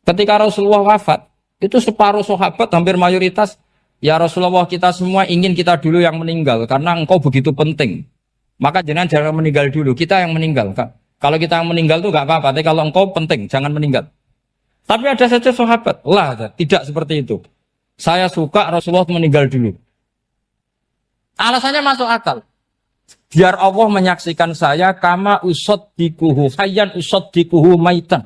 Ketika Rasulullah wafat, itu separuh sahabat hampir mayoritas, ya Rasulullah kita semua ingin kita dulu yang meninggal karena engkau begitu penting. Maka jangan meninggal dulu, kita yang meninggal. Kalau kita yang meninggal itu gak apa-apa, tapi kalau engkau penting, jangan meninggal. Tapi ada saja sahabat, tidak seperti itu. Saya suka Rasulullah meninggal dulu. Alasannya masuk akal. Biar Allah menyaksikan saya kama usaddikuhu hayyan usaddikuhu maitan.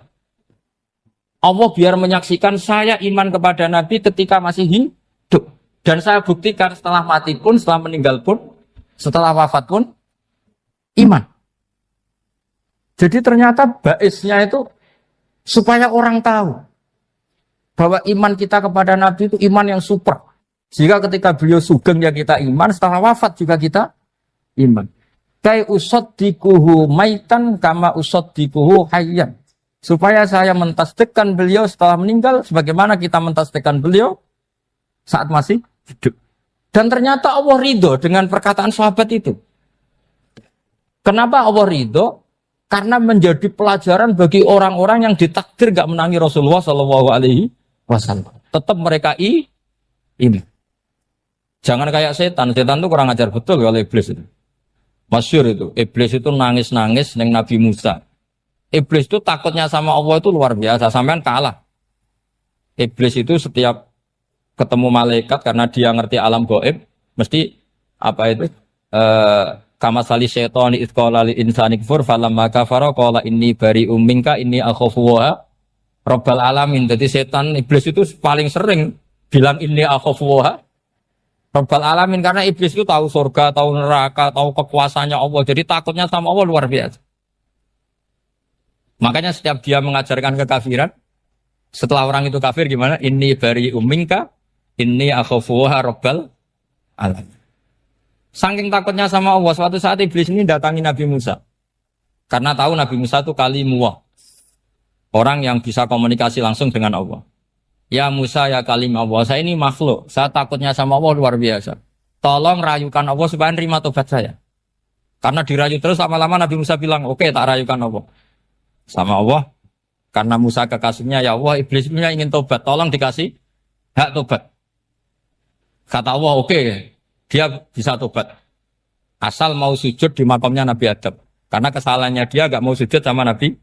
Allah biar menyaksikan saya iman kepada Nabi ketika masih hidup. Dan saya buktikan setelah mati pun, setelah meninggal pun, setelah wafat pun, iman. Jadi ternyata baisnya itu supaya orang tahu bahwa iman kita kepada Nabi itu iman yang super. Jika ketika beliau sugeng ya kita iman, setelah wafat juga kita iman. Kai usaddikuhu maitan kama usaddikuhu hayyan. Supaya saya mentasdikkan beliau setelah meninggal sebagaimana kita mentasdikkan beliau saat masih hidup. Dan ternyata Allah ridho dengan perkataan sahabat itu. Kenapa Allah ridho? Karena menjadi pelajaran bagi orang-orang yang ditakdir gak menangi Rasulullah SAW. Tetap mereka ini. Jangan kayak setan. Setan itu kurang ajar betul kalau iblis itu. Masyhur itu. Iblis itu nangis-nangis dengan Nabi Musa. Iblis itu takutnya sama Allah itu luar biasa. Sampean kalah. Iblis itu setiap ketemu malaikat karena dia ngerti alam gaib, mesti apa itu? Kama sali syaitani idz qala lil insani kfur falamma kafara qala inni bari'um minka inni akhafu wa rabbal alamin. Jadi setan iblis itu paling sering bilang inni akhafu wa rabbal alamin karena iblis itu tahu surga, tahu neraka, tahu kekuasaannya Allah. Jadi takutnya sama Allah luar biasa. Makanya setiap dia mengajarkan kekafiran, setelah orang itu kafir gimana? Inni bari'um minka inni akhafu wa rabbal alamin. Saking takutnya sama Allah, suatu saat iblis ini datangi Nabi Musa. Karena tahu Nabi Musa itu kalimullah. Orang yang bisa komunikasi langsung dengan Allah. Ya Musa, ya kalim Allah, saya ini makhluk. Saya takutnya sama Allah luar biasa. Tolong rayukan Allah supaya nerima tobat saya. Karena dirayu terus lama-lama Nabi Musa bilang, oke, tak rayukan Allah. Sama Allah. Karena Musa kekasihnya, ya Allah, iblis punya ingin tobat. Tolong dikasih hak tobat. Kata Allah, oke. Dia bisa tobat. Asal mau sujud di makamnya Nabi Adam. Karena kesalahannya dia gak mau sujud sama Nabi.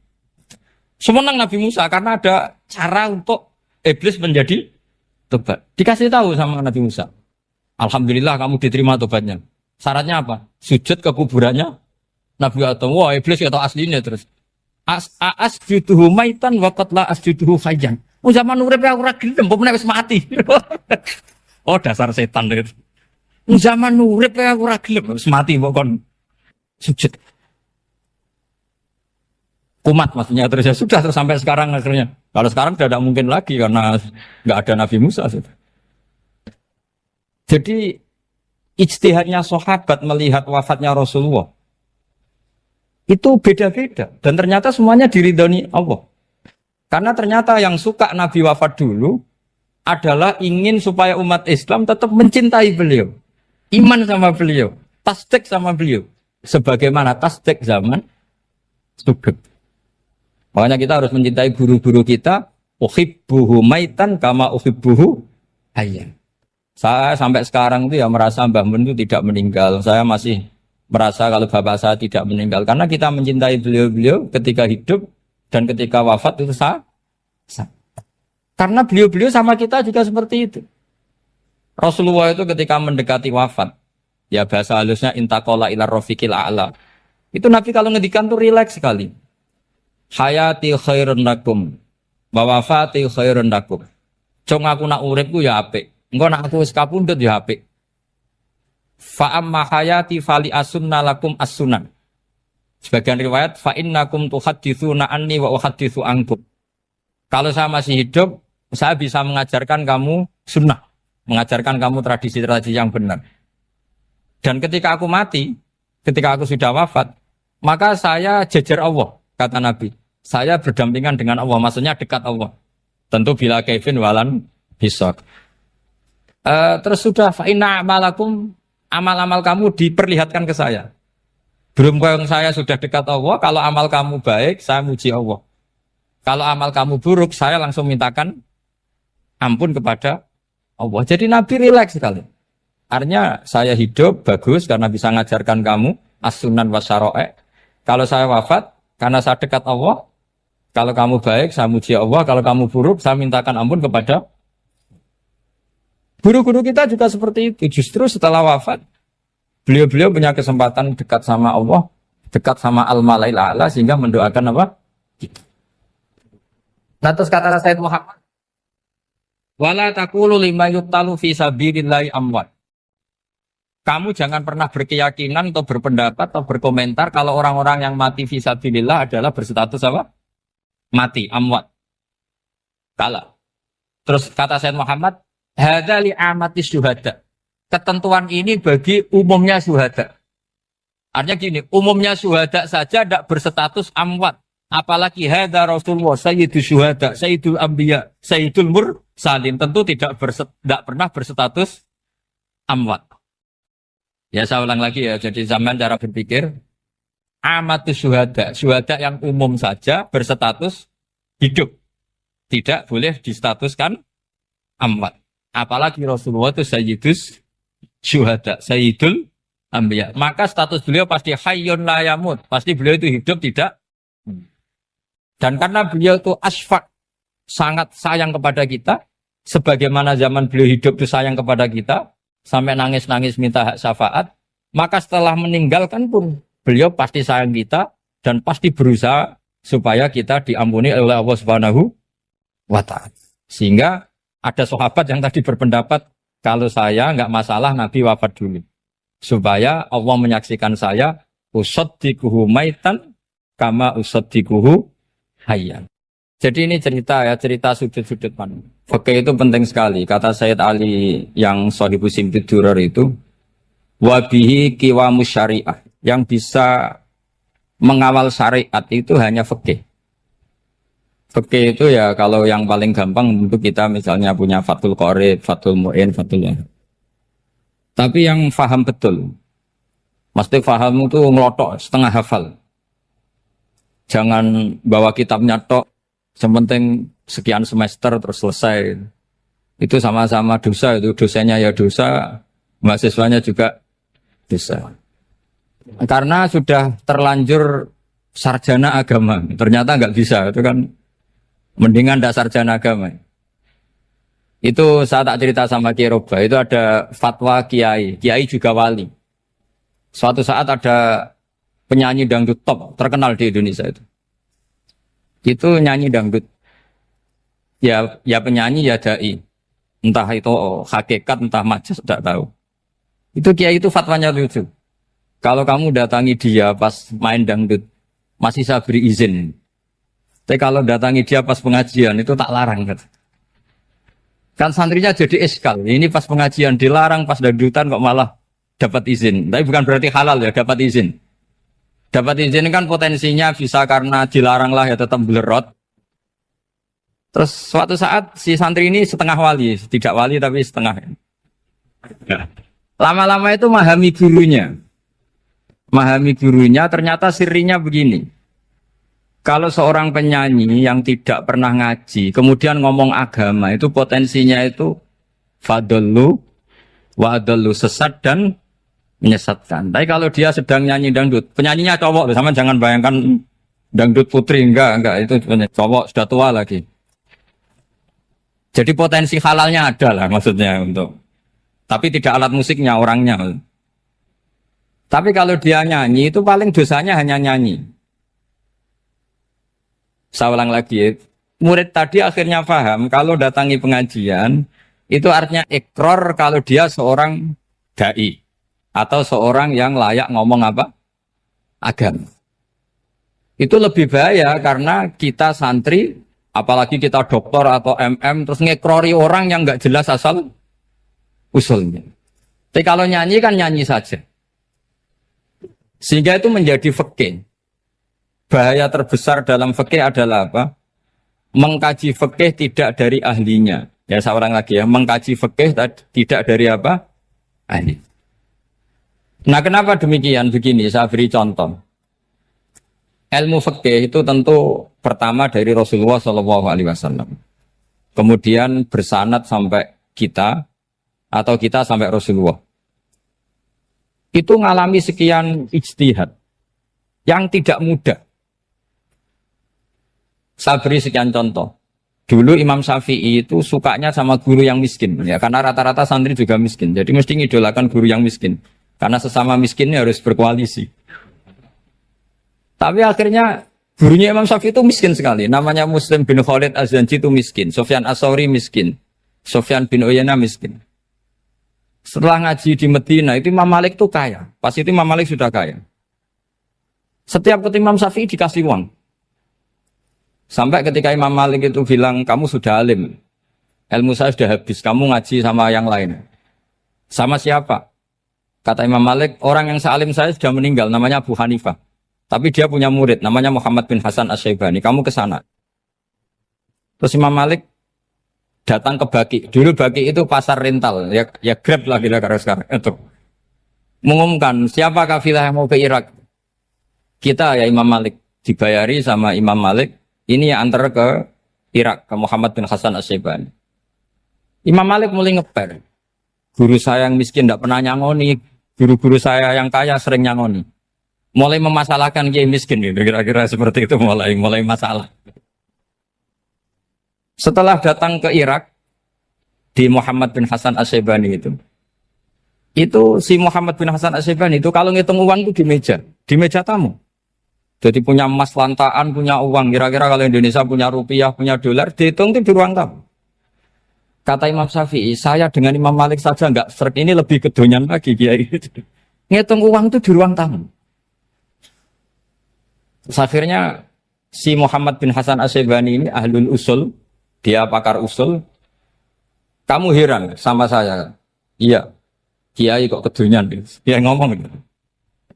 Semenang Nabi Musa karena ada cara untuk iblis menjadi tobat. Dikasih tahu sama Nabi Musa. Alhamdulillah kamu diterima tobatnya. Syaratnya apa? Sujud ke kuburannya Nabi Adam. Wah iblis ya tahu aslinya terus. Asjuduhu maitan wa qatla asjuduhu hayyan. Oh zaman urip aku ora gelem, mbok wis mati. Oh dasar setan itu. Zaman urip aku ora gelem wis mati mbok kon sujud. Kumat maksudnya terus ya sudah terus sampai sekarang akhirnya. Kalau sekarang sudah tidak mungkin lagi karena enggak ada Nabi Musa. Jadi ijtihadnya sahabat melihat wafatnya Rasulullah itu beda-beda dan ternyata semuanya diridhoni Allah. Karena ternyata yang suka Nabi wafat dulu adalah ingin supaya umat Islam tetap mencintai beliau. Iman sama beliau, tasdik sama beliau, sebagaimana tasdik zaman sugeng. Makanya kita harus mencintai guru-guru kita. Uhibbuhu maitan kama uhibbuhu hayyan. Saya sampai sekarang itu ya merasa Mbah Mun itu tidak meninggal. Saya masih merasa kalau bapak saya tidak meninggal karena kita mencintai beliau-beliau ketika hidup dan ketika wafat itu sama. Karena beliau-beliau sama kita juga seperti itu. Rasulullah itu ketika mendekati wafat, ya bahasa halusnya intaqala ila rafiqil a'la. Itu Nabi kalau ngedikan tuh rileks sekali. Hayati khairun lakum wa wafati khairun lakum. Cung aku nak uripku ya apik. Engko nak aku wis kapundhut ya apik. Fa amma hayati fali asunna lakum as-sunan. Sebagian riwayat fa innakum tuhadditsuna anni wa uhadditsu ankum. Kalau saya masih hidup, saya bisa mengajarkan kamu sunnah. Mengajarkan kamu tradisi-tradisi yang benar. Dan ketika aku mati, ketika aku sudah wafat, maka saya jejer Allah, kata Nabi. Saya berdampingan dengan Allah, maksudnya dekat Allah. Tentu bila Kevin walan bisok. Terus sudah, fa'inna amalakum, amal-amal kamu diperlihatkan ke saya. Belum yang saya sudah dekat Allah, kalau amal kamu baik, saya muji Allah. Kalau amal kamu buruk, saya langsung mintakan ampun kepada Allah. Jadi Nabi rileks sekali. Artinya saya hidup bagus karena bisa ngajarkan kamu as-sunan wa syara'i'. Kalau saya wafat karena saya dekat Allah. Kalau kamu baik, saya muji Allah. Kalau kamu buruk, saya mintakan ampun kepada guru-guru kita juga seperti itu. Justru setelah wafat, beliau-beliau punya kesempatan dekat sama Allah, dekat sama Al-Mala'il A'la sehingga mendoakan apa? Nah terus kata Sayyid Muhammad, wala taqulu lima yuqtalu fi sabilillahi amwat. Kamu jangan pernah berkeyakinan atau berpendapat atau berkomentar kalau orang-orang yang mati fi sabilillah adalah berstatus apa? Mati, amwat. Kalah. Terus kata Sayyid Muhammad, hadza li amatis syuhada. Ketentuan ini bagi umumnya syuhada. Artinya gini, umumnya syuhada saja tidak berstatus amwat. Apalagi hadza Rasulullah, sayyidul syuhada, sayyidul anbiya, sayyidul mursalin. Tentu tidak pernah berstatus amwat. Ya saya ulang lagi ya, jadi zaman cara berpikir amatus syuhada, syuhada yang umum saja berstatus hidup. Tidak boleh distatuskan amwat. Apalagi Rasulullah itu sayyidus syuhada, sayyidul anbiya. Maka status beliau pasti hayyun la yamut. Pasti beliau itu hidup tidak. Dan karena beliau itu asfaq, sangat sayang kepada kita, sebagaimana zaman beliau hidup itu sayang kepada kita, sampai nangis-nangis minta hak syafaat, maka setelah meninggalkan pun beliau pasti sayang kita dan pasti berusaha supaya kita diampuni oleh Allah Subhanahu wa ta'ala. Sehingga ada sahabat yang tadi berpendapat kalau saya nggak masalah Nabi wafat dulu. Supaya Allah menyaksikan saya usaddiquhu maitan kama usaddiquhu hayyan. Jadi ini cerita ya, cerita sudut-sudut mana. Fikih itu penting sekali. Kata Sayyid Ali yang Shahibu Simtid Durar itu, wabihi qiwamus syariah. Yang bisa mengawal syariat itu hanya fikih. Fikih itu ya kalau yang paling gampang untuk kita misalnya punya Fathul Qorib, Fathul Mu'in, Fathul Wahab. Tapi yang faham betul, mesti faham itu ngelotok setengah hafal. Jangan bawa kitabnya tok, sementing sekian semester terus selesai. Itu sama-sama dosa, itu dosanya ya dosa, mahasiswanya juga dosa. Karena sudah terlanjur sarjana agama, ternyata nggak bisa, itu kan mendingan tidak sarjana agama. Itu saya tak cerita sama Kiai Roba, itu ada fatwa Kiai juga wali. Suatu saat ada penyanyi dangdut top terkenal di Indonesia itu nyanyi dangdut ya penyanyi ya dai, entah itu hakikat entah majas tidak tahu. Itu kiai itu fatwanya lucu, kalau kamu datangi dia pas main dangdut masih saya beri izin, tapi kalau datangi dia pas pengajian itu tak larang kan santrinya jadi eskal, ini pas pengajian dilarang, pas dangdutan kok malah dapat izin. Tapi bukan berarti halal ya, dapat izin. Dapat izin kan potensinya bisa karena dilarang lah ya tetap belerot. Terus suatu saat si santri ini setengah wali, tidak wali tapi setengah. Lama-lama itu memahami gurunya. Memahami gurunya ternyata sirinya begini. Kalau seorang penyanyi yang tidak pernah ngaji, kemudian ngomong agama, itu potensinya itu fadallu wa adallu, sesat dan menyesatkan. Tapi kalau dia sedang nyanyi dangdut, penyanyinya cowok, sama jangan bayangkan dangdut putri, enggak, itu cowok sudah tua lagi. Jadi potensi halalnya ada lah maksudnya untuk, tapi tidak alat musiknya, orangnya. Tapi kalau dia nyanyi itu paling dosanya hanya nyanyi. Saya ulang lagi, murid tadi akhirnya paham kalau datangi pengajian itu artinya ikrar kalau dia seorang dai atau seorang yang layak ngomong apa? Agama. Itu lebih bahaya karena kita santri, apalagi kita doktor atau MM, terus ngekrori orang yang nggak jelas asal usulnya. Tapi kalau nyanyi kan nyanyi saja. Sehingga itu menjadi fikih. Bahaya terbesar dalam fikih adalah apa? Mengkaji fikih tidak dari ahlinya. Ya saya ulang lagi ya, mengkaji fikih tidak dari apa? Ahli. Nah kenapa demikian? Begini, saya beri contoh. Ilmu fikih itu tentu pertama dari Rasulullah Shallallahu Alaihi Wasallam. Kemudian bersanad sampai kita atau kita sampai Rasulullah. Itu ngalami sekian ijtihad yang tidak mudah. Saya beri sekian contoh. Dulu Imam Syafi'i itu sukanya sama guru yang miskin, ya karena rata-rata santri juga miskin. Jadi mesti ngidolakan guru yang miskin, karena sesama miskinnya harus berkoalisi. Tapi akhirnya gurunya Imam Syafi'i itu miskin sekali. Namanya Muslim bin Khalid Az-Zanji itu miskin, Sufyan As-Tsauri miskin, Sufyan bin Uyainah miskin. Setelah ngaji di Medina itu Imam Malik itu kaya. Pas itu Imam Malik sudah kaya. Setiap ketemu Imam Syafi'i dikasih uang. Sampai ketika Imam Malik itu bilang, kamu sudah alim, ilmu saya sudah habis, kamu ngaji sama yang lain. Sama siapa? Kata Imam Malik, orang yang sealim saya sudah meninggal, namanya Abu Hanifah. Tapi dia punya murid, namanya Muhammad bin Hasan Asy-Syaibani, kamu ke sana. Terus Imam Malik datang ke Baki. Dulu Baki itu pasar rental, ya Grab lah kira-kira sekarang. Itu mengumumkan, siapa kafilah yang mau ke Irak? Kita ya Imam Malik, dibayari sama Imam Malik. Ini yang antar ke Irak, ke Muhammad bin Hasan Asy-Syaibani. Imam Malik mulai ngeper. Guru saya yang miskin tidak pernah nyangoni, guru-guru saya yang kaya sering nyangoni. Mulai memasalahkan kiai miskin, gitu. Kira-kira seperti itu mulai masalah. Setelah datang ke Irak, di Muhammad bin Hasan Asy-Syaibani itu si Muhammad bin Hasan Asy-Syaibani itu kalau ngitung uang itu di meja tamu. Jadi punya emas lantaan, punya uang. Kira-kira kalau Indonesia punya rupiah, punya dolar, dihitung itu di ruang tamu. Kata Imam Syafi'i, saya dengan Imam Malik saja enggak serik, ini lebih kedonyan lagi kiai. Ngitung uang itu di ruang tamu. Terus akhirnya si Muhammad bin Hasan Asy-Syaibani ini ahlul usul, dia pakar usul. Kamu heran sama saya? Iya, kiai kok kedonyan. Dia ngomong gitu.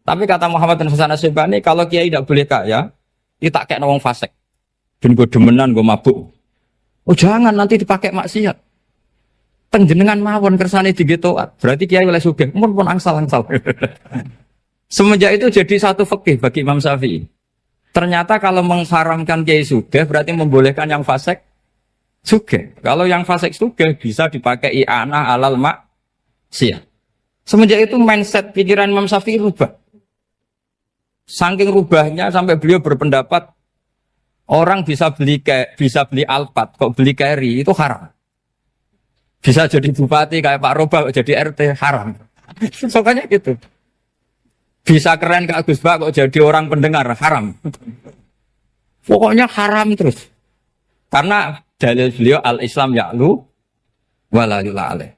Tapi kata Muhammad bin Hasan Asy-Syaibani, kalau kiai tidak boleh kaya, dia tak kayak wong fasik. Dan gue demenan, gue mabuk. Oh jangan, nanti dipakai maksiat. Penjenengan mawon kersane digetoat. Berarti kiai oleh sugih, pun angsal-angsal. Semenjak itu jadi satu fikih bagi Imam Syafi'i. Ternyata kalau mengharamkan kiai sugih, berarti membolehkan yang fasik sugih. Kalau yang fasik sugih bisa dipakai i'anah alal maksiat. Semenjak itu mindset pikiran Imam Syafi'i rubah. Saking rubahnya sampai beliau berpendapat orang bisa beli Alphard, kok beli carry itu haram. Bisa jadi bupati kayak Pak Roba, jadi RT haram. Pokoknya gitu. Bisa keren kayak Gus Bak kok jadi orang pendengar haram. Pokoknya haram terus. Karena dalil beliau al-Islam ya'lu wala yula'aleh.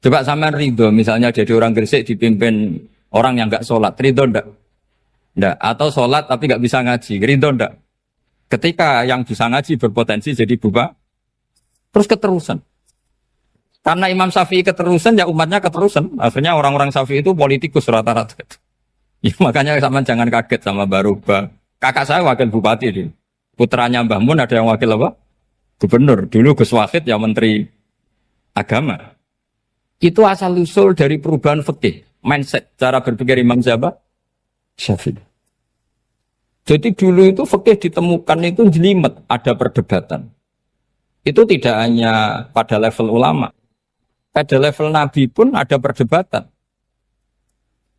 Coba sampean ridho misalnya jadi orang Gresik dipimpin orang yang enggak sholat, ridho ndak? Ndak. Atau sholat tapi enggak bisa ngaji, ridho ndak? Ketika yang bisa ngaji berpotensi jadi buba, terus keterusan. Karena Imam Syafi'i keterusan, ya umatnya keterusan. Akhirnya orang-orang Syafi'i itu politikus rata-rata. Ya, makanya sama jangan kaget sama Baruba. Kakak saya wakil bupati ini. Putranya Mbah Mun ada yang wakil apa? Gubernur. Dulu Gus Wahid yang menteri agama. Itu asal usul dari perubahan fikih, mindset, cara berpikir Imam Syafi'i. Jadi dulu itu fikih ditemukan itu jelimet, ada perdebatan. Itu tidak hanya pada level ulama. Pada level Nabi pun ada perdebatan.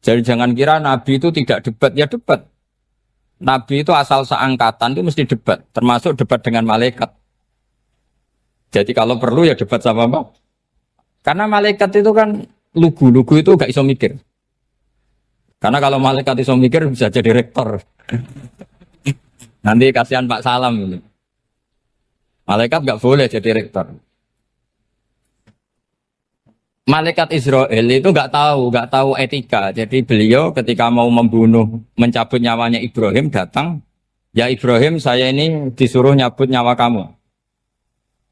Jadi jangan kira Nabi itu tidak debat, ya debat. Nabi itu asal seangkatan itu mesti debat, termasuk debat dengan malaikat. Jadi kalau perlu ya debat sama apa? Karena malaikat itu kan lugu itu gak iso mikir. Karena kalau malaikat iso mikir bisa jadi rektor. Nanti kasihan Pak Salam ini. Malaikat gak boleh jadi rektor. Malaikat Israel itu nggak tahu etika. Jadi beliau ketika mau membunuh, mencabut nyawanya Ibrahim datang, ya Ibrahim saya ini disuruh nyabut nyawa kamu.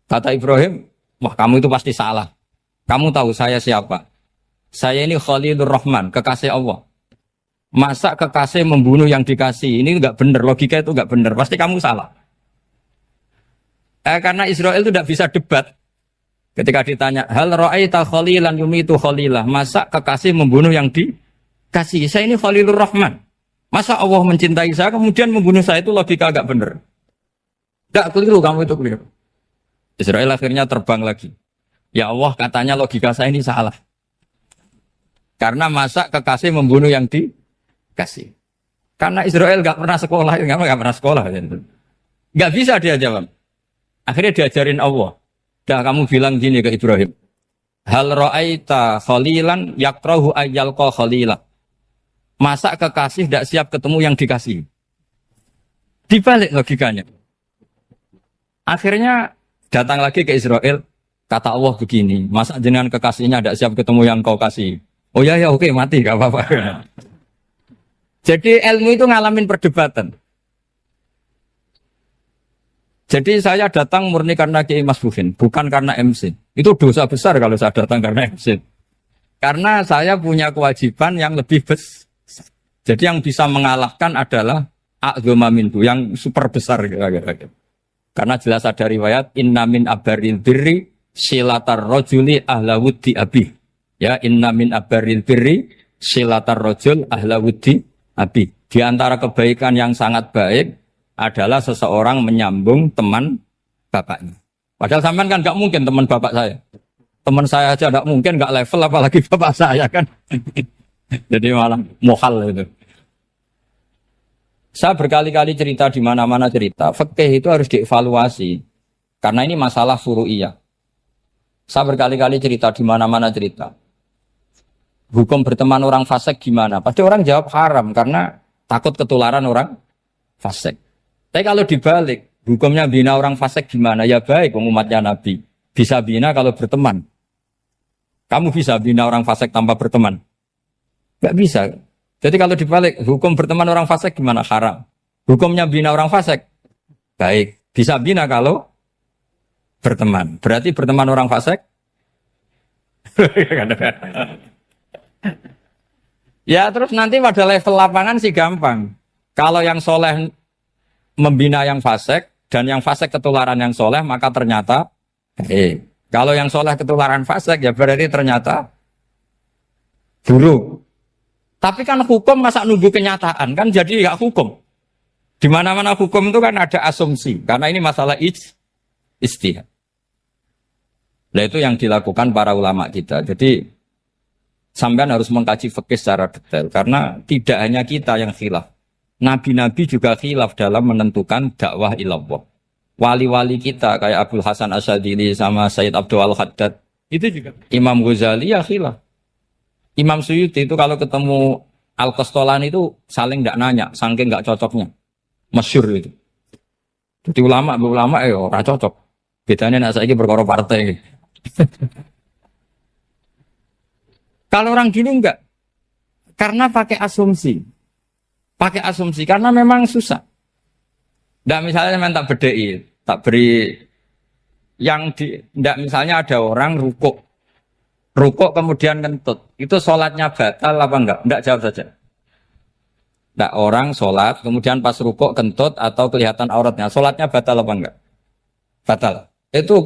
Kata Ibrahim, wah kamu itu pasti salah. Kamu tahu saya siapa? Saya ini Khalilur Rahman, kekasih Allah. Masa kekasih membunuh yang dikasih? Ini nggak benar, logika itu nggak benar. Pasti kamu salah. Karena Israel itu tidak bisa debat. Ketika ditanya, hal ra'aita khalilan yumitu khalilah, masa kekasih membunuh yang dikasih? Saya ini Khalilur Rahman. Masa Allah mencintai saya kemudian membunuh saya, itu logika agak benar. Enggak keliru, kamu itu keliru. Israel akhirnya terbang lagi. Ya Allah, katanya logika saya ini salah. Karena masa kekasih membunuh yang dikasih. Karena Israel nggak pernah sekolah, nggak pernah sekolah. Nggak bisa dia jawab. Akhirnya diajarin Allah. Dah kamu bilang gini ke Ibrahim. Hal ra'aita khalilan yakrahu ayyalqa khalila. Masa kekasih tidak siap ketemu yang dikasih. Dibalik logikanya. Akhirnya datang lagi ke Israel. Kata Allah begini, masa jenengan kekasihnya tidak siap ketemu yang kau kasih. Oh ya oke mati gak apa-apa. Jadi ilmu itu ngalamin perdebatan. Jadi saya datang murni karena Kiai Mas Buhin, bukan karena MC. Itu dosa besar kalau saya datang karena MC. Karena saya punya kewajiban yang lebih besar. Jadi yang bisa mengalahkan adalah a'dzama minhu, yang super besar. Karena jelas ada riwayat, inna min abaril birri silatar rojuli ahla wuddi abi. Ya, inna min abaril birri silatar rojul ahla wuddi abi. Di antara kebaikan yang sangat baik adalah seseorang menyambung teman bapaknya. Padahal sampean kan nggak mungkin teman bapak saya. Teman saya aja nggak mungkin, nggak level apalagi bapak saya kan. Jadi malah mohal itu. Saya berkali-kali cerita di mana-mana cerita, fikih itu harus dievaluasi. Karena ini masalah furu'iyah. Saya berkali-kali cerita di mana-mana cerita. Hukum berteman orang fasik gimana? Pasti orang jawab haram karena takut ketularan orang fasik. Tapi kalau dibalik, hukumnya bina orang fasik gimana? Ya baik, umatnya Nabi. Bisa bina kalau berteman. Kamu bisa bina orang fasik tanpa berteman? Gak bisa. Jadi kalau dibalik, hukum berteman orang fasik gimana? Haram. Hukumnya bina orang fasik? Baik. Bisa bina kalau berteman. Berarti berteman orang fasik? Ya terus nanti pada level lapangan sih gampang. Kalau yang soleh membina yang fasik dan yang fasik ketularan yang soleh, maka ternyata kalau yang soleh ketularan fasik ya berarti ternyata buruk. Tapi kan hukum masa nunggu kenyataan kan jadi nggak hukum. Di mana-mana hukum itu kan ada asumsi karena ini masalah ijtihad. Nah itu yang dilakukan para ulama kita. Jadi sampean harus mengkaji fikih secara detail karena tidak hanya kita yang khilaf. Nabi-nabi juga khilaf dalam menentukan dakwah ilallah. Wali-wali kita kayak Abdul Hasan Asyadili sama Sayyid Abdul Al-Haddad itu juga. Imam Ghazali ya khilaf. Imam Suyuti itu kalau ketemu Al-Qastolani itu saling tidak nanya, saking nggak cocoknya. Masyhur itu. Jadi ulama ora cocok. Bedanya nak saiki perkara partai. Kalau orang gini enggak. Karena pakai asumsi. Pakai asumsi karena memang susah. Ndak misalnya memang tak bedai, tak beri yang ndak misalnya ada orang rukuk kemudian kentut. Itu sholatnya batal apa enggak? Enggak, jawab saja. Ndak orang sholat kemudian pas rukuk kentut atau kelihatan auratnya. Sholatnya batal apa enggak? Batal. Itu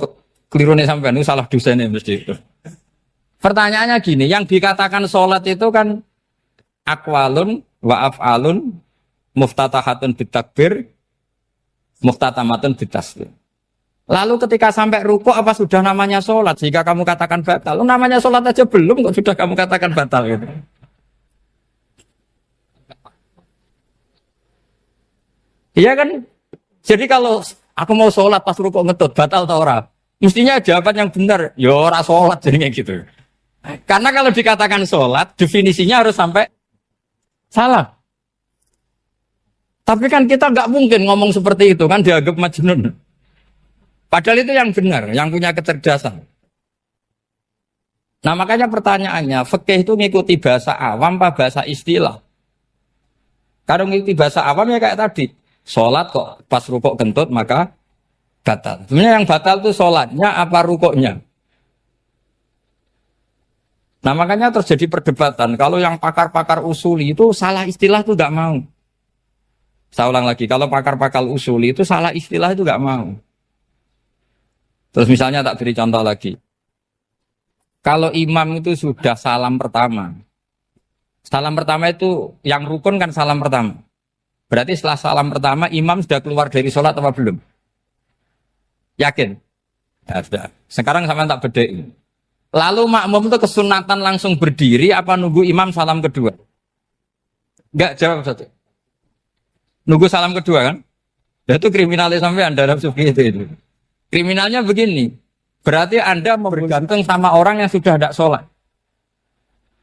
keliru nih sampean, itu salah dosen mesti itu. Pertanyaannya gini, yang dikatakan sholat itu kan aqwalun wa af'alun muftatahatun bitakbir muftatamatun bitaslim. Lalu ketika sampai rukuk apa sudah namanya sholat sehingga kamu katakan batal? Namanya sholat aja belum kok sudah kamu katakan batal gitu. Iya kan? Jadi kalau aku mau sholat pas rukuk ngetut batal atau ora? Mestinya jawaban yang benar, ya ora sholat jadinya gitu. Karena kalau dikatakan sholat, definisinya harus sampai salah. Tapi kan kita nggak mungkin ngomong seperti itu, kan dianggap majnun. Padahal itu yang benar, yang punya kecerdasan. Nah makanya pertanyaannya, fikih itu ngikuti bahasa awam apa bahasa istilah? Kalau ngikuti bahasa awam ya kayak tadi, sholat kok pas rukuk kentut maka batal. Sebenarnya yang batal itu sholatnya apa rukuknya? Nah makanya terjadi perdebatan. Kalau yang pakar-pakar usuli itu salah istilah itu nggak mau. Saya ulang lagi, kalau pakar-pakar usuli itu salah istilah itu nggak mau. Terus misalnya tak beri contoh lagi. Kalau imam itu sudah salam pertama. Salam pertama itu yang rukun kan salam pertama. Berarti setelah salam pertama imam sudah keluar dari sholat apa belum? Yakin? Ya, sudah. Sekarang sama tak bedai. Lalu makmum itu kesunatan langsung berdiri apa nunggu imam salam kedua? Enggak, jawab satu. Nunggu salam kedua kan? Ya, itu kriminalis sampai Anda seperti itu. Kriminalnya begini. Berarti Anda bergantung sama orang yang sudah tidak sholat.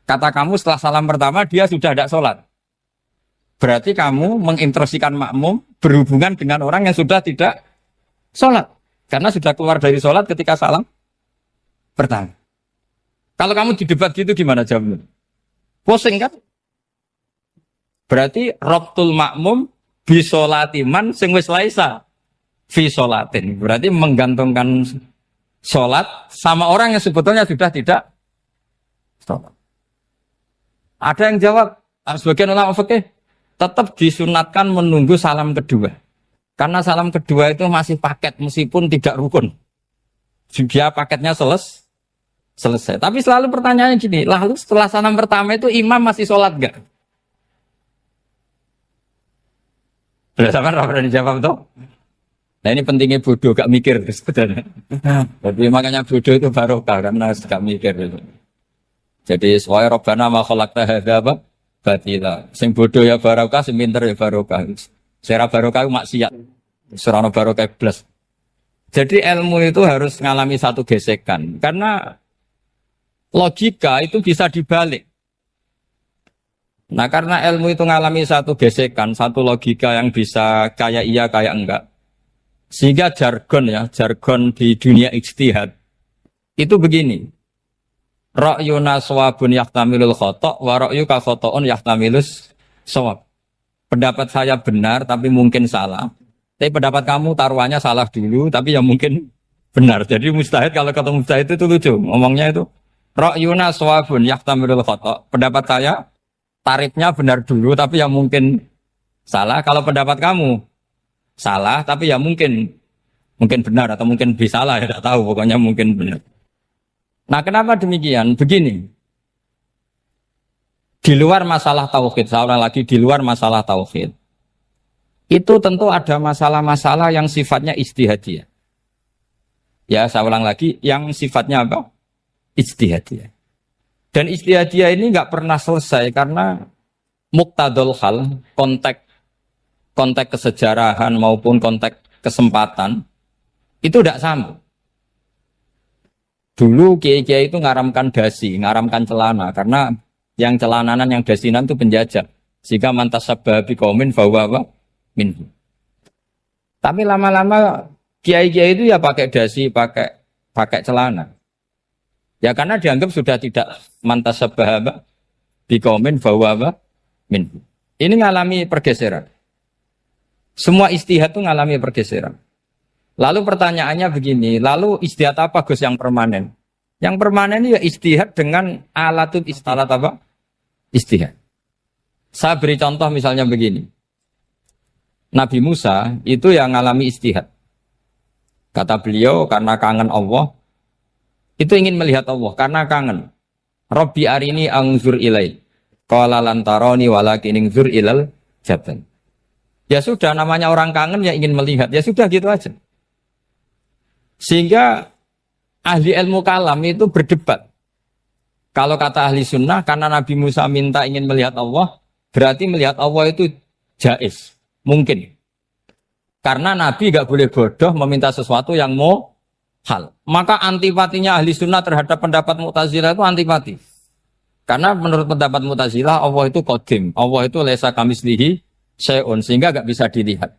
Kata kamu setelah salam pertama dia sudah tidak sholat. Berarti kamu menginstruksikan makmum berhubungan dengan orang yang sudah tidak sholat. Karena sudah keluar dari sholat ketika salam pertama. Kalau kamu di debat gitu gimana jawabnya? Pusing kan? Berarti robtul makmum bisolatiman sing wis laisa fi sholatin. Berarti menggantungkan sholat sama orang yang sebetulnya sudah tidak sholat. Ada yang jawab, sebagian ulama fikih tetap disunatkan menunggu salam kedua. Karena salam kedua itu masih paket meskipun tidak rukun. Dia paketnya selesai. Tapi selalu pertanyaannya gini, lalu setelah salam pertama itu imam masih sholat gak? Sudah sama berani jawab tuh? Nah ini pentingnya bodoh, gak mikir sebenarnya. Jadi makanya bodoh itu barokah karena gak mikir itu. Jadi soalnya Rabbana ma khalaqta hadza apa? Batila. Sing bodoh ya barokah, sing pinter ya barokah. Sera barokah maksiat. Surana barokah plus. Jadi ilmu itu harus mengalami satu gesekan karena logika itu bisa dibalik. Nah karena ilmu itu mengalami satu gesekan, satu logika yang bisa kayak iya kayak enggak. Sehingga jargon di dunia ijtihad itu begini. Ra'yuna shawabun yahtamilul khata' wa ra'yuka khata'un yahtamilus shawab. Pendapat saya benar tapi mungkin salah. Tapi pendapat kamu taruhannya salah dulu tapi ya mungkin benar. Jadi mustahid kalau kata mustahid itu lucu. Ngomongnya itu ra'yuna shawabun yahtamilul khata'. Pendapat saya tarifnya benar dulu tapi ya mungkin salah. Kalau pendapat kamu salah tapi ya mungkin benar atau mungkin bisa salah ya tidak tahu pokoknya mungkin benar. Nah kenapa demikian? Begini, di luar masalah tauhid, saya ulang lagi di luar masalah tauhid, itu tentu ada masalah-masalah yang sifatnya ijtihadiyah. Ya saya ulang lagi, yang sifatnya apa? Ijtihadiyah. Dan ijtihadiyah ini nggak pernah selesai karena muqtadul hal, konteks kesejarahan maupun konteks kesempatan itu tidak sama. Dulu kiai-kiai itu ngaramkan dasi, ngaramkan celana karena yang celananan yang dasinan itu penjajah. Sehingga mantas sabah biqaumin bahwa minhu. Tapi lama-lama kiai-kiai itu ya pakai dasi, pakai celana. Ya karena dianggap sudah tidak mantas sabah biqaumin bahwa minhu. Ini ngalami pergeseran. Semua istihad itu ngalami pergeseran. Lalu pertanyaannya begini, lalu istihad apa Gus yang permanen? Yang permanen ya istihad dengan alat apa? Istihad. Saya beri contoh misalnya begini. Nabi Musa itu yang ngalami istihad. Kata beliau karena kangen Allah, itu ingin melihat Allah karena kangen. Rabbi arini anzur ilai. Qala lan tarani walakin anzur ilal jabal. Ya sudah namanya orang kangen ya ingin melihat. Ya sudah gitu aja. Sehingga ahli ilmu kalam itu berdebat. Kalau kata ahli sunnah, karena Nabi Musa minta ingin melihat Allah, berarti melihat Allah itu jaiz, mungkin. Karena Nabi gak boleh bodoh meminta sesuatu yang mau hal. Maka antipatinya ahli sunnah terhadap pendapat Mu'tazilah itu antipati. Karena menurut pendapat Mu'tazilah, Allah itu qadim, Allah itu laisa kamislihi syai'un, sehingga gak bisa dilihat.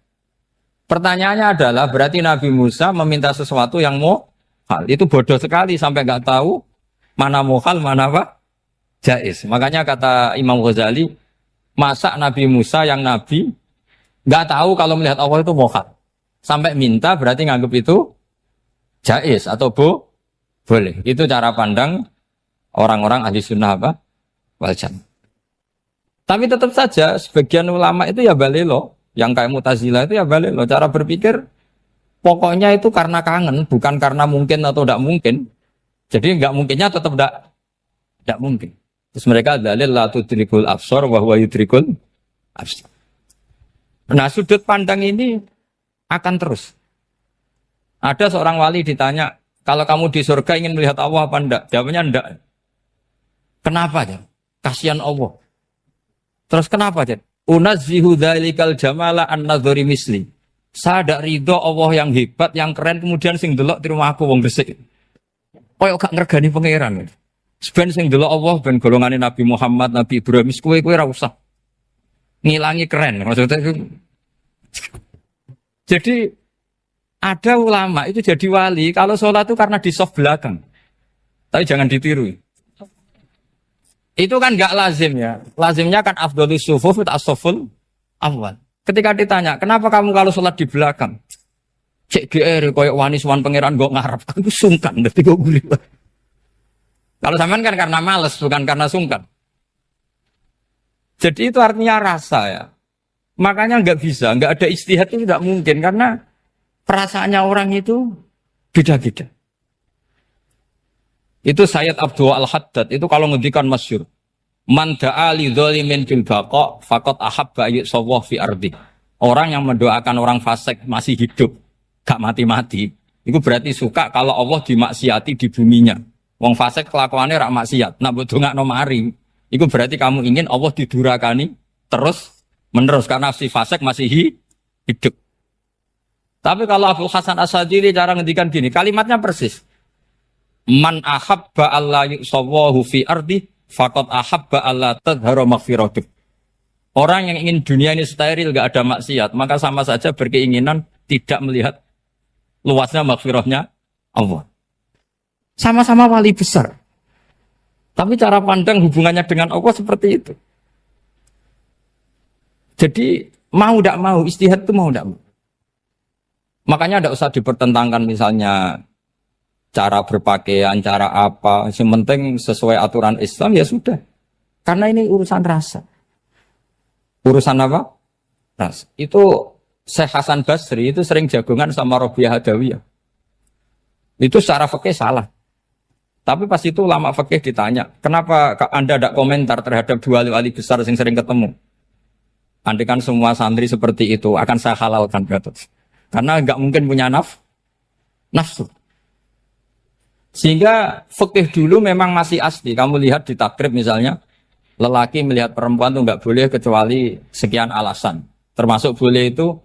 Pertanyaannya adalah berarti Nabi Musa meminta sesuatu yang mau hal. Itu bodoh sekali sampai nggak tahu mana mau hal, mana apa? Jaiz. Makanya kata Imam Ghazali, masa Nabi Musa yang Nabi nggak tahu kalau melihat Allah itu mau hal. Sampai minta berarti nganggap itu jaiz atau boleh. Itu cara pandang orang-orang ahli sunnah apa? Wal jamaah. Tapi tetap saja sebagian ulama itu ya balelo. Yang kayak Mu'tazilah itu ya balik loh cara berpikir pokoknya itu karena kangen bukan karena mungkin atau tidak mungkin. Jadi nggak mungkinnya tetap tidak mungkin. Terus mereka dalil la tudrikul absar wa huwa yudrikul absar. Nah sudut pandang ini akan terus Ada seorang wali ditanya, kalau kamu di surga ingin melihat Allah apa enggak? Jawabnya enggak. Kenapa ya? Kasihan Allah. Terus kenapa ya? Unazzihu dzalikal jamala an nadhari misli. Saya tidak ridho Allah yang hebat, yang keren, kemudian sing delok di rumah aku wong resik. Koyok gak ngergani pangeran. Sebenarnya sing delok Allah ben golongane Nabi Muhammad, Nabi Ibrahim, kowe ra usah ngilangi keren. Maksudnya itu. Jadi ada ulama itu jadi wali kalau sholat itu karena di soft belakang. Tapi jangan ditiru. Itu kan nggak lazim ya. Lazimnya kan afdhalus sufuf as-saful awal. Ketika ditanya, kenapa kamu kalau sholat di belakang? Cek GR koyok wani suwan pangeran gak ngarep. Aku sungkan dadi kok guli. Kalau sampean kan karena males, bukan karena sungkan. Jadi itu artinya rasa ya. Makanya nggak bisa, nggak ada ijtihad itu tidak mungkin karena perasaannya orang itu beda-beda. Itu Sayyid Abdul Al-Haddad itu kalau ngendikan masyhur. Man da'a li dzalimin bil baqa faqad ahabba yusawwah fi ardi. Orang yang mendoakan orang fasik masih hidup, gak mati-mati, itu berarti suka kalau Allah dimaksiati di buminya. Wong fasik kelakuannya rak maksiat, nak mbok dongakno mari. Itu berarti kamu ingin Allah didurakani terus menerus karena si fasik masih hidup. Tapi kalau Abu Hasan As-Sadili cara ngendikan gini, kalimatnya persis. Man ahabba alla yusawwahu fi ardi faqad ahabba alla tadhharu maghfiratuh. Orang yang ingin dunia ini steril gak ada maksiat, maka sama saja berkeinginan tidak melihat luasnya maghfirahnya Allah. Sama-sama wali besar. Tapi cara pandang hubungannya dengan Allah seperti itu. Jadi mau tidak mau, ijtihad itu mau tidak mau. Makanya tidak usah dipertentangkan misalnya cara berpakaian, cara apa. Yang penting sesuai aturan Islam ya sudah. Karena ini urusan rasa. Urusan apa? Rasa. Itu Syekh Hasan Basri itu sering jagongan sama Robiah Hadawiyah. Itu secara fikih salah. Tapi pas itu ulama fikih ditanya, kenapa Anda tidak komentar terhadap dua wali besar yang sering ketemu? Andai kan semua santri seperti itu akan saya halalkan, karena nggak mungkin punya nafsu. Sehingga fikih dulu memang masih asli. Kamu lihat di takrib misalnya, lelaki melihat perempuan itu nggak boleh kecuali sekian alasan. Termasuk boleh itu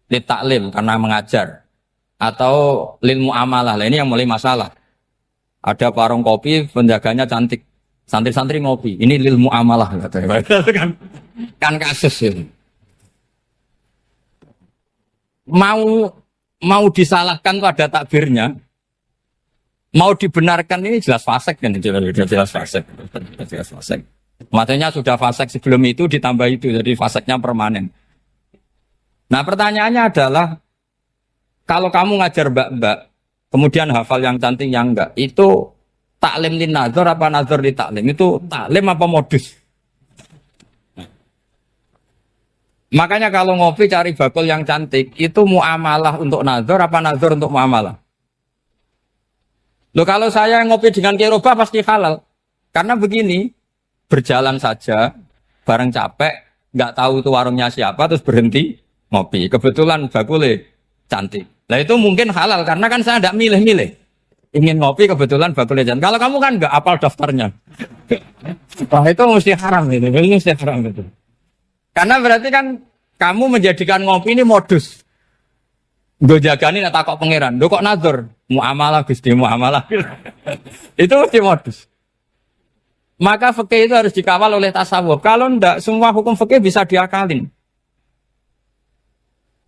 li taklim karena mengajar atau lil muamalah. Ini yang mulai masalah. Ada warung kopi, penjaganya cantik, santri-santri ngopi. Ini lil muamalah kan kasus ini. Mau disalahkan tuh ada takbirnya. Mau dibenarkan ini jelas fasik kan, jelas fasik. Maksudnya sudah fasik sebelum itu ditambah itu, jadi fasiknya permanen. Nah pertanyaannya adalah, kalau kamu ngajar mbak-mbak, kemudian hafal yang cantik yang enggak, itu taklim lin nazar apa nazar li taklim? Itu taklim apa modus? Makanya kalau ngopi cari bakul yang cantik, itu muamalah untuk nazar apa nazar untuk muamalah? Loh kalau saya ngopi dengan kiroba pasti halal. Karena begini, berjalan saja, bareng capek, nggak tahu itu warungnya siapa, terus berhenti ngopi. Kebetulan bakule cantik. Nah itu mungkin halal, karena kan saya tidak milih-milih. Ingin ngopi, kebetulan bakule cantik. Kalau kamu kan nggak apal daftarnya. Wah itu mesti haram itu, mesti haram itu. Karena berarti kan kamu menjadikan ngopi ini modus. Gue jagani nak takok pangeran. Lo kok nazar? Muamalah Gusti, muamalah. Itu mesti modus. Maka fikih itu harus dikawal oleh tasawuf. Kalau ndak, semua hukum fikih bisa diakalin.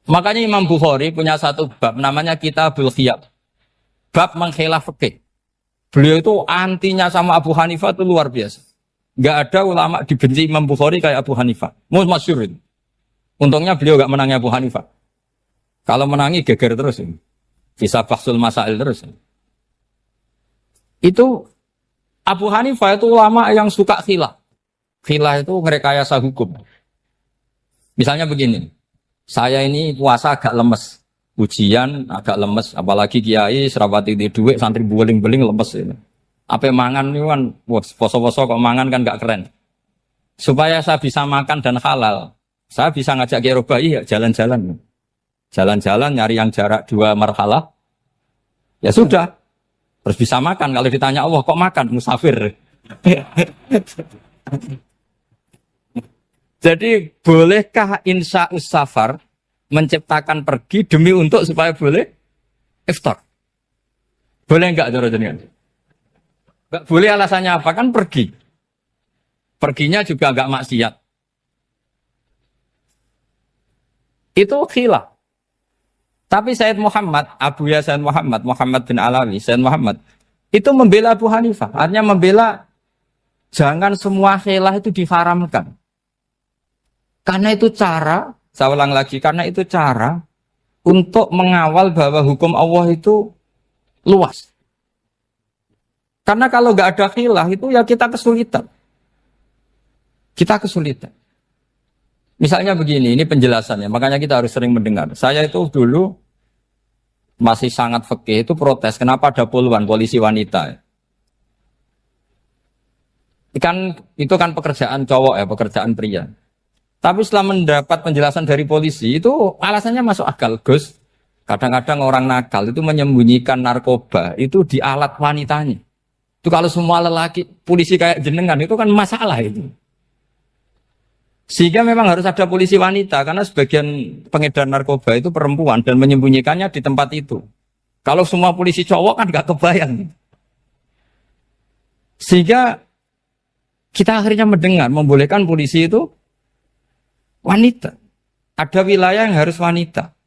Makanya Imam Bukhari punya satu bab namanya Kitabul Khiyab. Bab mengkhilaf fikih. Beliau itu antinya sama Abu Hanifah itu luar biasa. Nggak ada ulama dibenci Imam Bukhari kayak Abu Hanifah. Masyhur itu. Untungnya beliau nggak menangi Abu Hanifah. Kalau menangi geger terus ini. Bisa bahsul masail terus. Itu Abu Hanifah itu ulama yang suka khilaf. Khilaf itu ngerekayasa hukum. Misalnya begini. Saya ini puasa agak lemes. Ujian agak lemes. Apalagi kiai serapati di duit santri beling-beling lemes ini. Apa mangan ini kan poso-poso kok mangan kan gak keren. Supaya saya bisa makan dan halal. Saya bisa ngajak kiai robai ya jalan-jalan. Jalan-jalan nyari yang jarak 2 marhalah Ya sudah, terus bisa makan. Kalau ditanya Allah kok makan musafir. Jadi bolehkah insa'us safar menciptakan pergi demi untuk supaya boleh iftar? Boleh enggak cara jenengan? Enggak boleh, alasannya apa? Kan pergi. Perginya juga enggak maksiat. Itu khilaf. Tapi Sayyid Muhammad, Abu Ya Sayyid Muhammad, Muhammad bin Alawi, Sayyid Muhammad, itu membela Abu Hanifah. Artinya membela jangan semua khilaf itu diharamkan. Karena itu cara, saya ulang lagi, karena itu cara untuk mengawal bahwa hukum Allah itu luas. Karena kalau nggak ada khilaf itu ya kita kesulitan. Kita kesulitan. Misalnya begini, ini penjelasannya, makanya kita harus sering mendengar. Saya itu dulu masih sangat fikih itu protes, kenapa ada puluhan polisi wanita? Itu kan pekerjaan cowok ya, pekerjaan pria. Tapi setelah mendapat penjelasan dari polisi, itu alasannya masuk akal, Gus. Kadang-kadang orang nakal itu menyembunyikan narkoba, itu di alat wanitanya. Itu kalau semua lelaki, polisi kayak jenengan, itu kan masalah itu. Sehingga memang harus ada polisi wanita, karena sebagian pengedar narkoba itu perempuan, dan menyembunyikannya di tempat itu. Kalau semua polisi cowok kan gak kebayang. Sehingga kita akhirnya mendengar, membolehkan polisi itu wanita. Ada wilayah yang harus wanita.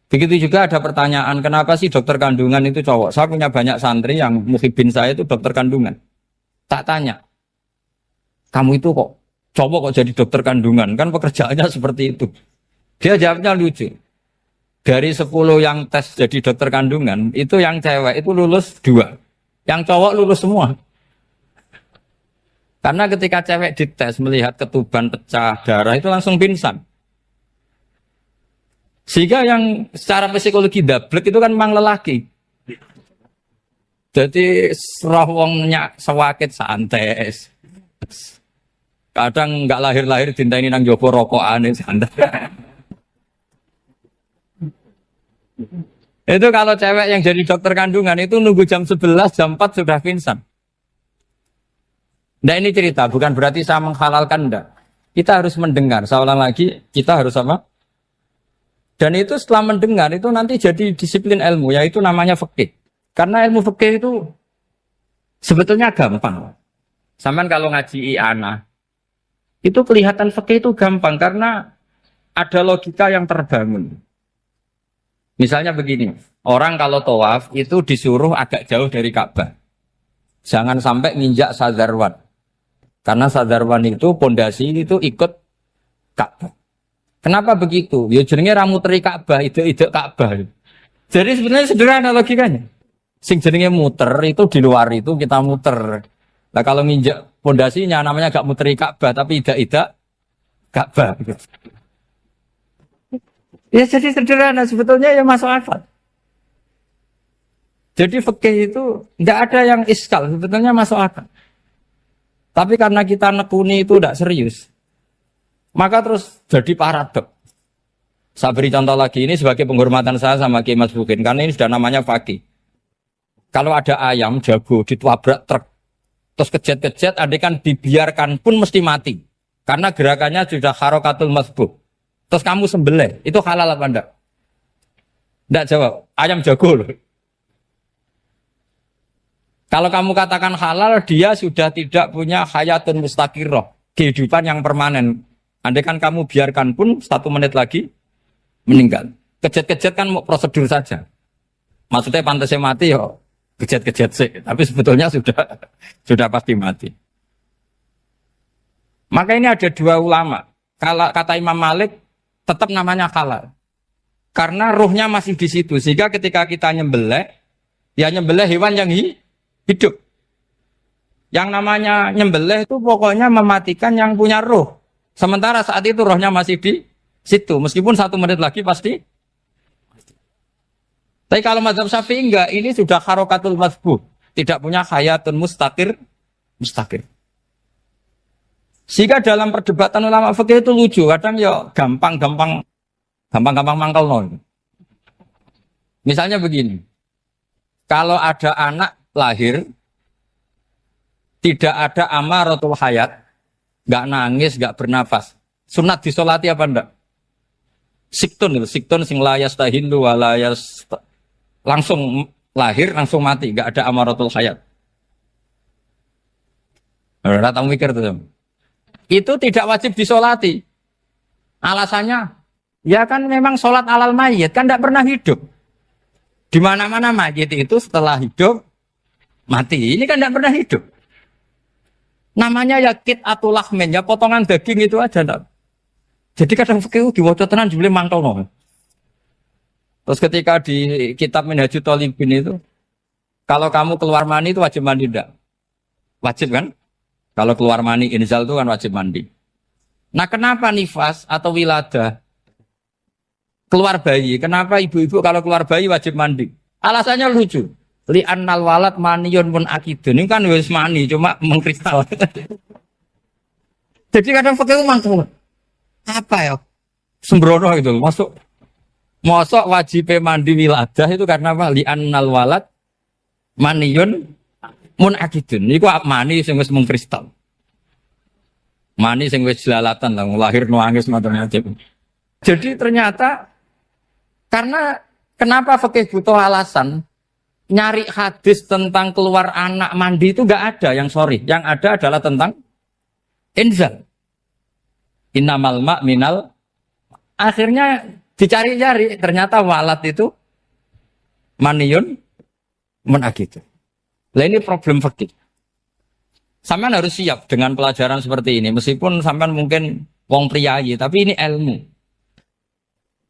Begitu juga ada pertanyaan, kenapa sih dokter kandungan itu cowok? Saya punya banyak santri yang muhibin saya itu dokter kandungan. Tak tanya, kamu itu kok cowok kok jadi dokter kandungan? Kan pekerjaannya seperti itu. Dia jawabnya lucu. Dari 10 yang tes jadi dokter kandungan, itu yang cewek itu lulus 2. Yang cowok lulus semua. Karena ketika cewek dites melihat ketuban pecah darah itu langsung pingsan. Sehingga yang secara psikologi dablek itu kan memang lelaki. Jadi serawongnya sewakit santes. Kadang nggak lahir-lahir dinteni nang jopo rokokan santai. Itu kalau cewek yang jadi dokter kandungan itu nunggu jam 11, jam 4 sudah pingsan. Nah ini cerita, bukan berarti saya menghalalkan, enggak. Kita harus mendengar, saya ulang lagi, kita harus apa? Dan itu setelah mendengar, itu nanti jadi disiplin ilmu, yaitu namanya fikih. Karena ilmu fikih itu sebetulnya gampang. Sampai kalau ngaji i'anah, itu kelihatan fikih itu gampang, karena ada logika yang terbangun. Misalnya begini, orang kalau tawaf itu disuruh agak jauh dari Ka'bah. Jangan sampai nginjak sadarwan. Karena sadarwan itu pondasi itu ikut Ka'bah. Kenapa begitu? Ya jenenge ra muteri Ka'bah, ide-ide Ka'bah. Jadi sebenarnya sederhana logikanya. Sing jenenge muter itu di luar itu kita muter. Nah kalau nginjak pondasinya namanya gak muteri Ka'bah tapi ide-ide Ka'bah. Ya jadi sederhana sebetulnya ya masuk akal. Jadi fikih itu tidak ada yang iskal, sebetulnya masuk akal. Tapi karena kita nekuni itu tidak serius, maka terus jadi paradok. Saya beri contoh lagi, ini sebagai penghormatan saya sama Kiai Mas Bukin, karena ini sudah namanya fakih. Kalau ada ayam jago ditabrak truk, terus kejet-kejet, adekan dibiarkan pun mesti mati. Karena gerakannya sudah harokatul masbuh. Terus kamu sembelih, itu halal apa enggak? Enggak jawab, ayam jago loh. Kalau kamu katakan halal, dia sudah tidak punya hayatun mustaqirroh, kehidupan yang permanen. Andai kan kamu biarkan pun 1 menit lagi meninggal. Kejet-kejet kan prosedur saja. Maksudnya pantasnya mati ya kejet-kejet sih, tapi sebetulnya sudah pasti mati. Maka ini ada 2 ulama. Kalau kata Imam Malik tetap namanya halal. Karena ruhnya masih di situ, sehingga ketika kita nyembelih, ya nyembelih hewan yang hidup. Yang namanya nyembelih itu pokoknya mematikan yang punya roh. Sementara saat itu rohnya masih di situ. Meskipun 1 menit lagi pasti. Tapi kalau mazhab Syafi'i enggak, ini sudah harokatul masbuh. Tidak punya hayatun mustaqir. Sehingga dalam perdebatan ulama fikih itu lucu. Kadang ya gampang mangkel nol. Misalnya begini. Kalau ada anak lahir, tidak ada amaratul hayat, nggak nangis, nggak bernafas. Sunat disolati apa enggak? Siktun itu, siktun sing layas tahindu walayas langsung lahir, langsung mati, nggak ada amaratul hayat. Ora tahu mikir tuh. Itu tidak wajib disolati. Alasannya, ya kan memang sholat alal mayit kan tidak pernah hidup. Di mana-mana mayit itu setelah hidup mati. Ini kan tidak pernah hidup. Namanya ya kit atau lahmin, ya potongan daging itu aja. Enggak. Jadi kadang fikih diwaca tenan jebule mangkelno. Terus ketika di kitab Minhajul Thalibin itu, kalau kamu keluar mani itu wajib mandi enggak? Wajib kan? Kalau keluar mani inzal itu kan wajib mandi. Nah kenapa nifas atau wiladah keluar bayi? Kenapa ibu-ibu kalau keluar bayi wajib mandi? Alasannya lucu. Li'annal walad maniyun pun akidun. Ini kan wis mani cuma mengkristal. Jadi kadang fikih mangkel. Apa ya? Sembrono itu masuk wajib mandi wiladah itu karena apa? Li'annal walad maniyun mun akidun. Iku mani sing wis mengkristal. Mani sing wis jelalatan lah lahir nuangis macam-macam. Jadi ternyata karena kenapa fikih butuh alasan nyari hadis tentang keluar anak mandi itu enggak ada yang sorry. Yang ada adalah tentang inzal. Innamal ma' minal. Akhirnya dicari-cari ternyata walat itu maniyun menagitu. Lah ini problem fikih. Sampean harus siap dengan pelajaran seperti ini meskipun sampean mungkin wong priayi tapi ini ilmu.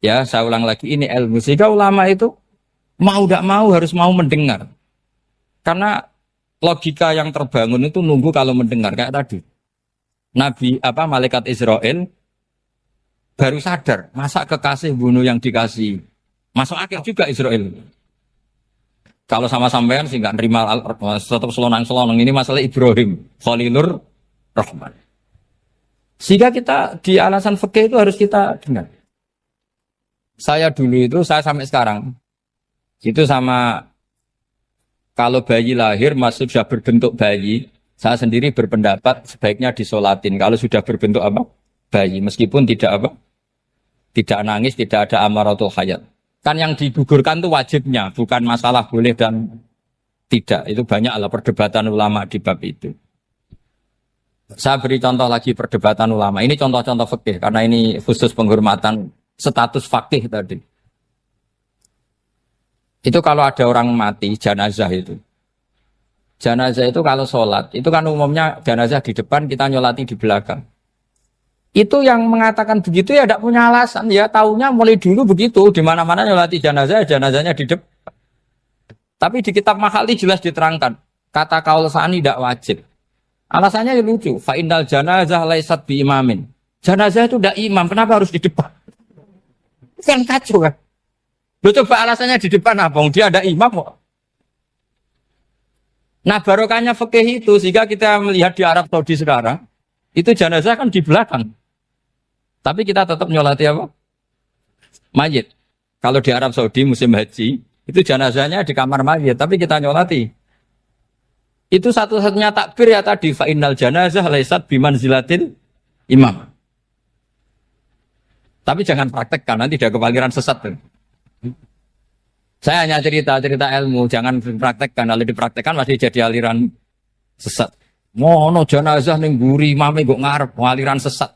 Ya, saya ulang lagi ini ilmu. Sehingga ulama itu mau tidak mau harus mau mendengar. Karena logika yang terbangun itu nunggu kalau mendengar kayak tadi. Nabi malaikat Israel baru sadar, masa kekasih bunuh yang dikasih. Masuk akal juga Israel. Kalau sama sampean sih nggak nerima tetap selonang-selonang ini masalah Ibrahim, Khalilur Rahman. Sehingga kita di alasan fikih itu harus kita dengar. Saya dulu itu, saya sampai sekarang itu sama kalau bayi lahir masih sudah berbentuk bayi, saya sendiri berpendapat sebaiknya disolatin. Kalau sudah berbentuk bayi, meskipun tidak nangis, tidak ada amaratul hayat. Kan yang digugurkan itu wajibnya, bukan masalah boleh dan tidak. Itu banyaklah perdebatan ulama di bab itu. Saya beri contoh lagi perdebatan ulama. Ini contoh-contoh fikih karena ini khusus penghormatan status fakih tadi. Itu kalau ada orang mati, jenazah itu. Jenazah itu kalau sholat, itu kan umumnya jenazah di depan, kita nyolati di belakang. Itu yang mengatakan begitu ya tidak punya alasan. Ya taunya mulai dulu begitu, di mana-mana nyolati jenazah, jenazahnya di depan. Tapi di kitab Makhali jelas diterangkan, kata kaul sani tidak wajib. Alasannya lucu, fa innal janazah laisat bi imamin. Jenazah itu tidak imam, kenapa harus di depan? Kan kacau kan? Lu coba alasannya di depan apa? Dia ada imam kok. Nah barokahnya fikih itu sehingga kita melihat di Arab Saudi sekarang itu jenazah kan di belakang. Tapi kita tetap nyolati apa? Mayit. Kalau di Arab Saudi musim haji itu jenazahnya di kamar mayit, tapi kita nyolati. Itu satu-satunya takbir ya tadi fa innal janazah laisat bimanzilatil imam. Tapi jangan praktekkan nanti dia kepaliran sesat. Saya hanya cerita ilmu, jangan dipraktekkan. Kalau dipraktekkan masih jadi aliran sesat. Mono jenazah ning mburi imame kok ngarep aliran sesat.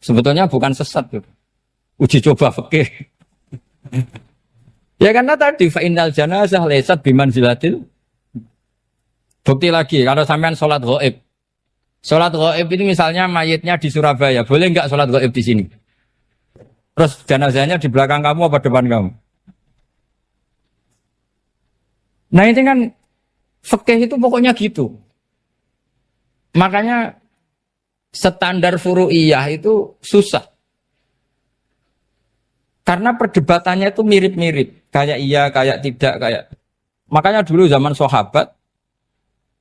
Sebetulnya bukan sesat tuh. Uji coba fikih. Ya karena tadi fa innal janazah laisat bimanzilatil. Bukti lagi kalau sampean sholat ghaib. Sholat ghaib ini misalnya mayitnya di Surabaya, boleh enggak sholat ghaib di sini? Terus jenazahnya di belakang kamu apa depan kamu? Nah ini kan fikih itu pokoknya gitu. Makanya standar furu'iyah itu susah. Karena perdebatannya itu mirip-mirip. Kayak iya, kayak tidak, kayak. Makanya dulu zaman sahabat,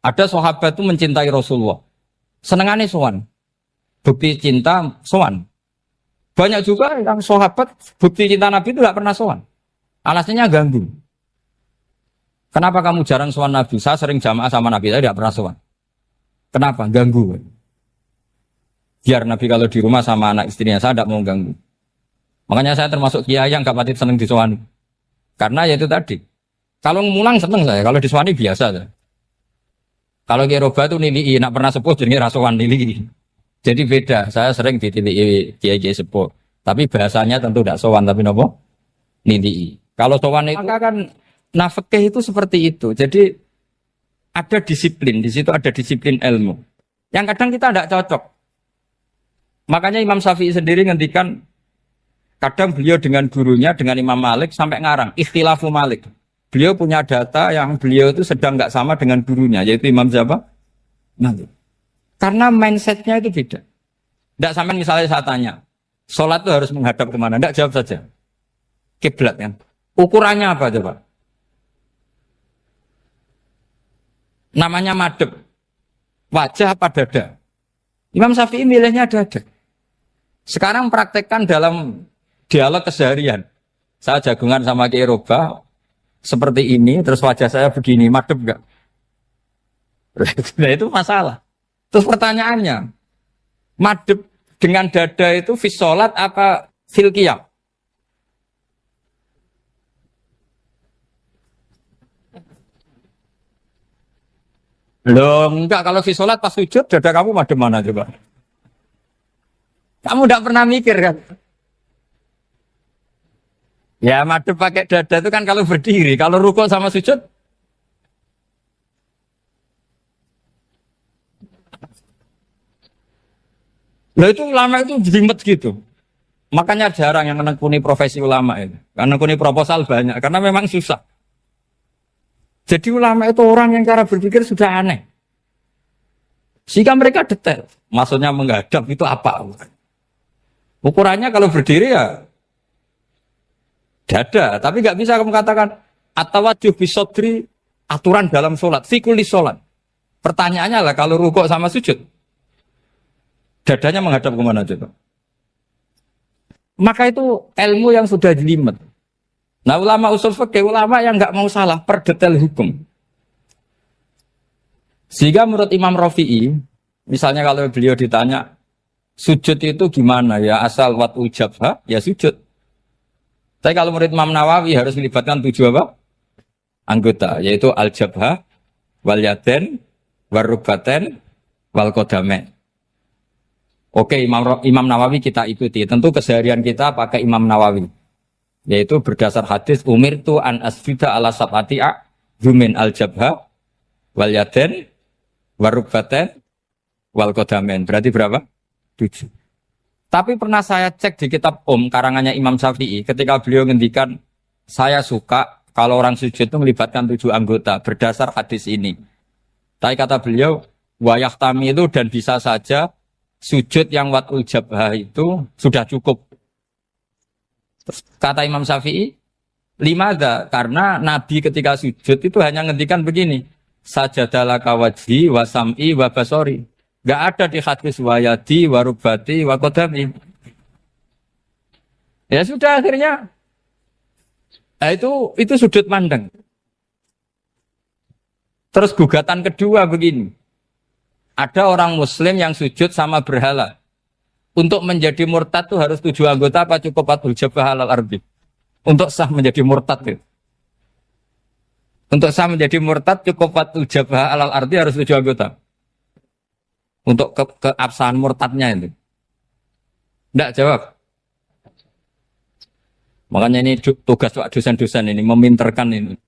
ada sahabat itu mencintai Rasulullah. Senengannya sowan. Bukti cinta sowan. Banyak juga yang sahabat bukti cinta Nabi itu tidak pernah sowan. Alasannya ganggu. Kenapa kamu jarang sowan Nabi? Saya sering jamaah sama Nabi, saya tidak pernah sowan. Kenapa? Ganggu. Biar Nabi kalau di rumah sama anak istrinya, saya tidak mau ganggu. Makanya saya termasuk kiai yang gak pati seneng disowani. Karena ya itu tadi. Kalau ngulang seneng saya, kalau disowani biasa saya. Kalau Kiai Roba itu nilai, nak pernah sepuh jadi rasuan nilai. Jadi beda, saya sering ditilii Kiai sepuh. Tapi bahasanya tentu tidak sowan, tapi nopo nilai. Kalau sowan itu maka kan nafkah itu seperti itu. Jadi ada disiplin, di situ ada disiplin ilmu. Yang kadang kita tidak cocok. Makanya Imam Syafi'i sendiri ngendikan kadang beliau dengan gurunya, dengan Imam Malik sampai ngarang ikhtilafu Malik. Beliau punya data yang beliau itu sedang nggak sama dengan gurunya, yaitu Imam siapa? Malik. Karena mindsetnya itu beda. Tidak sama misalnya saya tanya, sholat itu harus menghadap kemana? Tidak, jawab saja. Kiblat kan. Ukurannya apa coba? Namanya madhep. Wajah apa dada? Imam Syafi'i milihnya dada. Sekarang praktekkan dalam dialog keseharian. Saya jagungan sama Kiai Roba seperti ini, terus wajah saya begini, madhep enggak? Nah itu masalah. Terus pertanyaannya, madhep dengan dada itu fis sholat apa fil qiyam? Loh, enggak, kalau fis sholat pas sujud, dada kamu madhep mana coba? Kamu enggak pernah mikir kan? Ya madhep pakai dada itu kan kalau berdiri, kalau rukuk sama sujud. Loh itu ulama itu jelimet gitu. Makanya jarang yang menekuni profesi ulama itu. Karena menekuni proposal banyak, karena memang susah. Jadi ulama itu orang yang cara berpikir sudah aneh. Sehingga mereka detail. Maksudnya menghadap itu apa? Ukurannya kalau berdiri ya dada. Tapi nggak bisa kamu katakan atawajjuh bisodri aturan dalam sholat. Fikuli sholat. Pertanyaannya lah kalau rukuk sama sujud. Dadanya menghadap kemana coba? Maka itu ilmu yang sudah jelimet. Nah ulama usul fikih, ulama yang nggak mau salah per detail hukum. Sehingga menurut Imam Rafi'i, misalnya kalau beliau ditanya, sujud itu gimana ya? Asal wat ujabha, ya sujud. Tapi kalau menurut Imam Nawawi harus melibatkan 7 apa? Anggota, yaitu al-jabha, wal yaden, warubaten, wal kodamen. Oke, Imam Nawawi kita ikuti. Tentu keseharian kita pakai Imam Nawawi. Yaitu berdasar hadis umirtu an asfida ala sab'ati'a zumin al-jabha wal yaden warubaten wal kodamen. Berarti berapa? 7. Tapi pernah saya cek di kitab karangannya Imam Syafi'i ketika beliau ngendikan saya suka kalau orang sujud itu melibatkan 7 anggota berdasar hadis ini. Tapi kata beliau wayah tami itu dan bisa saja sujud yang watul jabhah itu sudah cukup. Terus kata Imam Syafi'i, limada, karena Nabi ketika sujud itu hanya ngendikan begini, sajadalaka wajhi wa sam'i wa basori. Gak ada di hadis wayadi wa rubati wa kodami. Ya sudah akhirnya, nah itu sudut pandang. Terus gugatan kedua begini. Ada orang muslim yang sujud sama berhala. Untuk menjadi murtad itu harus 7 anggota apa cukup watul jabhah alal ardi? Untuk sah menjadi murtad itu. Untuk sah menjadi murtad cukup watul jabhah alal ardi harus 7 anggota. Untuk keabsahan murtadnya itu. Tidak jawab. Makanya ini tugas dosen-dosen ini meminterkan ini.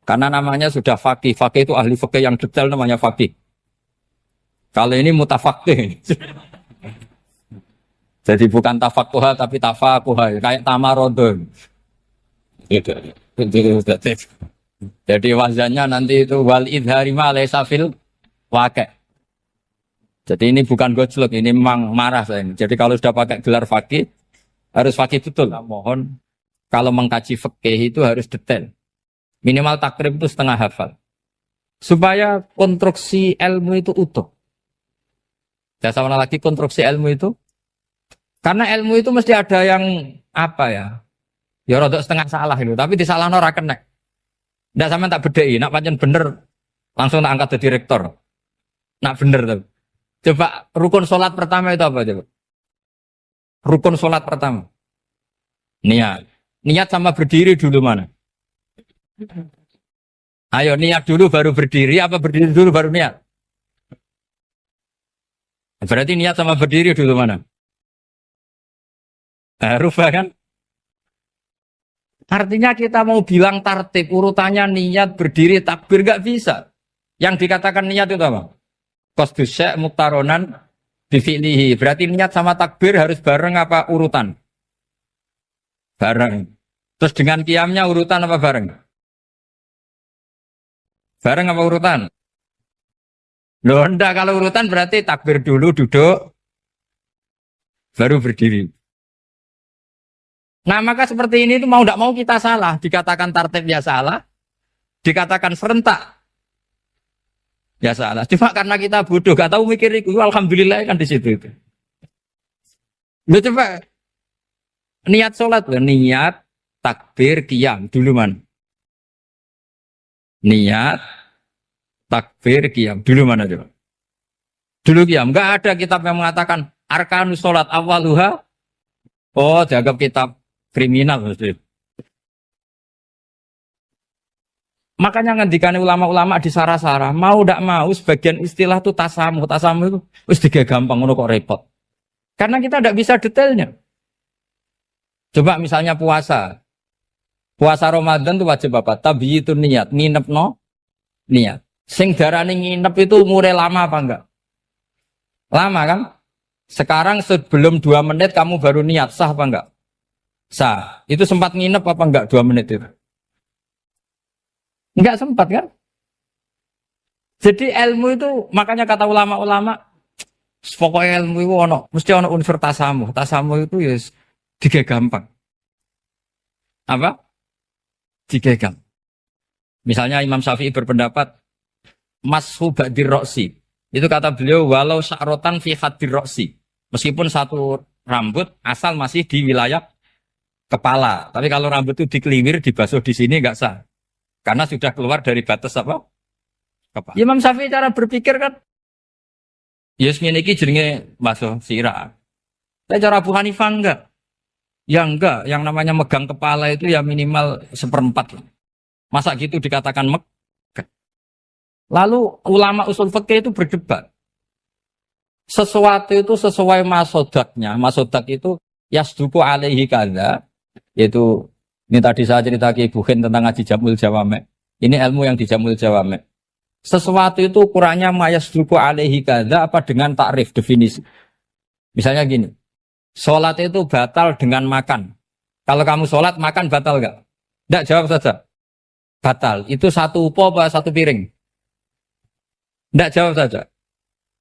Karena namanya sudah faqih. Faqih itu ahli faqih yang detail namanya faqih. Kalau ini mutafaqih. Jadi bukan tafakuha tapi tafakuha. Kayak tamarodon. Gitu. Jadi wazannya nanti itu wal idhari ma laysa fil waqi'. Jadi ini bukan gojlok, ini memang marah saya ini. Jadi kalau sudah pakai gelar faqih, harus faqih betul. Nah, mohon kalau mengkaji fikih itu harus detail. Minimal takrib itu setengah hafal. Supaya konstruksi ilmu itu utuh. Dan sama lagi konstruksi ilmu itu. Karena ilmu itu mesti ada yang apa ya? Ya rodok setengah salah itu, tapi disalahno ora kena. Ndak sama tak bedai, nak pancen bener langsung tak angkat jadi rektor. Nak bener tuh. Coba rukun sholat pertama itu apa coba? Rukun sholat pertama. Niat. Niat sama berdiri dulu mana? Ayo niat dulu baru berdiri, apa berdiri dulu baru niat? Berarti niat sama berdiri dulu mana? Rubah kan? Artinya kita mau bilang tartib, urutannya niat, berdiri, takbir, gak bisa. Yang dikatakan niat itu apa? Qasdus syai' muktaronan bifi'lihi. Berarti niat sama takbir harus bareng apa urutan? Bareng. Terus dengan qiyamnya urutan apa bareng? Bareng apa urutan? Loh enggak, kalau urutan berarti takbir dulu, duduk, baru berdiri. Nah maka seperti ini itu mau tidak mau kita salah. Dikatakan tartib ya salah. Dikatakan serentak ya salah. Cuma karena kita bodoh, gak tahu mikir itu. Alhamdulillah kan di situ itu. Loh coba niat sholat loh. Niat, takbir, qiyam. Dulu man. Niat, takbir, qiyam. Dulu mana coba? Dulu qiyam. Enggak ada kitab yang mengatakan arkanus sholat awaluha. Oh, dianggap kitab kriminal. Makanya ngendikan ulama-ulama di sarah-sarah, mau tidak mau sebagian istilah itu tasamuh. Tasamuh itu wis tiga gampang, ngono kok repot. Karena kita tidak bisa detailnya. Coba misalnya puasa. Puasa Ramadan itu wajib apa? Tabiyyitun niat, nginep no niat. Sing darani nginep itu umure lama apa enggak? Lama kan? Sekarang sebelum 2 menit kamu baru niat, sah apa enggak? Sah. Itu sempat nginep apa enggak 2 menit itu? Enggak sempat kan? Jadi ilmu itu, makanya kata ulama-ulama, pokoknya ilmu itu mesti ono unsur tasamuh. Tasamuh itu ya tiga gampang. Apa? Tiga gampang. Misalnya Imam Syafi'i berpendapat, mashu ba'dir roksi. Itu kata beliau, walau sya'rotan fi hadir roksi. Meskipun satu rambut asal masih di wilayah kepala. Tapi kalau rambut itu dikeliwir, dibasuh di sini enggak sah. Karena sudah keluar dari batas apa? Kepala. Imam Syafi'i cara berpikir kan, yes ngene iki jenenge basuh sirah. Tapi cara Abu Hanifah enggak. Ya enggak, yang namanya megang kepala itu ya minimal 1/4. Masa gitu dikatakan megah? Lalu ulama usul fikih itu berdebat. Sesuatu itu sesuai masodaknya. Masodak itu yasduku alaihi kadza. Yaitu, ini tadi saya cerita ke Ibu Khin tentang ngaji Jamul Jawame. Ini ilmu yang di Jamul Jawame. Sesuatu itu ukurannya mayasduku alaihi kadza apa dengan takrif, definisi. Misalnya gini. Sholat itu batal dengan makan. Kalau kamu sholat, makan batal enggak? Enggak, jawab saja. Batal. Itu satu upo apa satu piring? Enggak, jawab saja.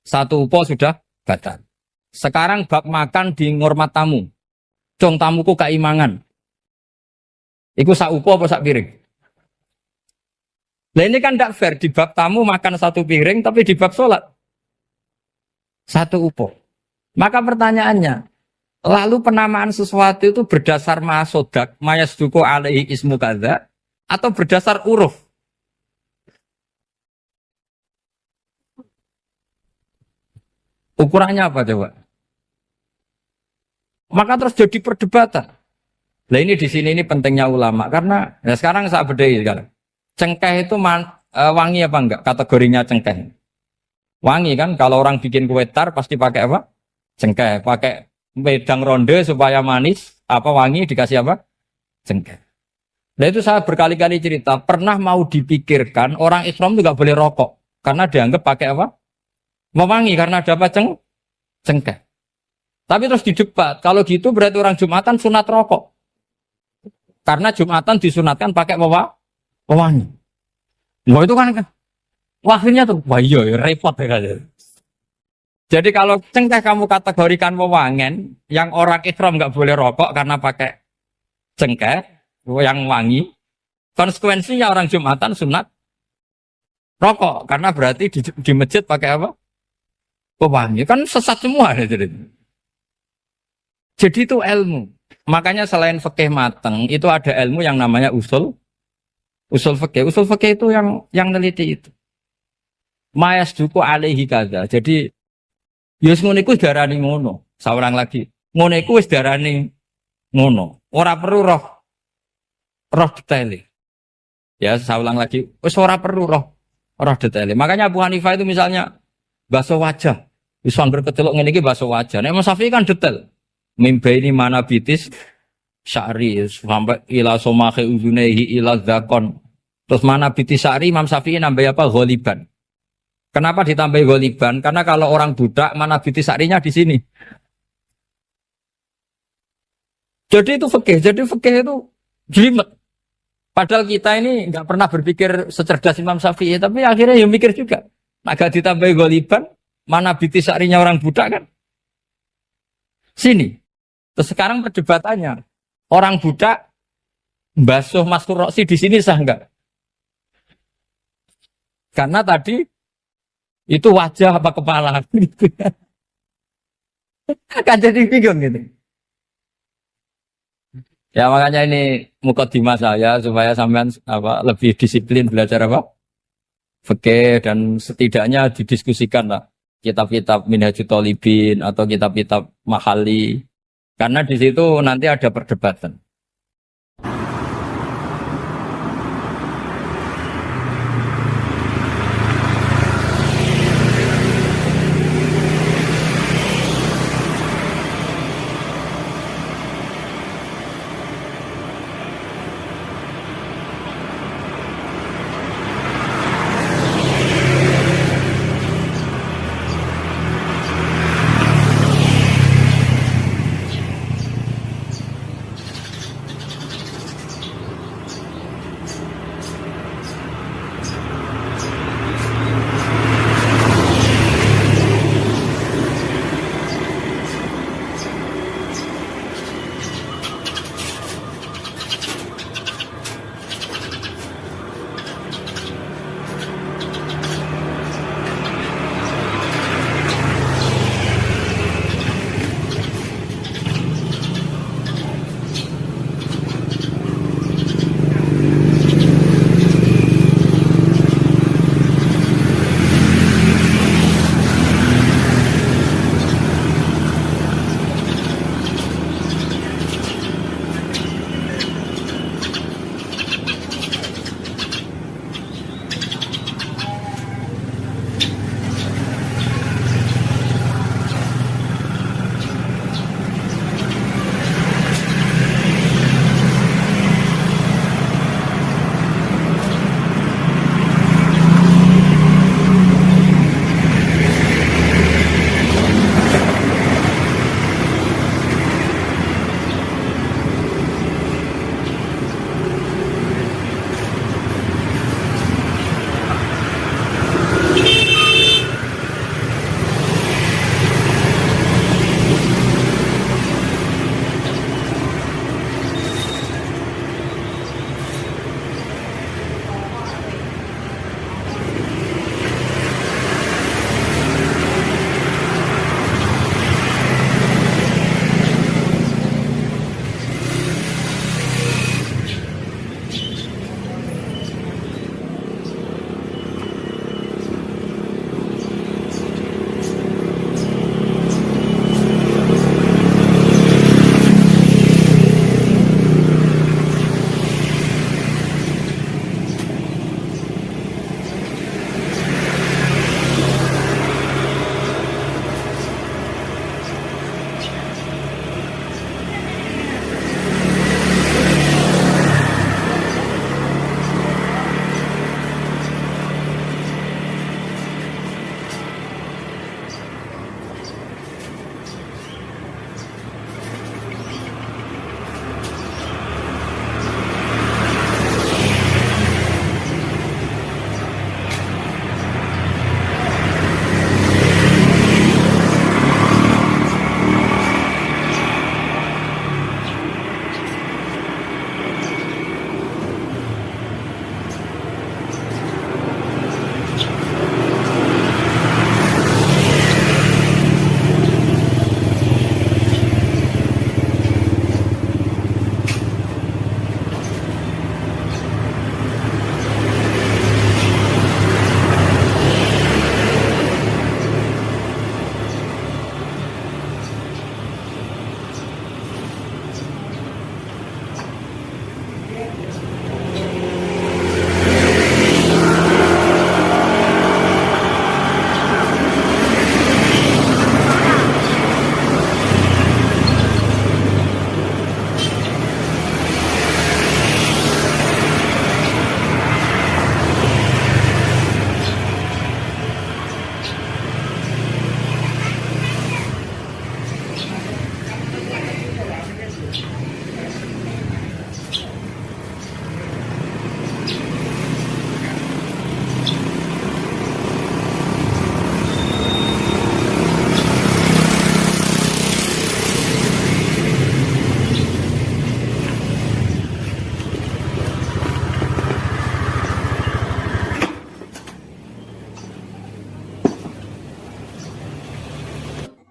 Satu upo sudah batal. Sekarang bab makan di ngurmat tamu. Cong tamuku keimangan. Iku sak upo apa sak piring? Nah ini kan enggak fair. Di bab tamu makan satu piring, tapi di bab sholat satu upo. Maka pertanyaannya, lalu penamaan sesuatu itu berdasar masodak, mayasduku alaihi ismu kadza, atau berdasar uruf? Ukurannya apa coba? Maka terus jadi perdebatan. Nah ini di sini ini pentingnya ulama karena ya sekarang saya bedai sekarang. Cengkeh itu wangi apa enggak? Kategorinya cengkeh. Wangi kan? Kalau orang bikin kue tar pasti pakai apa? Cengkeh. Pakai wedang ronde supaya manis. Apa wangi dikasih apa? Cengkeh. Nah itu saya berkali-kali cerita. Pernah mau dipikirkan orang Islam itu nggak boleh rokok karena dianggap pakai apa? Mewangi karena ada apa? Cengkeh. Tapi terus didebat. Kalau gitu berarti orang Jumatan sunat rokok. Karena Jumatan disunatkan pakai pewangi. Wah itu kan akhirnya tuh, wah iya repot ya kan. Jadi kalau cengkeh kamu kategorikan wewangen, yang orang ihram nggak boleh rokok karena pakai cengkeh yang wangi, konsekuensinya orang Jumatan sunat rokok karena berarti di masjid pakai apa? Pewangi. Kan sesat semua ya jadi. Jadi itu ilmu. Makanya selain fikih mateng, itu ada ilmu yang namanya usul Usul fikih itu yang neliti itu. Mayas duku alaihi kada. Jadi yus ngono iku darani ngono. Saurang lagi. Ngono iku wis darani ngono. Ora perlu roh detail. Ya, saya ulang lagi. Wis ora perlu roh detail. Makanya Abu Hanifah itu misalnya basuh wajah. Wis angger kecelok ngene iki basuh wajah. Nek Imam Syafi'i kan detail. Mimbaini mana bitis sya'ri sampai ila somahe uzunehi ila zakon. Terus mana bitis sya'ri Imam Syafi'i nambah apa? Ghaliban. Kenapa ditambah ghaliban? Karena kalau orang budak mana bitis sya'rinya di sini. Jadi itu fikih. Jadi fikih itu jelimet. Padahal kita ini nggak pernah berpikir secerdas Imam Syafi'i, tapi akhirnya ya mikir juga. Agak ditambah ghaliban, mana bitis sya'rinya orang budak kan? Sini. Terus sekarang perdebatannya, orang budak basuh maskur roksi di sini sah enggak? Karena tadi itu wajah apa kepala gitu. Kan jadi bingung gitu. Ya makanya ini mukadimah saya supaya sampean lebih disiplin belajar fikih dan setidaknya didiskusikan lah kitab-kitab Minhajut Thalibin atau kitab-kitab Mahali. Karena di situ nanti ada perdebatan.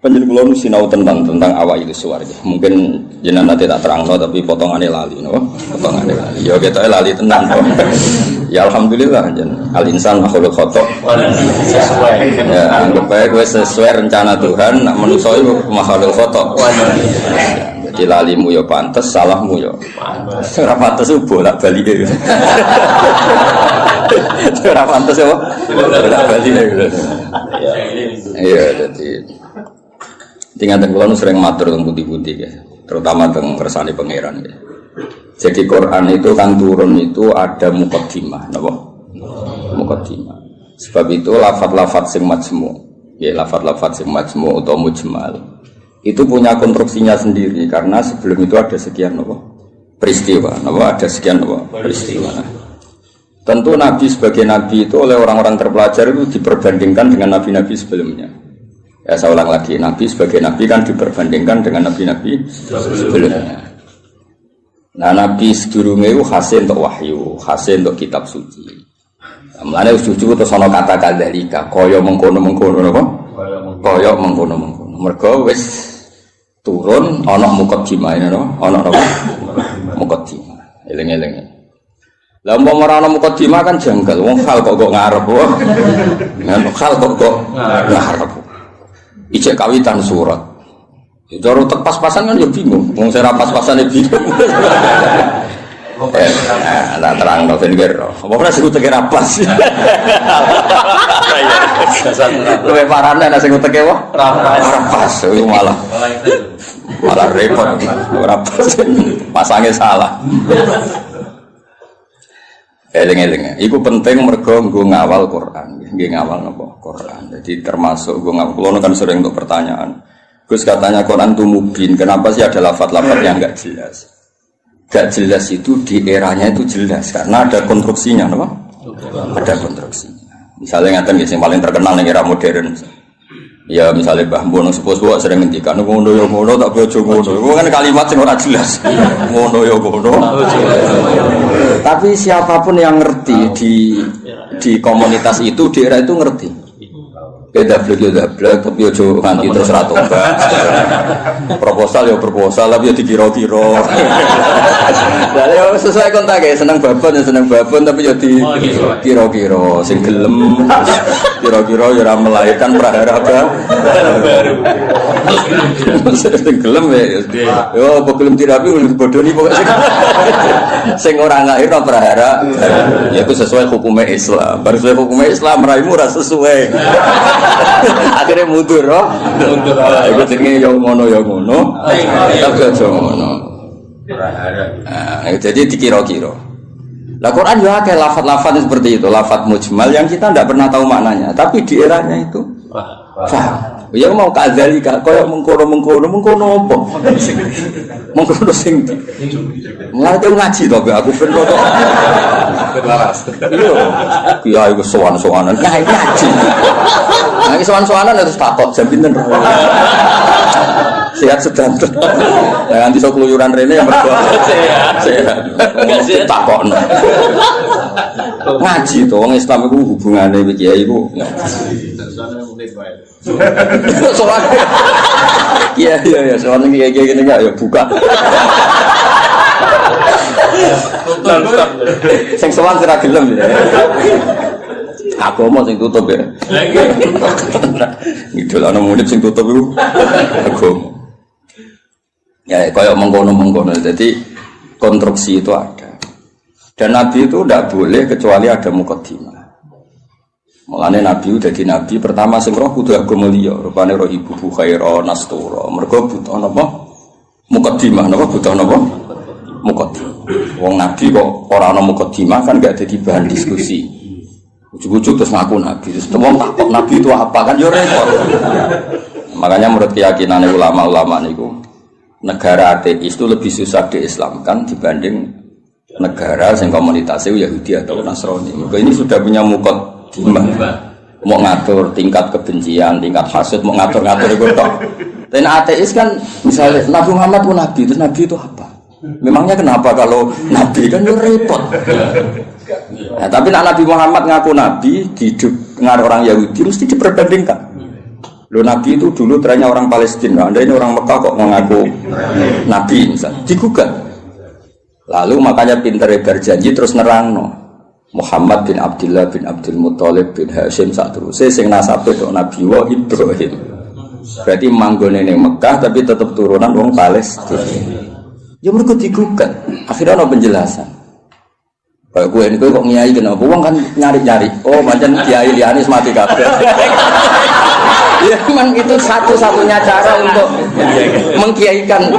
Panjenengan kula nu sinau tentang awal suwar. Mungkin jenengan nanti tak terangno tapi potongannya lali no. Potongannya lali. Ya ketoke lali tenan kok. Ya alhamdulillah jen. Al insan makhluk khata. Sesuai. Ya anggap bae kowe sesuai rencana Tuhan, nak manusa iku makhluk khata. Jadi lalimu ya pantes, salahmu ya pantes. Ora pantes bolak-balik. Ora pantes ya. Bolak-balik. Iya, jadi tinggal kula sering matur teng putih-putih ya, terutama teng kersane pangeran ya. Jadi Quran itu kan turun itu ada muqaddimah, napa? Muqaddimah. Sebab itu lafaz-lafaz sing majmu', ya lafaz-lafaz sing majmu' atau mujmal. Itu punya konstruksinya sendiri karena sebelum itu ada sekian napa? Peristiwa, napa? Ada sekian napa? Peristiwa. Tentu Nabi sebagai Nabi itu oleh orang-orang terpelajar itu diperbandingkan dengan Nabi-Nabi sebelumnya. Ya saya ulang lagi, Nabi sebagai Nabi kan diperbandingkan dengan Nabi-Nabi sebelumnya. Nah Nabi sedurunge itu hasil untuk wahyu, hasil untuk kitab suci. Mulane suci terus ana kata kadzalika, kaya mengkono-mengkono napa? Kaya mengkono-mengkono. Mergo wis turun ana muqaddimah napa? Ana napa? Muqaddimah. Eling-eling. Lah umpama ora ana muqaddimah kan janggal. Wong hal kok ngarep wae. Nang hal kok ngarep. Ijek kawitan surat. Cara tek pas-pasan kan ya bingung. Wong sing ra pas-pasane bingung. Nah, terang no ben kira. Apa ora sing uteke ra pas. Luwe parane nek sing uteke wae ra pas. Malah repot. Ora pas. Pasange salah. Eling-eling. Iku penting mergo nggo ngawal Quran. Nggih ngawal napa? Quran. Jadi termasuk nggo ngawal. Kulo kan sering untuk pertanyaan. Gus katanya Quran itu mubin. Kenapa sih ada lafaz-lafaz yang enggak jelas? Enggak jelas itu di eranya itu jelas karena ada konstruksinya, napa? Ada konstruksinya. Misalnya ngaten nggih sing paling terkenal ning era modern. Ya misalnya Mbah Bono sepuh-sepuh sering ngendikan ngono ya ngono tak bojo ngono. Iku kan kalimat sing ora jelas. Ngono ya ngono. Tapi siapapun yang ngerti di komunitas itu di era itu ngerti. Beda blek tapi ojo nganti terus ra tobat. Proposal ya proposal tapi ya dikira-kira. Lah ya sesuai kontak ya seneng babon tapi ya dikira-kira sing gelem kira-kira ya ora melahirkan prahara baru. Sing gelem ya yo gelem dirapi bodoni pokoke sing ora ngahirno prahara ya itu sesuai hukum Islam. Baru sesuai hukum Islam raimu ora sesuai. Akhirnya mundur, mundur. Itu jenenge yang ngono, tapi aja ngono. Jadi dikira-kira. Lah Quran juga kayak lafaz-lafaz seperti itu, lafaz mujmal yang kita tidak pernah tahu maknanya, tapi di eranya itu paham. Ya mau kadzalika, kaya mengkono apa? Mengkono sing ndi? Mulai ngaji to aku ben kok. Iya, iku sowan-sowanan ngaji. Nah, iki sowan-sowanan terus takok jam pinten. Sehat sedang. Lah nanti sok keluyuran rene yang mergo sehat. Takokno. Ngaji to wong Islam iku hubungane kiai iku. Soal iya soal kayak gini enggak ya buka sing soal sira gelem ya agama sing tutup ya ngidul ana murid sing tutup iku agama ya koyo mengkono jadi konstruksi itu ada dan Nabi itu tidak boleh kecuali ada muqaddimah. Mulane Nabi udah di Nabi pertama sing roh kudu agama liya, rupane roh ibu Bukhaira Nastura. Mergo butuh napa? Muqaddimah napa butuh napa? Muqaddimah. Wong Nabi kok ora ana muqaddimah kan gak dadi bahan diskusi. Ujug-ujug terus ngaku Nabi. Terus wong takok Nabi itu apa kan yo repot. Makanya menurut keyakinan ulama-ulama niku negara ateis itu lebih susah diislamkan dibanding negara yang komunitasnya Yahudi atau Nasrani. Ini sudah punya muqaddimah. Mau ngatur tingkat kebencian, tingkat hasad, mau ngatur-ngatur itu toh. Dan ateis kan misalnya Nabi Muhammad pun Nabi, terus Nabi itu apa? Memangnya kenapa kalau Nabi kan repot. Nah, tapi Nabi Muhammad ngaku Nabi, hidup dengan orang Yahudi mesti diperbandingkan. Lo Nabi itu dulu trennya orang Palestina, Anda ini orang Mekah kok mengaku Nabi misalnya, digugat. Lalu makanya pinter berjanji terus nerangno. Muhammad bin Abdullah bin Abdul Muthalib bin Hashim sak teruse sing nasabe tok Nabi wa Ibrahim. Berarti manggone ning Mekah tapi tetap turunan wong Palestina. Ya mergo digugat. Akhirnya ana penjelasan. Kayak gue ini kok ngiyai kenapa? Wong kan nyari-nyari. Oh, pancen kiai liyane mati kabeh. Ya memang itu satu-satunya cara untuk mengkiaikan.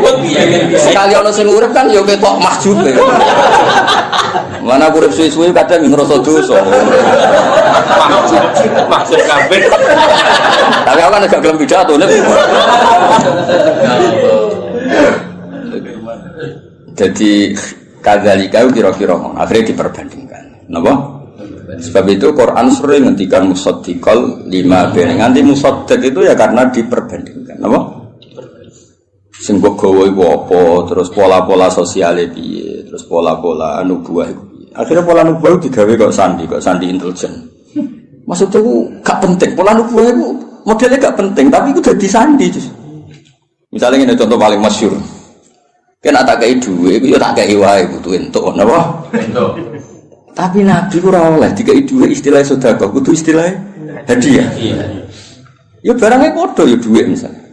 Sekali ono sing urip kan ya ketok mahjub. Mana urip suwi-suwi kadang ngrasa dosa. Mahjub kabeh. Tapi aku kan agak gelem pidato nek. Jadi kadzalika kira-kira akhirnya diperbandingkan. Napa? Sebab itu Quran sering ngendikan musaddiqal lima ben. Nganti musaddiq itu ya karena diperbandingkan. Napa? Sing kok gawe iku apa, terus pola-pola sosiale piye, terus pola-pola nubuwah iku piye. Akhirnya pola nubuwah digawe kok sandi intelijen. Maksudnya itu gak penting. Pola nubuwah itu modelnya gak penting, tapi itu dadi sandi. Misalnya ini contoh paling masyhur. Kan tak kei duit, ya tak kei wae butuh entuk, napa? Entuk. Tapi Nabi ora oleh dikai duit istilah sedekah, kudu istilah hadiah. Ya barangnya padha ya duit misalnya.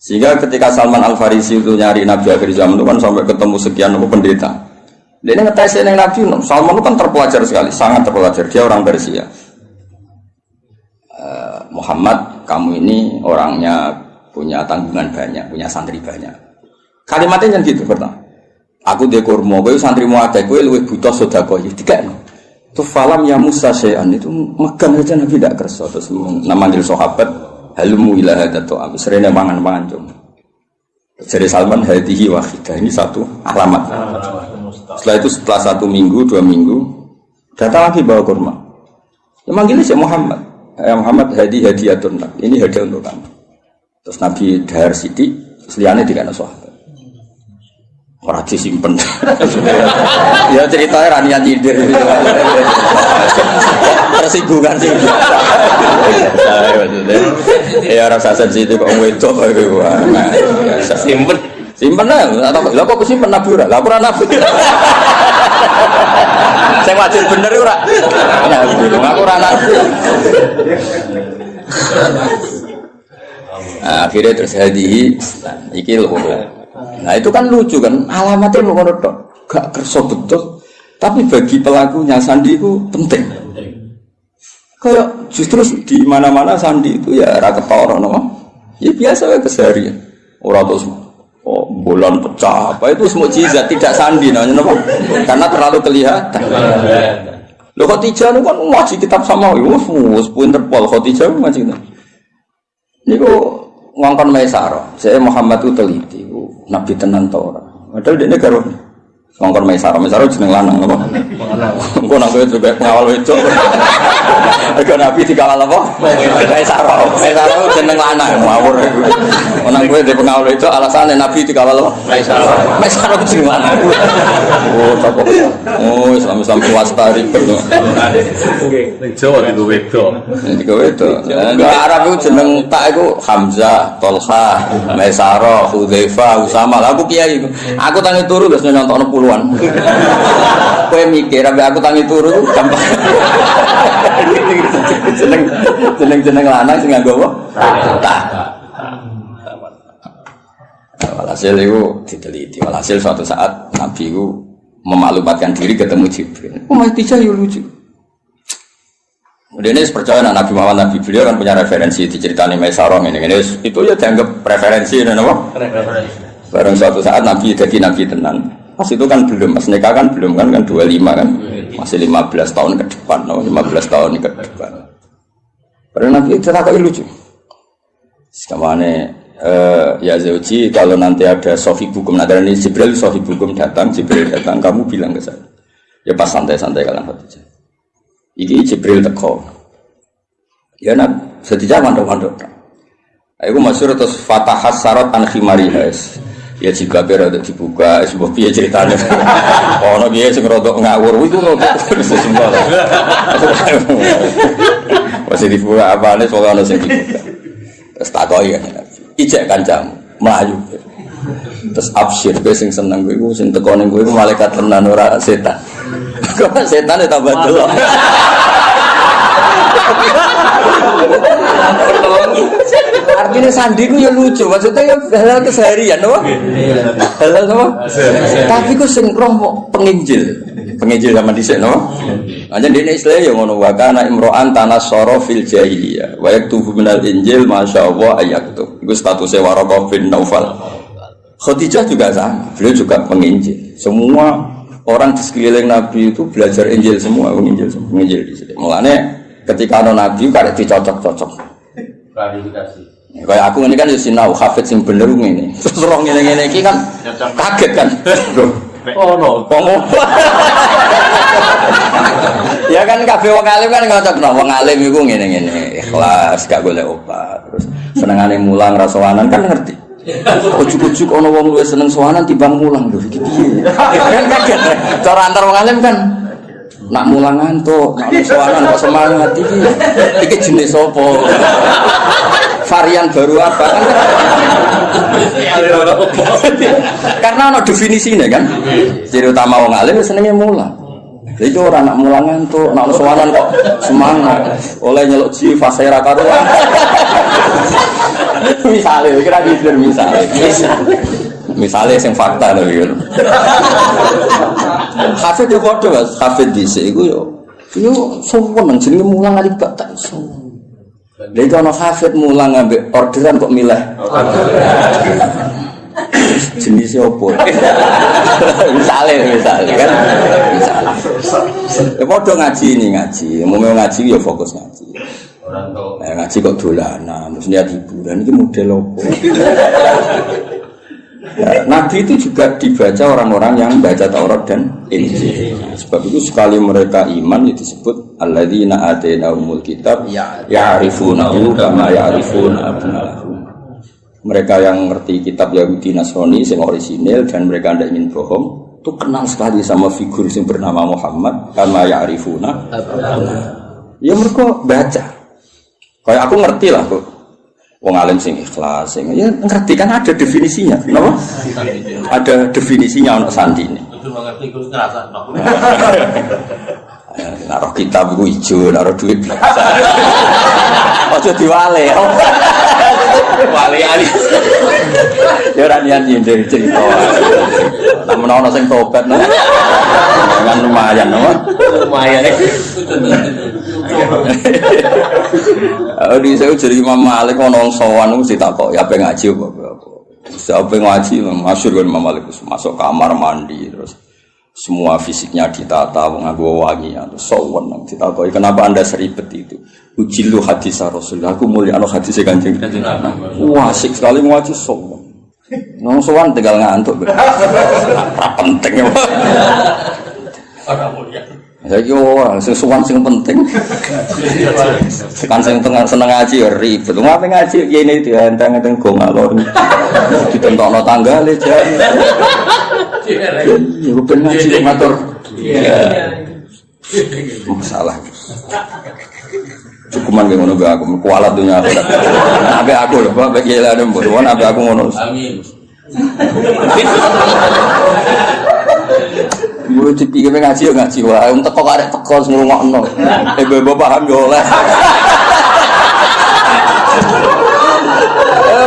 Sehingga ketika Salman Al Farisi itu nyari Nabi akhir zaman itu kan sampai ketemu sekian pendeta. Dia ngetes yang Nabi, Salman itu kan terpelajar sekali, sangat terpelajar. Dia orang Persia. Muhammad, kamu ini orangnya punya tanggungan banyak, punya santri banyak. Kalimatnya kan gitu pertama. Aku dekormo, kowe santrimu akeh, kowe luwih butuh sedekah iki dikekno. Tu falam ya Musa syai'an itu megang aja Nabi tidak kersa terus namanggil sahabat halmu ila hadatu am serene mangan-mangan cum. Jadi Salman hadihi wahidah ini satu alamat. Setelah itu setelah 1 minggu 2 minggu datang lagi bawa kurma. Ya manggilnya si Muhammad. Ya Muhammad hadiyatun. Ini hadiah untuk kamu. Terus Nabi dahar sithik, terus liyane dikene sahabat. Ora disimpen. Ya ceritanya ranian nyindir. Tersinggungan sih. Ya rasa sensitif kok wedok iku. Simpen. Simpen lah kok kesimpen Nabi ora? Lah ora Nabi. Sing wajib bener ora? Aku ora Nabi. Akhirnya terus hadihi iki lho. Nah itu kan lucu kan, alamatnya mau tok, gak kerso betul, tapi bagi pelakunya sandi itu penting. Kayak justru di mana-mana sandi itu ya raketoro, no? Ya biasa ya keseharian. Orang terus bulan pecah, apa itu semua mukjizat tidak sandi, namanya no? Karena terlalu kelihatan. Lo Khadijah itu kan ngaji kitab sama, wus pinter pol Khadijah ngaji kitab. Ini kok ngongkon Maisarah, saya Muhammad itu teliti. Nabi tenan ta ora. Padahal dene karo ngongkon Maisarah jeneng lanang apa? Engko nang kowe coba pengawal wedok. Mergo Nabi dikawal apa? Maisarah jeneng lanang ngawur iku. Nang kowe dhe pengawal wedok alasane Nabi dikawal apa? Maisarah jeneng lanang. Oh, tak kok. Oh, Islam swasta ribet. Nggih, ning Jawa digo wedok. Digo wedok. Enggak Arab iku jeneng tak iku Hamzah, Tolha, Maisarah, Hudzaifah, Usama. Aku kiai iku. Aku tangi turu wis nyontokno puluhan. Kowe mikir ambek aku tangi turu gampang. Jeneng lanang sing nganggo apa? Tak. Walhasil itu diteliti. Walhasil suatu saat Nabi itu memaklumatkan diri ketemu Jibril. Oh, Khadijah ya lucu. Kemudian ini percaya Nabi Muhammad Nabi beliau kan punya referensi diceritani Maisarah ini. Itu ya dianggap referensi, apa? Barang suatu saat Nabi jadi Nabi tenan. Pas itu kan belum, mas nikah kan belum kan 25 kan, masih 15 tahun ke depan, 15 tahun ke depan. Padahal Nabi cerita lucu. Sekamane ya Zauji, kalau nanti ada sohibukum, nanti ini Jibril sohibukum datang, kamu bilang ke saya. Ya pas santai-santai kalian Khadijah. Iki Jibril teko. Ya nak sedikit mandok-mandok. Aku masyhur terus fatahas sarat an khimarihas. Ya jika berada dibuka, sebuah piye ceritanya. Oh, nabi sing rodok ngawur, itu rodok sesungguhnya. Masih dibuka apa nih soalnya sing dibuka. Terus takoki kan. Ijek kancamu mlayu. Terus absyir kowe sing seneng kowe sing teko ning kowe malaikat tenan ora setan. Kok setan ya tambah delok. Artinya sandi ku ya lucu, maksudnya ya halal keseharian, no? Halal no? Tapi ku sing roh penginjil zaman dhisik, no? Aja dene istilah ya ngono wa kana imro'an tanassara fil jahiliyah wa yaktubu minal injil masyaallah ayaktub. Iku statusnya Waraqah bin Naufal. Khadijah juga sama, beliau juga penginjil. Semua orang di sekeliling Nabi itu belajar Injil semua, penginjil di sini. Mulane ketika ada Nabi karek dicocok-cocok. Klarifikasi. Kayak aku ini kan ya sinau hafid sing bener ngene. Terus roh ngene-ngene iki kan kaget kan. Oh no. Ya kan kabeh wong alim kan ngocok no, wong alim iku ngene-ngene, ikhlas gak golek obat. Terus senengane mulang ra sowanan kan ngerti. Ujuk-ujuk ana wong luwih seneng sowanan timbang mulang lho iki piye. Kan kaget. Cara antar wong alim kan nak mulang ngantuk, nak sowanan kok semangat iki. Iki jenis apa? Varian baru apa kan? Karena ana definisine kan. Ciri utama wong alim senenge mulang. Jadi orang nak mulang ngantuk, nak sowanan kok semangat. Oleh nyeluk ji fase ra karuan. Misalnya, kira gitu misalnya yang fakta tapi kan hafid ya bodoh mas, hafid dhisik iku yo sowan jenenge mulang ali gak tak sowan lha iki ana hafid mulang ambek orderan kok milih jenisnya apa misalnya kan ya bodoh ngaji mau ngaji ya fokus ngaji. Ngaji kok dolanan, terus niat hiburan, ini model apa? Nabi itu juga dibaca orang-orang yang baca Taurat dan Injil. Sebab itu sekali mereka iman itu disebut alladzina atainahumul kitab ya'rifunahu kama ya'rifuna abna'ahum. Mereka yang ngerti kitab Yahudi Nasrani yang orisinil dan mereka tidak ingin bohong, itu kenal sekali sama figur yang bernama Muhammad kama ya'rifuna abna'ahum. Ya mereka baca. Kayak aku ngerti lah kok. Wong alim sing ikhlas, sing ya ngerti kan ada definisinya. Kenapa? Ada definisinya untuk sandi ini. Itu mengerti ku ngerasa no. Naruh kitab iku ijo, naruh duit biasa. Aja diwale. Wale ali. Ya ora niat nyindir cerita. Nek menawa sing tobat nah. Kan lumayan, no? Lumayan. Di saya jadi Imam Malik ono sowan mesti takok ya pengen ngaji apa. Siapa ngaji masyhur kan Imam Malik masuk kamar mandi terus semua fisiknya ditata nganggo wangi terus sowan ditakoki kenapa Anda seribet itu. Ujilu hadis Rasulullah aku mulyano hadis Kanjeng Nabi. Wah asik sekali ngaji sowan. Nang sowan tinggal ngantuk. Ora penting ya. Ora mulia. Ya yo sing sowan sing penting. Kan sing seneng ngaji ya ribet. Ngapain ngaji kene dienteng-enteng go ngalor. Ditentokno tanggale jan. Ya ben ngaji ngatur. Masalah. Cukuman ke ngono aku kualat dunia aku. Ape aku lho, Pak, iki lha mbok ape aku ngono. Amin. Yo dipikir ngaji yo ngaji wae, teko karek teko ngrungokno. Ibu paham yo oleh.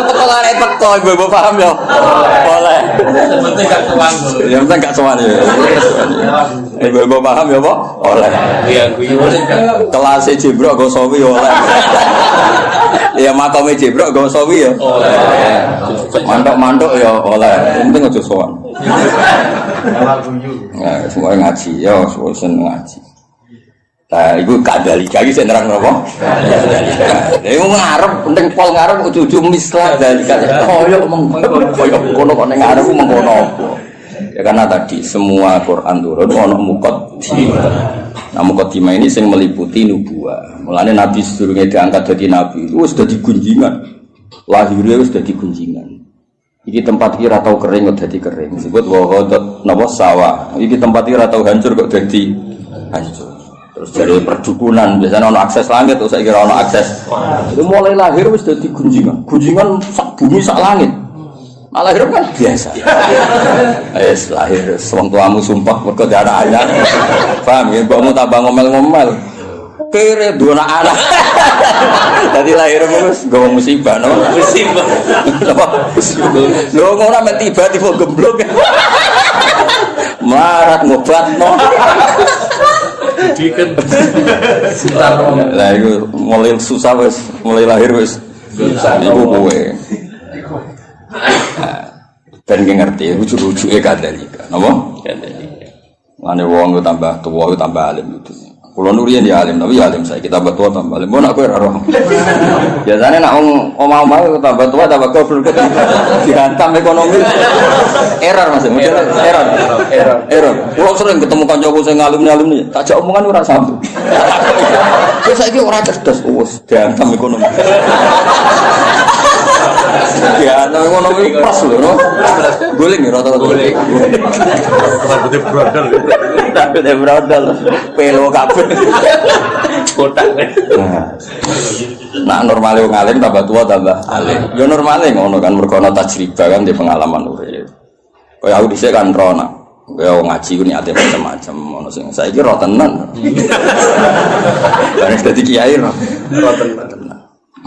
Teko karek teko ibu paham yo. Boleh. Penting gak tuang. Ya penting gak tuang ya. Ibu paham yo apa? Oleh. Iya guyu. Kelas Jibril go sawi yo oleh. Ya makome Jibril go sawi yo. Oleh. Mandok-mandok yo oleh. Penting aja sowan. Nah, semua ngaji, ya, semua seneng ngaji. Nah, itu kadalika ini saya nerang apa? Ini ngarep, penting pol ngarep, ujung-ujung mislah kadalika. Koyok kono kok ngarep mengkono. Ya karena tadi semua Quran turun ono muqaddimah. Nah, muqaddimah ini yang meliputi nubuwah. Mulanya Nabi sedurunge diangkat jadi Nabi, itu sudah digunjingan. Lahirnya sudah digunjingan. Iki tempat kira tau kering kok dadi kering. Disebut wahodot napa sawah. Iki tempat kira tau hancur kok dadi hancur. Terus dari perdukunan biasanya ono akses langit, terus saya kira ono akses. Itu mulai lahir wis dadi gunjingan. Gunjingan sak bumi sak langit. Nah, lahir kan biasa. Wis lahir wong tuamu sumpah mergo darah anyar. Paham ya, mbokmu tambah ngomel-ngomel. Kere dua anak. Tadi lahir terus gawa musibah, no? Musibah. Lo ngono men tiba-tiba gemblok. Marat ngobatno. Diken. Lah iku mulai susah wis, mulai lahir wis. Iku kowe. Ben ngerti lucu-lucuke kadalika. Napa? Kadalika. Mane wong tambah tuwa tambah alim itu. Kulo nurian ya alim, tapi ya alim saya kita tambah tua tambah alim. Mau nak kowe ora roh. Biasane nak omah-omah tambah tua tambah goblok dihantam ekonomi. Error Mas, error. Kulo sering ketemu kancaku sing alim-alim nih, tak jak omongan ora sambung. Terus saiki ora cerdas, wis dihantam ekonomi. Ya, tapi ekonomi pas lho, no. Guling ya rata-rata. Guling. Rambutnya brodol. Rambutnya brodol. Pelo kabeh. Kotak. Nah, normale wong alim tambah tua tambah alim. Ya normale ngono kan mergo ana tajribah kan di pengalaman urip. Kaya aku dhisik kan rono. Kaya ngaji ku niate macam-macam ono sing saiki ro tenan. Bareng dadi kiai ro tenan.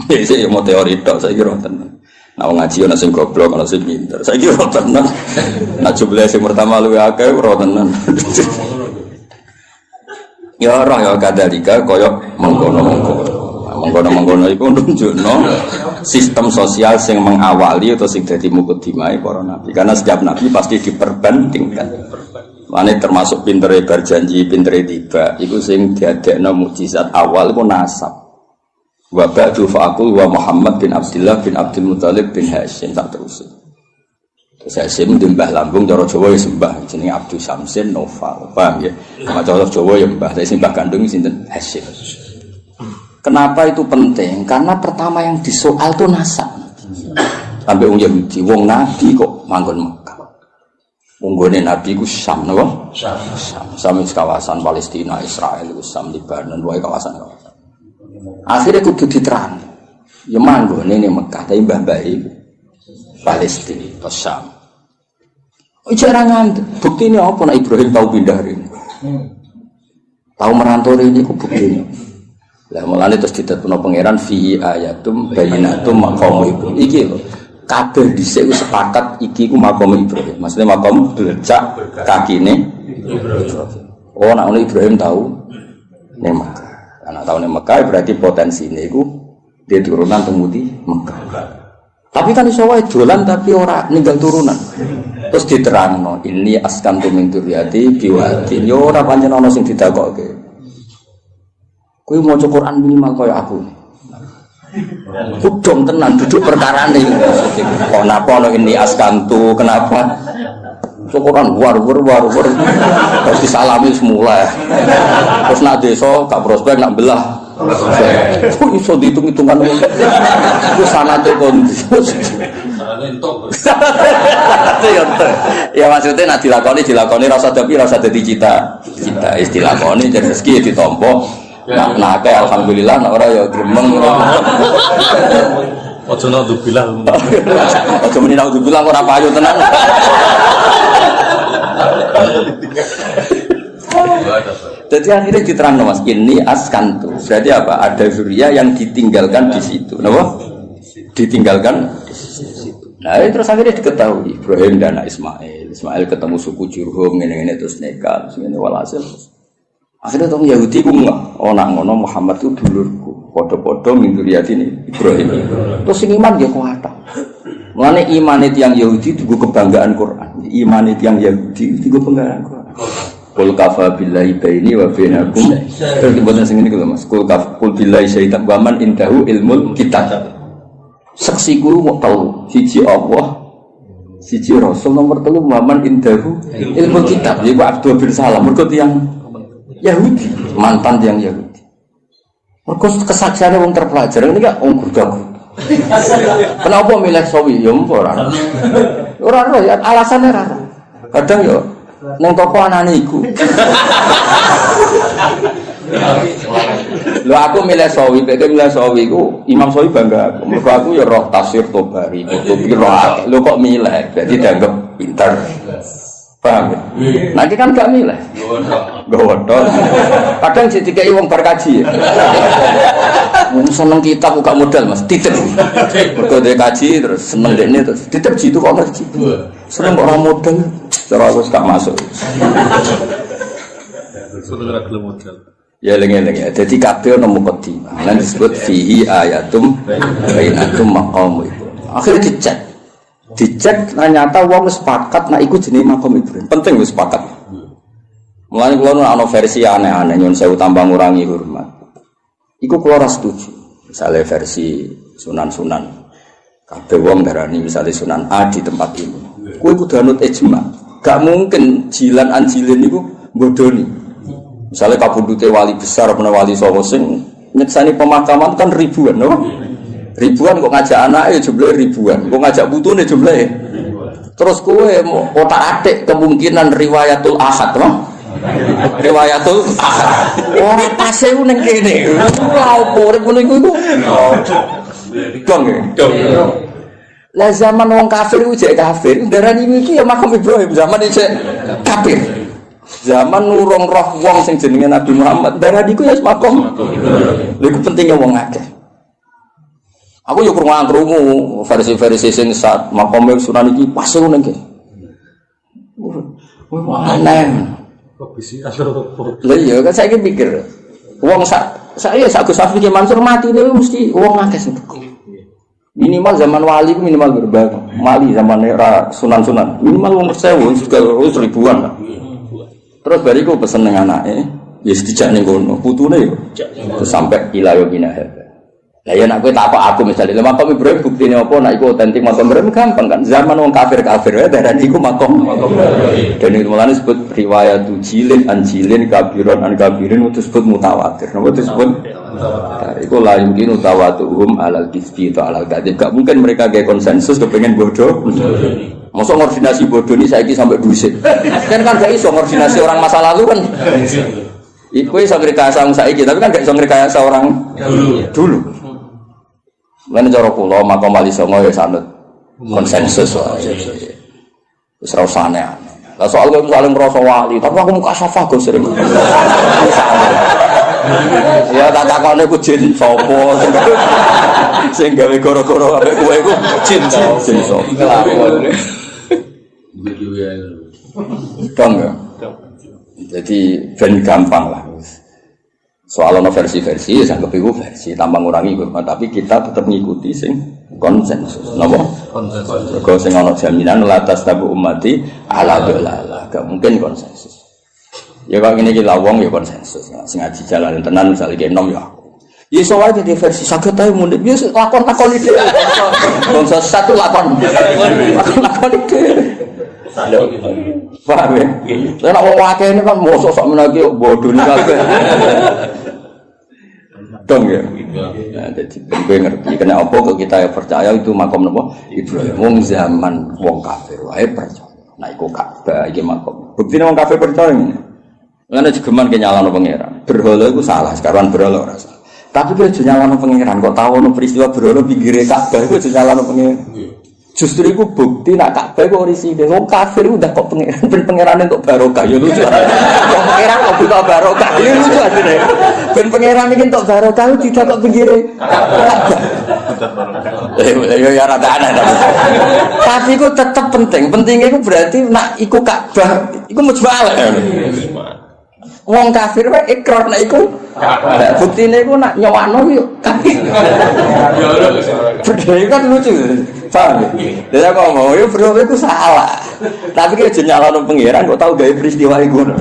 Iki yo mau teori tok saiki ro tenan. Nah ngaji ana sing goblok ana sing pinter. Saiki ora tenan. Nah jumlah sing pertama luwih akeh ora tenan. Ya ora ya kadalika kaya mengkono-mengkono iku nunjukno sistem sosial sing mengawali atau sing dadi mukadimah para nabi. Karena setiap nabi pasti diperbandingkan. Mane termasuk pintere berjanji, pintere tiba. Iku sing diadekno mukjizat awal iku nasab. Wa ba'du fa'akul wa Muhammad bin Abdullah bin Abdul Muthalib bin Hashim tak terus. Terus Hashim mbah lambung cara Jawa ya sembah jenenge Abdul Samsin Noval. Paham ya? Sama cara Jawa ya mbah, tapi sembah kandung sinten Hashim. Kenapa itu penting? Karena pertama yang disoal itu nasab. Sampai wong Yahudi, wong nabi kok manggon Mekah. Wong nabi ku Syam napa? Syam kawasan Palestina, Israel, Syam, Lebanon, wae kawasan-kawasan. Akhirnya kudu diterang. Ya manggone ning Mekah tapi mbah-mbah Palestina, Syam. Ora ngandel. Buktine apa nek Ibrahim tahu pindah rene. Tahu merantau rene ku buktine. Lah mulane terus ditetepno pangeran fi ayatum bayyinatum maqam Ibrahim. Iki lho. Kabeh dhisik sepakat iki ku maqam Ibrahim. Maksudnya maqam bercak kakine Ibrahim. Oh, nek Ibrahim tahu ning Mekah. Anak tahun yang Mekah berarti potensi ini itu dia turunan temudi Mekah. Tapi kan iso wae dolan tapi ora ninggal turunan. Terus diterangno ini askantu min dzurriyyati biwadin yo ora pancen ana sing didakokke. Kowe maca Quran minimal kaya aku. Kudung tenan duduk perkarane. Kok napa ana ini askantu kenapa? Syukuran war. Terus disalami semula. Terus nak desa gak prospek nak belah. Kok iso dihitung-hitungan. Ku sanate kon. Ya maksudnya nak dilakoni rasa tapi rasa dadi cita. Istilah koni jadi rezeki ditampa. Nah kayak alhamdulillah nak ora ya gremeng. Ojo naudzubillah. Ojo muni naudzubillah ora payu tenan. Jadi akhirnya diterangkan Mas, ini askantu. Berarti apa? Ada zuriya yang ditinggalkan di situ. Kenapa? Ditinggalkan di situ. Nah, terus akhirnya diketahui Ibrahim dan Ismail. Ismail ketemu suku Jurhum, ini terus nikah, terus ini walhasil. Akhirnya tahu Yahudi ku enggak. Oh, nak ngono Muhammad itu dulurku. Podo-podo min dzurriyyati Ibrahim. Terus iman dia kuat. Mulane iman itu yang Yahudi itu kebanggaan Quran. Iman itu yang Yahudi itu kebanggaan Quran. Qul kafa billahi baini wa bainakum. Terus dibuatnya sing ngene lho Mas. Qul billahi syaitan wa man indahu ilmul kitab. Saksi guru mau tahu siji Allah, siji Rasul, nomor 3 Muhammad indahu ilmul kitab. Iku Abdul bin Salam mergo tiyang Yahudi, mantan tiyang Yahudi. Mergo kesaksiane wong terpelajar ini gak wong gurgagu. Kenapa milih sawi? Ya ora. Ora ya alasannya ora. Kadang yo nang toko anane iku. Lho aku milih Sawi, kowe milih Sawi ku Imam Sawi bangga aku. Mergo aku ya roh tafsir Tobari, Qutubi roh. Lho kok milih? Berarti dianggap pinter. Paham ya? Nanti kan gak milih. Godhong. Kadang dikai wong bar kaji. Wong seneng kitab gak modal Mas, titip. Mergo dia kaji terus seneng dekne terus titip jitu kok ngaji. Seneng kok ora modal. Cara aku gak masuk. Ya lengen-lengen. Jadi kabeh ono mukadimah. Lan disebut fihi ayatum bainatum maqam itu. Akhirnya dicek ternyata wong sepakat nak ikut jenis makom Ibrahim. Penting wis sepakat. Mulane kula ana versi aneh-aneh nyun sewu tambah ngurangi hormat. Iku kula ora setuju. Misale versi sunan-sunan. Kabeh wong darani misale Sunan A di tempat ini. Kuwi kudu anut ijma. Gak mungkin jilan anjilin niku bodoni. Misale kapundhute wali besar apa wali songo sing nyeksani pemakaman kan ribuan, no? Ribuan kok ngajak anake jumlahe ribuan, kok ngajak putune jumlahe. Terus kowe otak-atik kemungkinan riwayatul ahad, no? Riwayatul ahad. Ora pase ku ning kene. Ora opo urip ngono iku. Dong. Lah zaman wong kafir ku jek kafir, darani iki ya makam Ibrahim zaman iki kafir. Zaman nurung roh wong sing jenenge Nabi Muhammad, darani ku ya makam. Lha iku pentinge wong akeh. Aku yo krungu versi-versi sing sak makome Sunan iki pas ngono iki. Aneh. Kok bisa asal Lah iya kan saiki mikir. Wong saya Gus Safi ki Mansur mati niku mesti wong akeh sing minimal zaman wali ku minimal berbang. Mali zaman era sunan-sunan. Minimal wong 1000 juga ribuan lah. Terus bariku pesen ning anake, wis dijak ning kono, putune yo. Terus sampai ilayo binah. Lah ya nek kowe takok aku misalnya, lha makam Ibrahim buktine apa nek iku otentik makam Ibrahim gampang kan. Zaman wong kafir-kafir wae darah iku makam. Dan itu mulane disebut riwayat jilin an jilin kabiron an kabirin itu disebut mutawatir. Napa disebut mutawatir? Iku la yumkin tawatuhum alal kisbi atau alal kadzib. Gak mungkin mereka gawe konsensus kepengin bodoh. Mosok koordinasi bodoh ini saiki sampai dusit. Kan gak iso koordinasi orang masa lalu kan. Iku iso ngrekayasa saiki tapi kan gak iso ngrekayasa orang dulu. Lan cara kula makam wali songo ya sanut konsensus wae. Wis ora usane. Lah soal kowe saling ngrasa wali, tapi aku muka safah go sering. Ya tak takone ku jin sapa sing gawe goro-goro ambek kowe iku jin sapa. Dong ya. Jadi ben gampang lah. Soal ono versi-versi, ya anggap itu versi tambah ngurangi hormat, tapi kita tetap ngikuti sing konsensus. Napa? Konsensus. Kalau sing ono jaminan latas tabu ummati ala dolala, gak mungkin konsensus. Ya kok ngene iki lawong ya konsensus. Sing ngaji jalan tenan misale ki enom ya aku. Ya iso wae di versi saged ae mundhik. Ya lakon-lakon iki. Bangsa satu lakon. Lakon iki. Paham ya? Lah nek wong akeh ini kan mosok sak menaki bodho ning kabeh. Dong ya. Nah, jadi kowe ngerti kena apa kok kita percaya itu makam napa? Ibrahim wong zaman wong kafir wae percaya. Nah iku Ka'bah iki makam. Buktine wong kafir percaya ngene. Ngene jegeman ke nyalano pangeran. Berhala iku salah, sekarang berhala ora salah. Tapi kowe aja nyalano pangeran, kok tau ono peristiwa berhala pinggire Ka'bah iku aja nyalano pangeran. Justru itu bukti nak Ka'bah kok risine wong kafir udah kok pangeran ben pangerane untuk barokah ya lucu. Kok pangeran kok buta barokah ya lucu asline. Ben pangeran iki untuk barokah tidak kok pinggire Ka'bah. Ya rada aneh tapi itu tetap penting. Pentingnya itu berarti nak iku Ka'bah iku mujmal. Wong kafir wae ikrar nek iku buktine iku nak nyowano yo kafir. Berdaya kan lucu. Paham ya? Kok mau yo bro iku salah. Tapi ki aja nyalano pangeran kok tau gawe peristiwa iku ngono.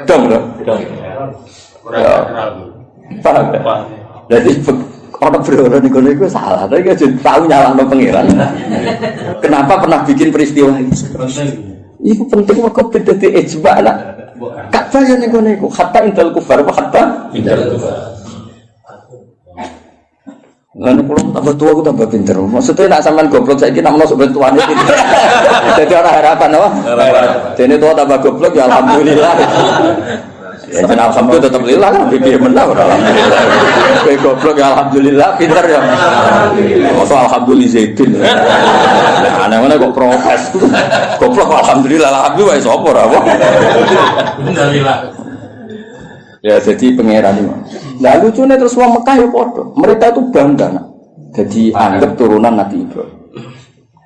Dong. Paham ya? Jadi orang berorok niku niku salah. Tapi aja tau nyalano pangeran. Kenapa pernah bikin peristiwa ini? Iku penting kok beda di ijma lah. Ka'bah yang niku hatta indal kufar apa hatta indal kufar. Lan kula tambah tua aku tambah pinter. Maksudnya nak sampean goblok saiki nak menawa sampean tuane iki. Dadi ora harapan apa? Dene tua tambah goblok ya alhamdulillah. Ya jeneng alhamdulillah tetep lillah kan piye menang ora alhamdulillah. Kowe goblok ya alhamdulillah pinter ya. Masa alhamdulillah Zaidin. Nah, ana kok protes. Goblok alhamdulillah sapa ora apa. Alhamdulillah. Ya jadi pangeran itu. Nah lucunya terus wong Mekah ya padha. Mereka itu bangga nak. Jadi anggap turunan Nabi Ibrahim.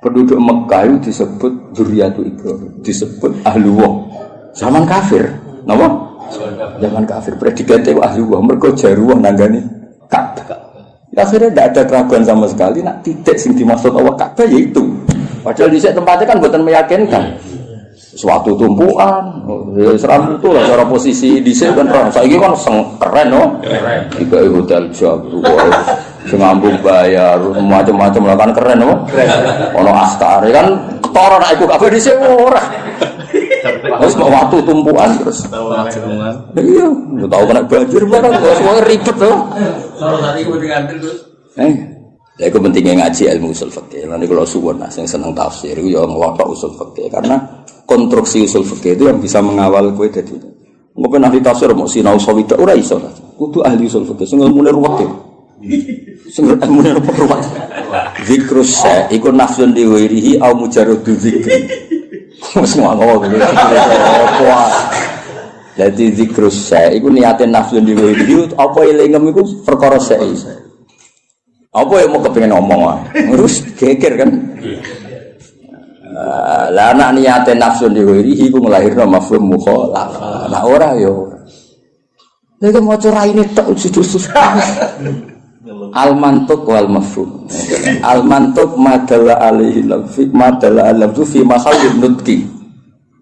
Penduduk Mekah itu disebut dzurriyyatu Ibrahim, disebut ahlullah. Zaman kafir, napa? Zaman kafir predikate ahlullah, mergo jaruah nanggani Ka'bah. Akhirnya tidak ada keraguan sama sekali nak titik sing dimaksud Allah Ka'bah yaitu. Padahal di tempatnya kan buatan meyakinkan. Suatu tumpuan, seram itu lah cara posisi di sini kan orang. Saya ini kan keren, no? Tiga hotel jago, sengambung bayar, macam-macam lah kan keren, no? Ono astar kan ketara nak ikut apa di sini orang. Terus mau waktu tumpuan terus. Iya, tahu kena banjir barang, semuanya ribet, no? Kalau tadi gue diantar terus. Ya itu pentingnya ngaji ilmu usul fikih. Nanti kalau suwon, yang senang tafsir, itu yang ngelapak usul fikih. Karena konstruksi usul fikih itu yang bisa mengawal kue jadi. Ngopen ahli tafsir mau sinau sawita ora iso. Kudu ahli usul fikih sing ilmune ruwet. Sing ilmune ruwet. Zikrus sa iku nafsun diwirihi au mujarradu zikri. Wes ngono kuwi. Jadi zikrus sa iku niate nafsun diwirihi apa elingem iku perkara sa. Apa yang mau kepengen ngomong wae. Terus geger kan. Lah anak niate nafsun diwiri iku nglahirno mafhum mukhalafah. Nah ora yo. Nek maca raine tok susah. Al mantuq wal mafhum. Al mantuq madalla alaihi lafzi madalla alafzu fi mahallin nutqi.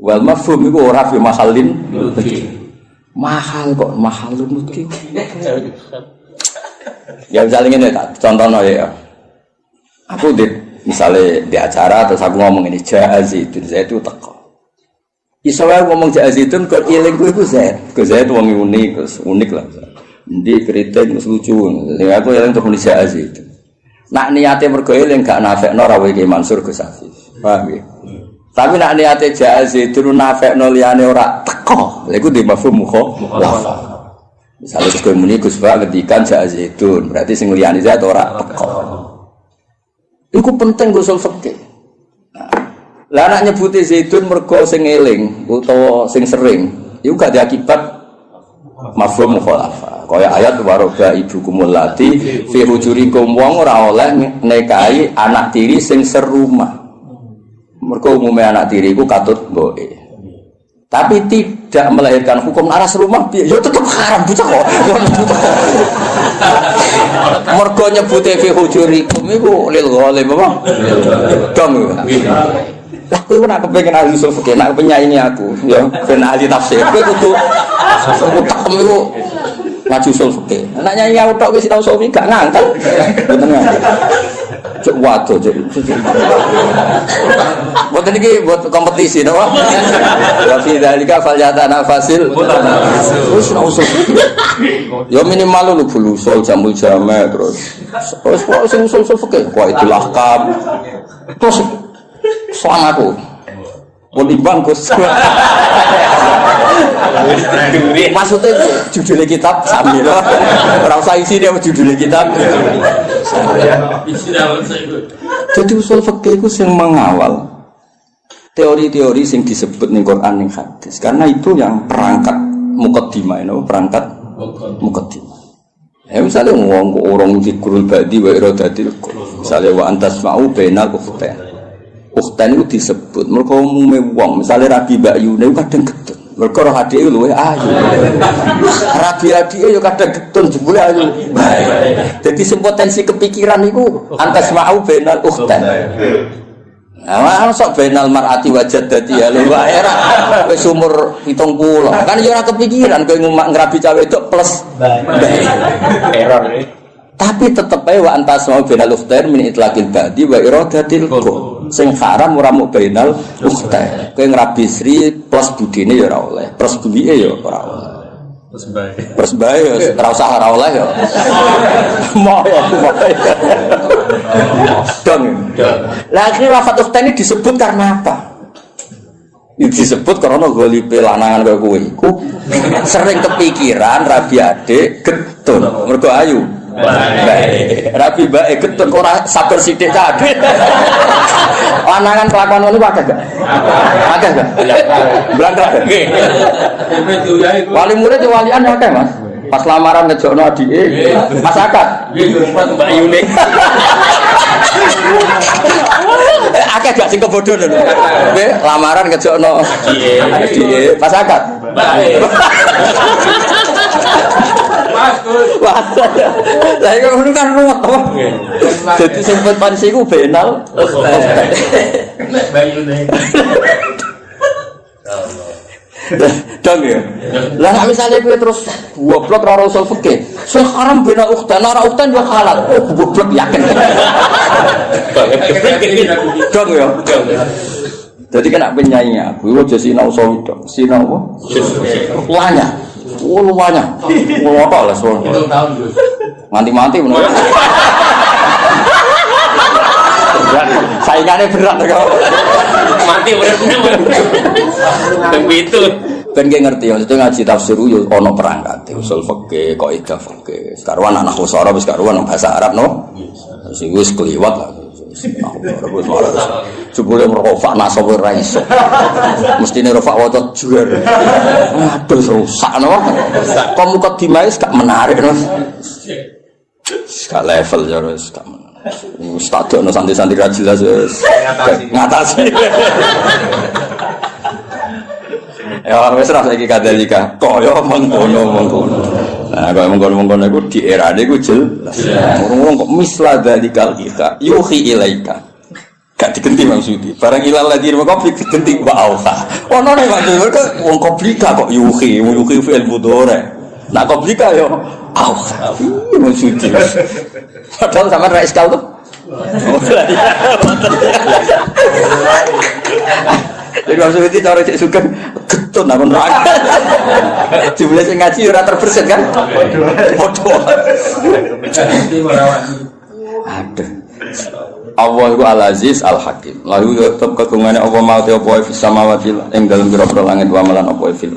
Wal mafhum iku ora fi mahallin nutqi. Mahal kok mahallun nutqi. Ya misalnya ini contohnya ya. Aku misalnya di acara terus aku ngomong ini Zaidun, saya itu teko. Isowah ngomong Zaidun kok ilingku itu Zaid. Ke Zaid wong unik lah. Ndi kritik terus lucu. Lha aku iling terus muni Zaidun. Nak niate mergo eling gak nafekno rawe Ki Mansur Gus Hafiz. Paham ya? Tapi nak niate Zaidun nafekno liyane ora teko. Lha iku di mafhum mukhalafah. Misalnya Gus Muni Gus Ba ngendikan Zaidun, berarti sing liyane Zaid ora teko. Iku penting usul fikih. Lah anak nyebuti Zaidun mergo sing eling utawa sing sering, iku gak diakibat mafhum mukhalafah. Kaya ayat waroba ibukumul lati fi hujurikum wong ora oleh nikahi anak tiri sing serumah. Mergo umume anak tiri iku katut mboke. Tapi tidak melahirkan hukum aras rumah ya tetap haram bocah kok. Mergo nyebute fi hujurikum iku lil ghalim apa? Dong. Lah kowe ora kepengin ahli usul fikih, nak penyaingi aku ya ben ahli tafsir. Kowe kudu takem iku ngaji usul fikih. Nek nyanyi aku tok wis tau suwi gak ngangkat. Mboten ngangkat. Cek waduh cek. Mboten iki buat kompetisi to. Wa fi dzalika falyatana fasil. Wis usul. Ya minimal lu bulusul jamul jame terus. Wis kok sing usul fikih kok itulah kam. Terus soal aku. Pun imbang Gus. Maksudnya judulnya kitab sambil ora usah isi dia judulnya kitab. Jadi usul fikih itu yang mengawal teori-teori yang disebut ning Quran ning hadis. Karena itu yang perangkat muqaddimah, perangkat muqaddimah. Ya misalnya wong orang zikrul badi wa iradatil misalnya wa antasma'u bainal ukhtain. Ukhtain itu disebut mergo umume wong, misalnya Rabi Mbak Yune kadang getun. Mergo roh adike luwe ayu. Rabi adike yo kadang getun jebule ayu. Dadi sing potensi kepikiran iku antasma'u bainal ukhtain. Nah, sok benal mar'ati wajad dadi ya lho era wis umur 70. Kan yo ora kepikiran kowe ngrabi cawe itu plus error. Tapi tetep ae wa antas mau benal ukhtair min itlaqil badi wa iradatil qul. Sing haram ora mung benal ukhtair. Kowe ngrabi Sri plus budine ya ora oleh, plus duwike ya ora oleh. Plus bae ya ora usah ora oleh ya. Mau dong. Lah akhirnya wafat ukhtain ini disebut karena apa? Disebut karena golipe lanangan kaya kowe iku sering kepikiran rabi adik getun mergo ayu. Baik. Rabi baik getun ora sabar sithik kabeh. Lanangan kelakuan ngono akeh gak? Akeh gak? Blangkrak. Wali murid walian akeh, Mas. Pas lamaran ngejokno adike, Mas Akad. Nggih, Mbak Yuni. Akeh gak sing kebodoh lho. Nggih, lamaran ngejokno adike, Mas Akad. Wah, lah iku ngono kan ruwet to. Dadi sempet pansi ku benal. Mbak Yuni. Dong ya. Lah nek misale kowe terus goblok ora usul fikih, sing haram bena ukhtan ora ukhtan yo halal. Oh goblok yakin. Dong ya. Jadi kena penyanyi aku, aja sinau sawi tok. Sinau apa? Luanya. Oh luanya. Ngotok lah soal. Tahun Gus. Nganti-mati menurut. Saingannya berat kok. Mati bener-bener. Begitu. Ben ngerti maksudnya ngaji tafsir yo ana perangkat usul fikih, kaidah fikih. Sekarang anak khusara wis karuan bahasa Arab no. Sing wis kliwat lah. Jebule merofak nasab ora iso. Mestine rofak waca juar. Aduh rusak no. Kok muka dimais gak menarik no. Gak level ya wis gak menarik. Stadion santri-santri ra jelas wis ngatasi. Ya wis ra saiki kadalika. Kaya mengkono-mengkono. Nah, kaya mengkono-mengkono iku di erane iku jelas. Ngomong kok misla dalikal ika yuhi ilaika. Gak digenti maksudi. Barang ilal lagi kok digenti wa auha. Ono nek maksud wong koblika kok yuhi fi'il mudhari. Nah koblika yo auha. Maksudi. Padahal sama ra iskal tuh. Jadi maksudnya itu cara cek suka getun aku neraka. Jumlah sing ngaji ora terbersit kan? Bodoh. Aduh. Allah itu Al-Aziz Al-Hakim. Lalu tetap kegungane apa mau te apa fis samawati ing dalem pira-pira langit wa malan apa fil.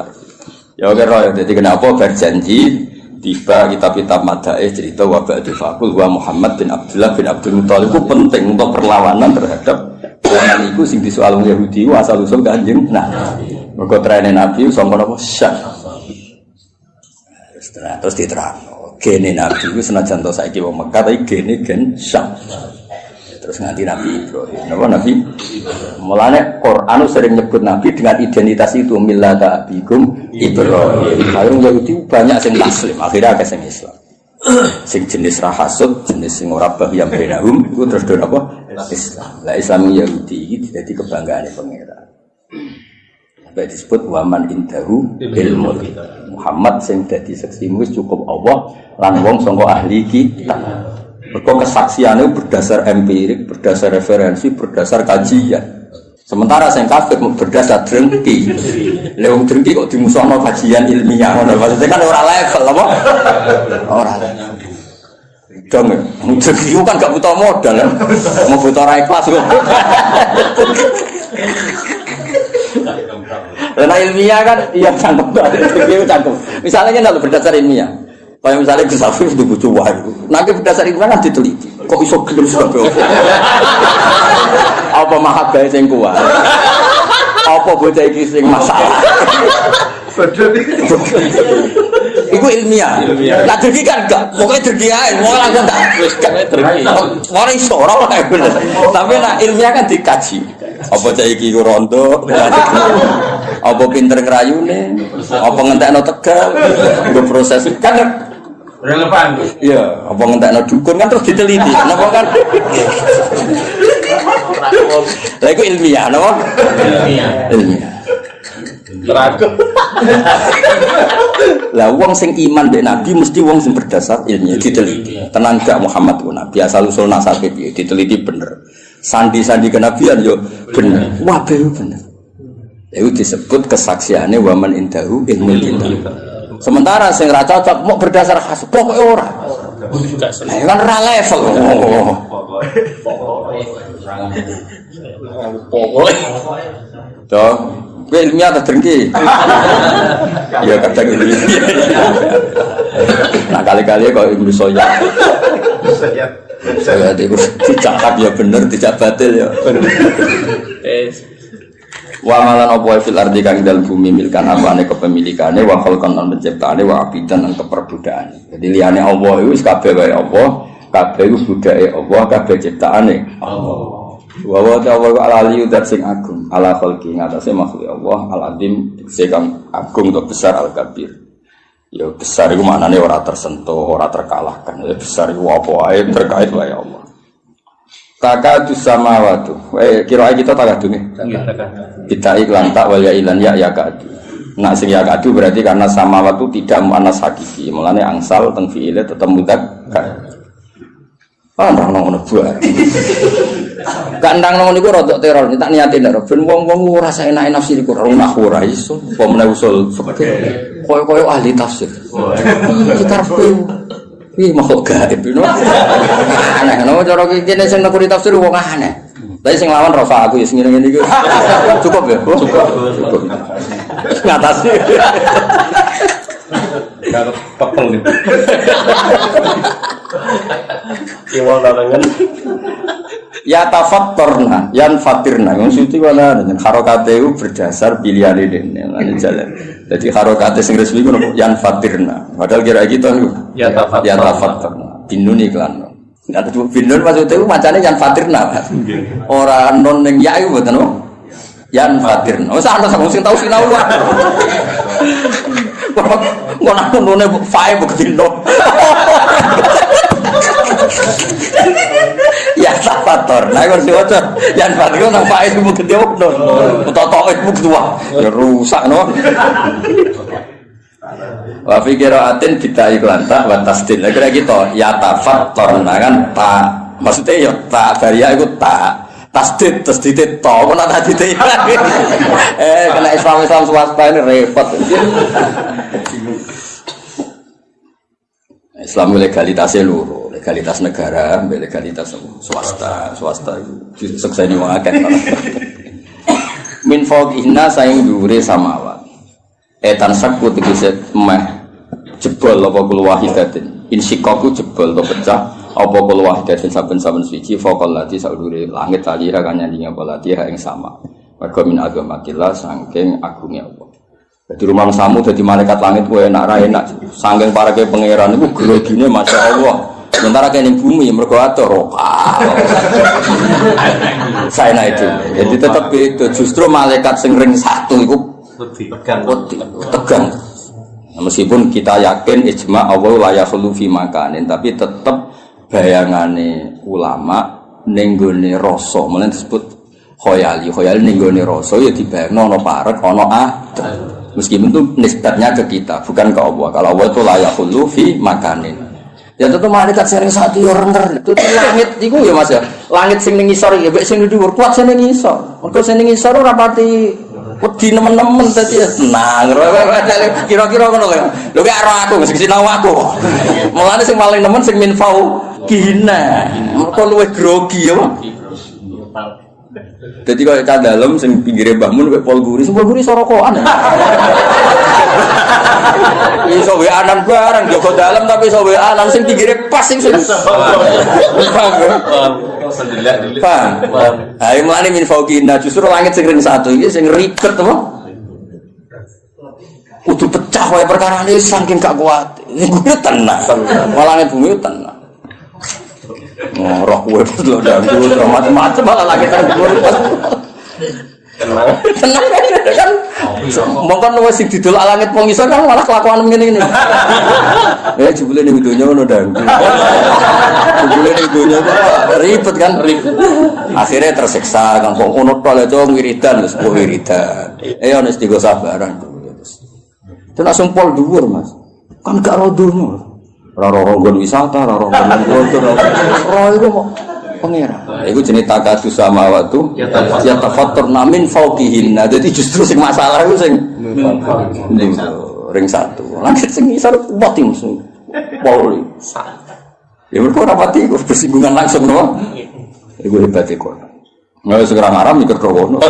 Ya oke roh dadi kenapa berjanji tiba kitab-kitab madaih cerita wa ba'du faqul wa Muhammad bin Abdullah bin Abdul Muthalib itu penting untuk perlawanan terhadap orang itu sing disoal wong Yahudi asal usul Kanjeng. Nah, mergo trene Nabi sangka napa Syam. Terus diterangno, gene Nabi iku senajan to saiki wong Mekah tapi gene gen Syam. Terus nganti Nabi Ibrahim. Napa Nabi? Mulane Quran sering nyebut Nabi dengan identitas itu millata abikum Ibrahim. Lalu Yahudi banyak sing muslim, akhirnya akeh sing Islam. Sing jenis rahasud, jenis sing ora bahyam benahum iku terus do apa? Islam. Lah Islam Yahudi iki dadi kebanggaane pangeran. Sampai disebut waman indahu ilmu. Muhammad sing dadi saksimu wis cukup Allah lan wong sangka ahli kitab. Mergo kesaksiannya berdasar empirik, berdasar referensi, berdasar kajian. Sementara sing kafir berdasar drengki. Lewung drengki kok dimusuhno kajian ilmiah ngono. Maksudnya kan ora level apa? Ora. Dong, drengki kan gak butuh modal kan. Mau butuh ra ikhlas kok. Karena ilmiah kan iya cangkem. Drengki cangkem. Misalnya kan berdasar ilmiah. Kayak misalnya Gus Afif itu butuh wahyu. Nanti berdasar itu kan diteliti. Kok iso gelem sebab apa mahabbah sing kuat? Apa bocah iki sing masalah? Iku ilmiah. Lah dadi kan gak, pokoke dadi ae, wong langsung tak wis gak dadi. Ora iso ora wae. Tapi nek ilmiah kan dikaji. Apa cah iki iku rondo? Apa pinter ngrayune? Apa ngentekno tegal? Nggo proses kan relevan. Iya, apa ngentekno dukun kan terus diteliti. Napa kan? Lah iku ilmiah napa? Ilmiah. Terakhir. Lah wong sing iman mbek Nabi mesti wong sing berdasar ilmiah diteliti. Tenan gak Muhammad ku Nabi asal usul nasabe piye diteliti bener. Sandi-sandi kenabian yo bener. Wah, bener. Itu disebut kesaksiannya waman indahu ilmu kitab. Sementara sing ra cocok mau berdasar khas pokoke ora. Kan ora level. Pokoke. Toh, Gue ilmiah atau dengki? Ya kadang ilmiah. Nah kali-kali kok Ibnu Soya. Saya itu dicakap ya bener, tidak batil ya. Wa malan apa fil ardi kang dalem bumi milkan apane kepemilikane wa khalqan lan penciptaane wa abidan lan keperbudakane. Jadi liyane Allah iku wis kabeh wae Allah, kabeh iku budake Allah, kabeh ciptaane Allah. Wa wa ta'ala al-aliyyu dat sing agung ala khalqi ngatasé makhluk Allah al-azim sing agung atau besar al-kabir. Ya besar itu maknanya ora tersentuh, ora terkalahkan. Ya besar itu apa wae terkait wae Allah. Takadus samawatu. Kira kita takadu nih. Kita iklan tak wal ya ilan ya kadu. Nak sing ya kadu berarti karena samawatu tidak muannas hakiki. Mulane angsal teng fiile tetep mudzakkar. Andang ngono buar. Kandang ngono niku rodok teror, tak niatin nek ben wong-wong ora saenake nafsi iku ora iso. Apa meneh usul fikih. Koyo-koyo ahli tafsir. Iki karepe iki makhluk gaib ngono. Aneh ngono cara kene sing nekuri tafsir wong aneh. Tapi sing lawan Rafa aku ya sing ngene iki. Cukup ya? Cukup. Ngatasi. Kalau pepel nih. Iwal dalangan. Ya tafattorna, yan fatirna. Yang suci wala dengan harokate itu berdasar pilihan ini. Jalan. Jadi harokate sing resmi itu yan fatirna. Padahal kira gitu ya tafattorna. Binun iklan. Ada tuh binun maksudnya itu macamnya yan fatirna. Orang non yang ya itu betul. Yan fatirna. Oh sana sama sing tahu sinau. Ngono none fae buktindo. Ya tafator, nah kalau siapa yang fatir nang fae bukti ono. Totok bukti tua, ya rusak no. Wa fi qira'atin kita iklan tak wa tasdil. Kira gitu, ya tafator, nah kan tak maksudnya ya tak baria itu tak. Tasdid to, kok nak tasdid kena Islam swasta ini repot. Islam legalitasnya luruh, legalitas negara, legalitas swasta itu sekseni wong akeh. Min fawqihna saing dhuwure samawat. Etan sakku tegese meh jebol apa kul wahidatin. Insikaku jebol to pecah apa kul wahidatin saben-saben suci faqal lati saudure langit talira kan nyandingi apa lati ing sama. Mergo min agamatillah saking agungnya Allah. Di rumah samu jadi malaikat langit gue enak ra enak. Saking parake pangeran iku grogine masyaallah. Sementara kene bumi mergo atur. Saya itu. Jadi tetap itu justru malaikat sing ring satu iku tegang. Nah, meskipun kita yakin ijma Allah la yakhlu fi makanin tapi tetap bayangane ulama ning gone rasa. Mulane disebut khoyali ning gone rasa ya dibayangno ana parek ana adem. Meskipun itu nisbatnya ke kita, bukan ke Allah. Kalau Allah itu layak hulu fi makanin. Ya tentu malaikat sering satu orang itu langit itu ya mas ya. Langit sing ngisor ya, baik sing dhuwur kuat sing ngisor. Mergo sing ngisor ora pati wedi nemen-nemen dadi tenang. Kira-kira ngono lho. Lho gak ora aku sing sinau aku. Mulane sing paling nemen sing minfau kina. Mergo luwih grogi ya. Jadi kalau cah dalam sing pinggire Mbah Mun kowe pol guri sorokokan. Iso wae anan bareng Joko dalam tapi iso wae anan sing pinggire pas sing paham. Ha mulane min fauqina justru langit sing ring satu iki sing ribet apa? Kudu pecah wae perkarane saking gak kuat. Iku tenang. Malange bumi tenang. Roh gue pas lo dangdut, macam-macam malah lagi dangdut. Tenang kan? Mungkin lo sing didol langit pengisor kan malah kelakuan begini. Jebule ning donya ngono dangdut. Jebule ning donya ribet kan? Akhirnya tersiksa kan kok ngono tok aja wiridan wis wiridan. Ana istigo sabaran. Itu langsung pol dhuwur, Mas. Kan gak rodono. Roro-roro wisata, roro-roro kotor, roro itu mau pengira. Itu jenis takadus sama waktu. Ya tafatur namin fauqihin. Nah, jadi justru sing masalah itu sing ring satu. Langit sing isar mati musuh. Poli. Ya mereka rapati itu bersinggungan langsung no. Itu hebat itu. Nggak segera ngaram mikir krono.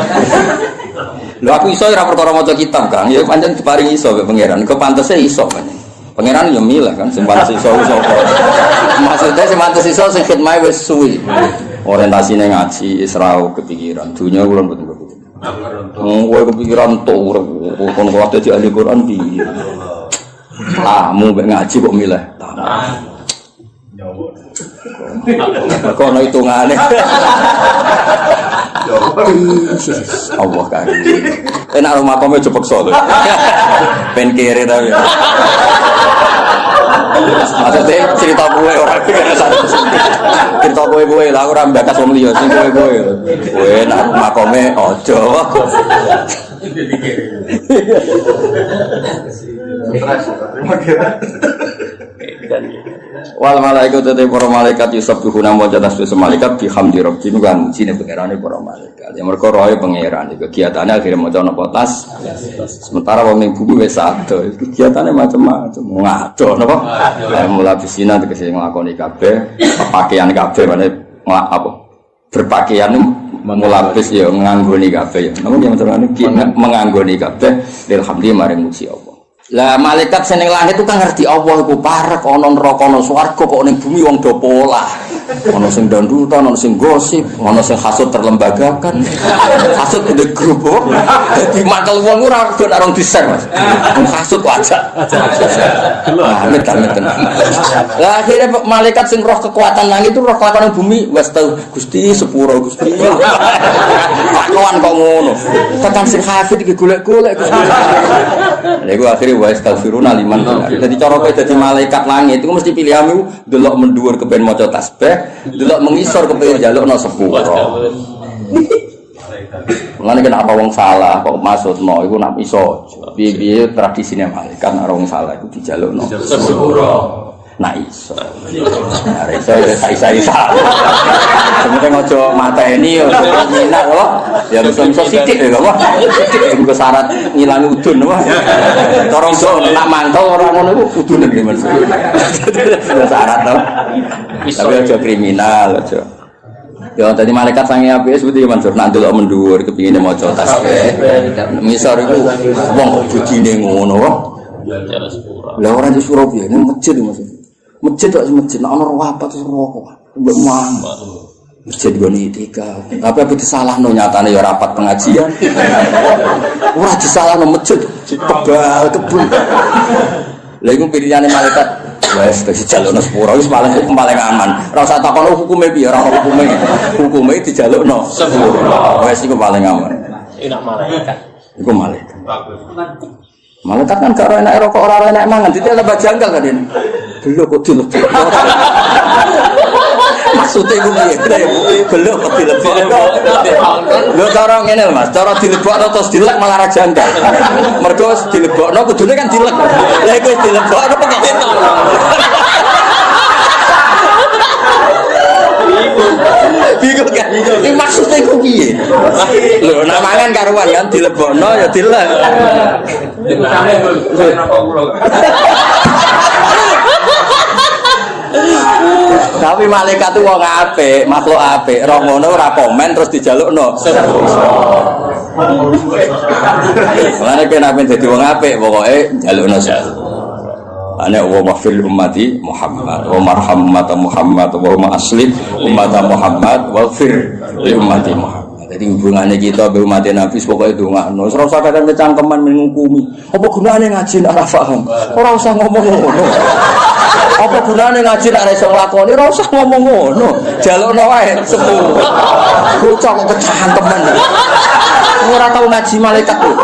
Lho aku iso ora perkara maca kitab, Kang. Ya pancen diparingi iso mek pangeran. Kok pantese iso pancen. Pangeran yo milih kan sing pantes iso sapa. Maksudnya sing pantes iso sing khidmah wis suwi. Orientasine ngaji Israel kepikiran. Dunya kula mboten kepikiran. Kowe kepikiran to urip kon kuwi dadi ahli Quran piye. Tamu mek ngaji kok milih. Kono hitungane. Allah kan. Enak rumah kome cepekso lho. Ben kere ta ya. Maksudnya cerita gue orang cerita gue lah ora mbakas wong liya sing gue. Kowe nak rumah kome ojo. Wal malaikat te para malaikat yusabbihuna wa tasbihu malaikat bihamdi rabbihim kan mujine pangerane para malaikat. Ya mergo roe pangeran iki kegiatane akhire maca napa tas. Sementara wong ning bumi wis ado, kegiatane macam-macam. Ngado napa? Mulai bisina tegese nglakoni kabeh, pakaian kabeh mane apa? Berpakaian mulapis ya nganggoni kabeh ya. Namun yang terane menganggoni kabeh alhamdulillah maring muji Allah. Lah malaikat sing ning langit itu kan ngerti Allah iku parek ana neraka ana swarga kok ning bumi wong do pola. Ana sing dandutan, ana sing gosip, ana sing hasud terlembagakan. Hasud di grup. Dadi mantel wong ora do arung di-share, Mas. Hasud wajak. Amit. Lah akhirnya malaikat sing roh kekuatan langit itu roh kelakuan bumi wis tau Gusti sepuro Gusti. Kawan kok ngono. Tekan sing hafid iki golek-golek. Lha iku akhire wa astaghfiruna liman. Dadi cara kowe dadi malaikat langit iku mesti pilihanmu delok mendhuwur kepen maca tasbih, delok mengisor kepen njalukna sepuro. Mulane kenapa wong salah kok maksudno iku nak iso. Piye-piye tradisine malaikat nek wong salah iku dijalukno sepuro. Nah iso. Nah iso isa-isa. Sementing aja mateni yo minak lho. Ya iso sithik lho kok. Sithik syarat ngilangi udun wah. Corong do nak mantel ora ngono iku udune iki Mas. Syarat to. Tapi aja kriminal aja. Ya tadi malaikat sange apike seperti Mansur nak delok mendhuwur kepingine maca tasbih. Misor iku wong bujine ngono kok. Lah ora di Surabaya ning masjid maksudnya. Masjid kok masjid ana apa terus rokok. Mbok mang. Masjid gone itika. Tapi apa disalahno nyatane ya rapat pengajian. Ora disalahno masjid tebal kebun. Lha iku pilihane malaikat. Wes dijalukno sepuro wis paling aman. Ora usah takon hukume piye, ora hukume. Hukume dijalukno sepuro. Wes iku paling aman. Enak malaikat. Iku malaikat. Malaikat kan gak enak rokok ora enak mangan, dite tambah janggal kan ini. Belok kok dilebok. Maksudnya iku piye? Belok kok dilebok. Lho cara ngene lho Mas, cara dilebok terus dilek malah ra janggal. Mergo dilebokno kudune kan dilek. Lah iku dilebokno kok ketok. Bingung kan? Ini maksudnya itu piye? Lho, nak mangan karuan kan dilebokno ya dilek. Tapi malaikat itu wong apik, makhluk apik. Ora ngono ora komen terus dijalukno. Mulane kena ben dadi wong apik pokoke njalukno sepuro. Ana wa mafil ummati Muhammad wa marham ummata Muhammad wa asli ummata Muhammad wa fir li ummati Muhammad. Jadi hubungannya kita be umat Nabi pokoke ndongakno. Ora usah kadang kecangkeman ngukumi. Apa gunane ngaji nek ora paham? Ora usah ngomong ngono. Apa gunane ngaji nek ora iso nglakoni? Ora usah ngomong ngono. Jalukno wae sepuro. Bocah kok kecangkeman. Ora tau ngaji malaikat tuh.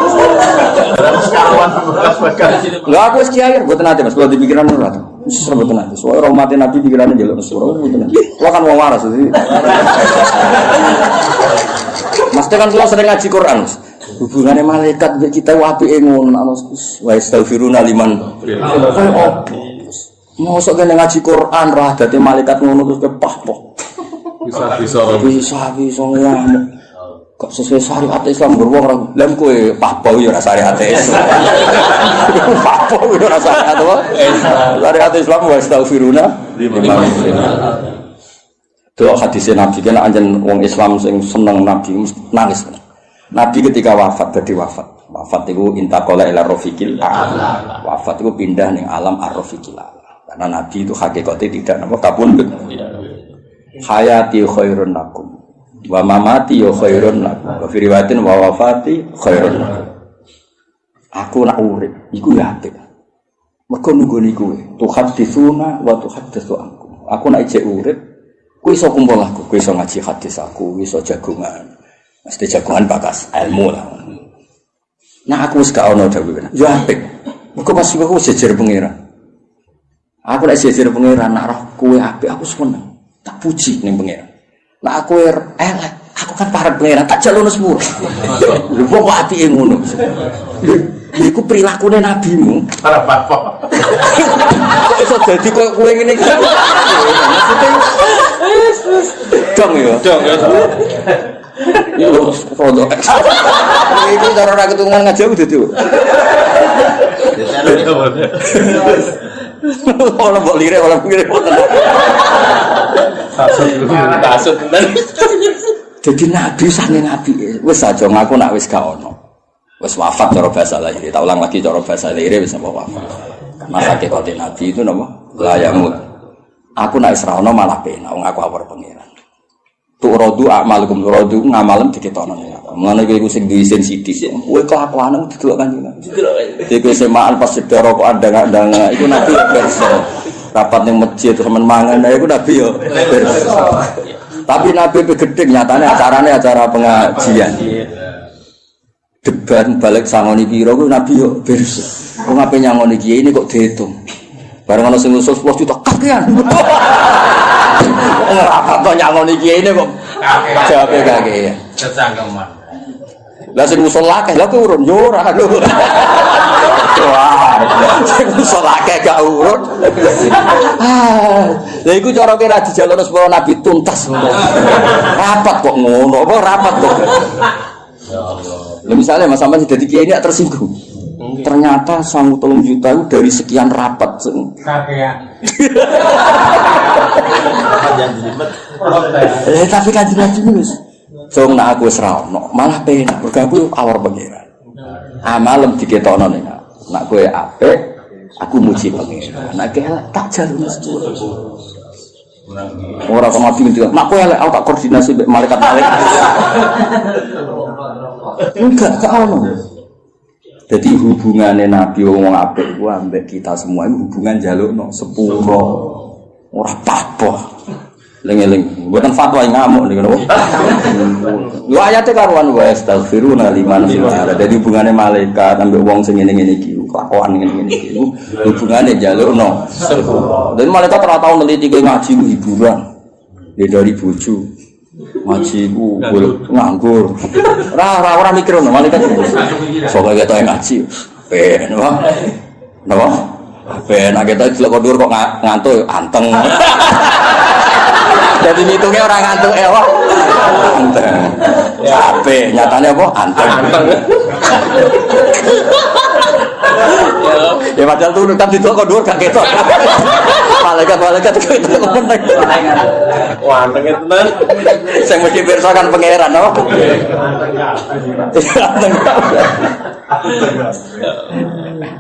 Lah aku wis kiai mboten nate Mas, kalau dipikiran ora. Wis mboten nate. Soale ora umat Nabi pikirane njaluk sepuro mboten. Kula kan wong waras jadi. Mas kan kula sering ngaji Quran. Hubungannya malaikat mbek kita apike ngono ana wa astaghfiruna liman. Mosok kene ngaji Quran ra dadi malaikat ngono terus kepah-pah. Bisa ngamuk. Kok sesuai syariat Islam beruang orang lem kue pahbau ya syariat Islam. Pahbau ya syariat apa? Syariat Islam wa astaghfiruna liman. Doa hadis Nabi kan anjen wong Islam sing seneng Nabi nangis. Nabi ketika wafat itu intaqala ila rafiqil a'la. Wafat itu pindah ning alam ar-rafiqil a'la. Karena Nabi itu hakikatnya tidak napa kapundhut. Hayati khairun lakum wa mamati ya khairun lakum. Wa fi riwayatin wa wafati khairun lakum. Aku nak urip iku ya apik. Mergo nunggoni kowe. Tuhaditsuna wa tuhaddatsu ankum. Aku nak ijek urip, kowe iso kumpul aku, kowe iso ngaji hadis aku, iso jagongan. Mesti jagongan bakas ilmu lah. Nah aku wis gak ono dawuh. Ya apik. Mergo pas aku jejer pangeran. Aku nek jejer pangeran nak roh kowe apik aku seneng. Tak puji ning pangeran. Nak aku elek, aku kan parek pangeran tak jalono sepuro. Lho kok apike ngono. Iku prilakune nabimu. Para apa? Kok iso dadi koyo kowe ngene iki. Maksudnya dong ya. Dong ya. Yo foto. Iki cara ora ketungan ngajak dadi. Ora mbok lirik ora ngirim. Tasut tenan. Jadi nabi sange nabi. Wis aja ngaku nak wis gak ono. Wis wafat cara bahasa lahir. Tak ulang lagi cara bahasa lahir wis apa wafat. Karena hakikat nabi itu napa? La yamut. Aku nek isra ono malah penak wong aku awar pangeran. Tu rodu amalukum rodu ngamalem diketono ning aku. Mulane kowe iku sing diisin sithik. Kowe kelakuane didelok kanjeng. Iki kowe semaan pas sedara kok andang-andang iku nabi versi. Rapat ning masjid temen mangan iku nabi yo versi. Tapi nabi gedeng nyatane acarane acara pengajian. Debat balik sangoni piro ku nabi yo versi. Wong ape nyangoni kiai ini kok diitung. Bareng ana sing usul 10 juta kakean. Ora kok nyangoni kiai ini kok jawabe kakean. Kecangkeman. Lah sing usul akeh lha ku urun yo ora lho. Wah, sing usul akeh gak urun. Lha iku cara kira dijalono sepuro nabi tuntas. Rapat kok ngono, apa rapat kok. Ya Allah. Lah misale Mas sampean dadi kiai ini tersinggung. Ternyata 3 juta itu dari sekian rapat. Kakean. Tapi kan jelas wis. Song nak aku wis ra ono, malah penak mergo aku awar pangeran. Malam diketokno ning aku. Nak kowe apik, aku muji pangeran. Nak elek tak jalur sepuro. Ora kok mati ngerti. Nak kowe elek aku tak koordinasi mbek malaikat-malaikat. Enggak ono. Jadi hubungannya Nabi wong apik ku ambek kita semua itu hubungan jalukno sepuro. Ora apa-apa. Lengeleng, bukan fatwa yang ngamuk niku. Lho ayate karuan wa astaghfiruna liman fil ardi. Jadi hubungannya malaikat ambek wong sing ngene-ngene iki, kelakuan ngene-ngene iki hubungannya jalukno sepuro. Dan malaikat ora tau neliti ke ngaji hiburan. Dari bojo. Ngaji ku nganggur. Ora mikir ngono malaikat. Soale ketok ngaji. Ben wae. Napa? Ben nek ketok delok kondur kok ngantuk anteng. Jadi ngitungnya orang ngantuk wah. Anteng. Capek, nyatane apa? Anteng. Ya padahal tuh kan didelok kondur gak ketok. Malaikat ketok meneng. Wah, anteng tenan. Sing mesti pirsa kan pangeran, no?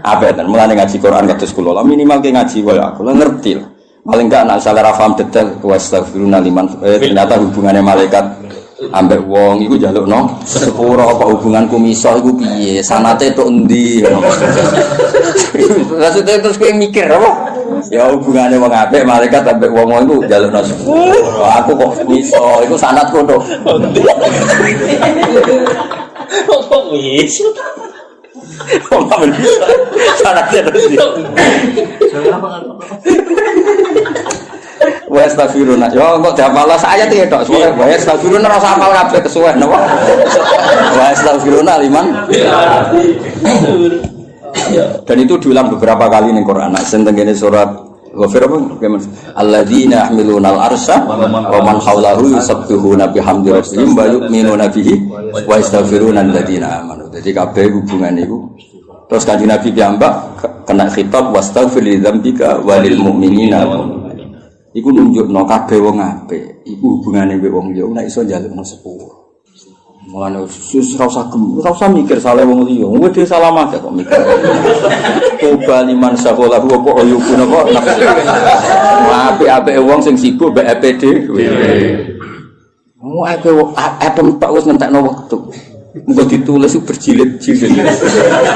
Apa ten mulane ngaji Quran kados kula minimal ke ngaji wae aku ngerti lah. Paling enggak nak salah paham detail wastaghfiruna liman ternyata hubungannya malaikat ambek wong iku njalukno sepuro apa hubunganku miso iku piye sanate tok endi. Maksudnya terus kowe mikir apa? Ya hubungannya wong apik malaikat ambek wong iku njalukno sepuro. Aku kok miso iku sanatku tok. Kok miso? Oh, apa bisa? Sanatnya terus. Wa astaghfiruna. Yo kok dihafal ayat iki tok. Wa astaghfiruna ora hafal kabeh kesuwen napa? Wa astaghfiruna liman. Dan itu diulang beberapa kali ning Quran. Sing tengene surat Ghafir apa? Alladzina yahmiluna al-arsha wa man hawlahu yusabbihuna bihamdi rabbihim wa yu'minuna bihi wa yastaghfiruna alladzina amanu. Jadi kabeh hubungan niku. Terus Kanjeng Nabi piyambak kena khitab wastaghfir li dzambika walil mu'minina. Iku nunjukno kabeh wong apik, iku hubungane mbek wong liya nek iso njalukno sepuro. Mulane ora usah mikir salah wong liya. Wong dhewe salah akeh kok mikir. Coba liman sakola apa oyubun apa nafsu. Apik-apike wong sing sibuk mbek EPD. Wong akeh tok wis ngentekno wektu. Engko ditulis berjilid-jilid.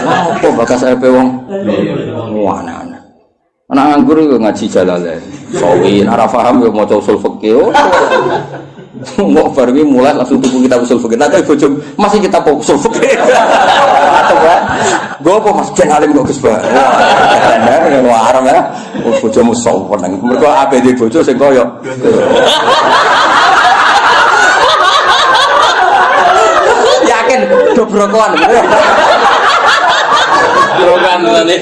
Apa bakas EP wong? Wah, anak-anak. Anak nganggur yo ngaji Jalalain. Sawin ora paham yo maca usul fikih. Mau baru ini mulai langsung tuku kitab usul fikih. Nanti bojo masih kitab usul fikih. Atau ya? Gue apa Mas Jen alim kok Gus Ba? Wah, arem ya. Bojomu sopan nang. Mergo APD bojo sing koyo. Yakin dobrokan. Dobrokan tadi.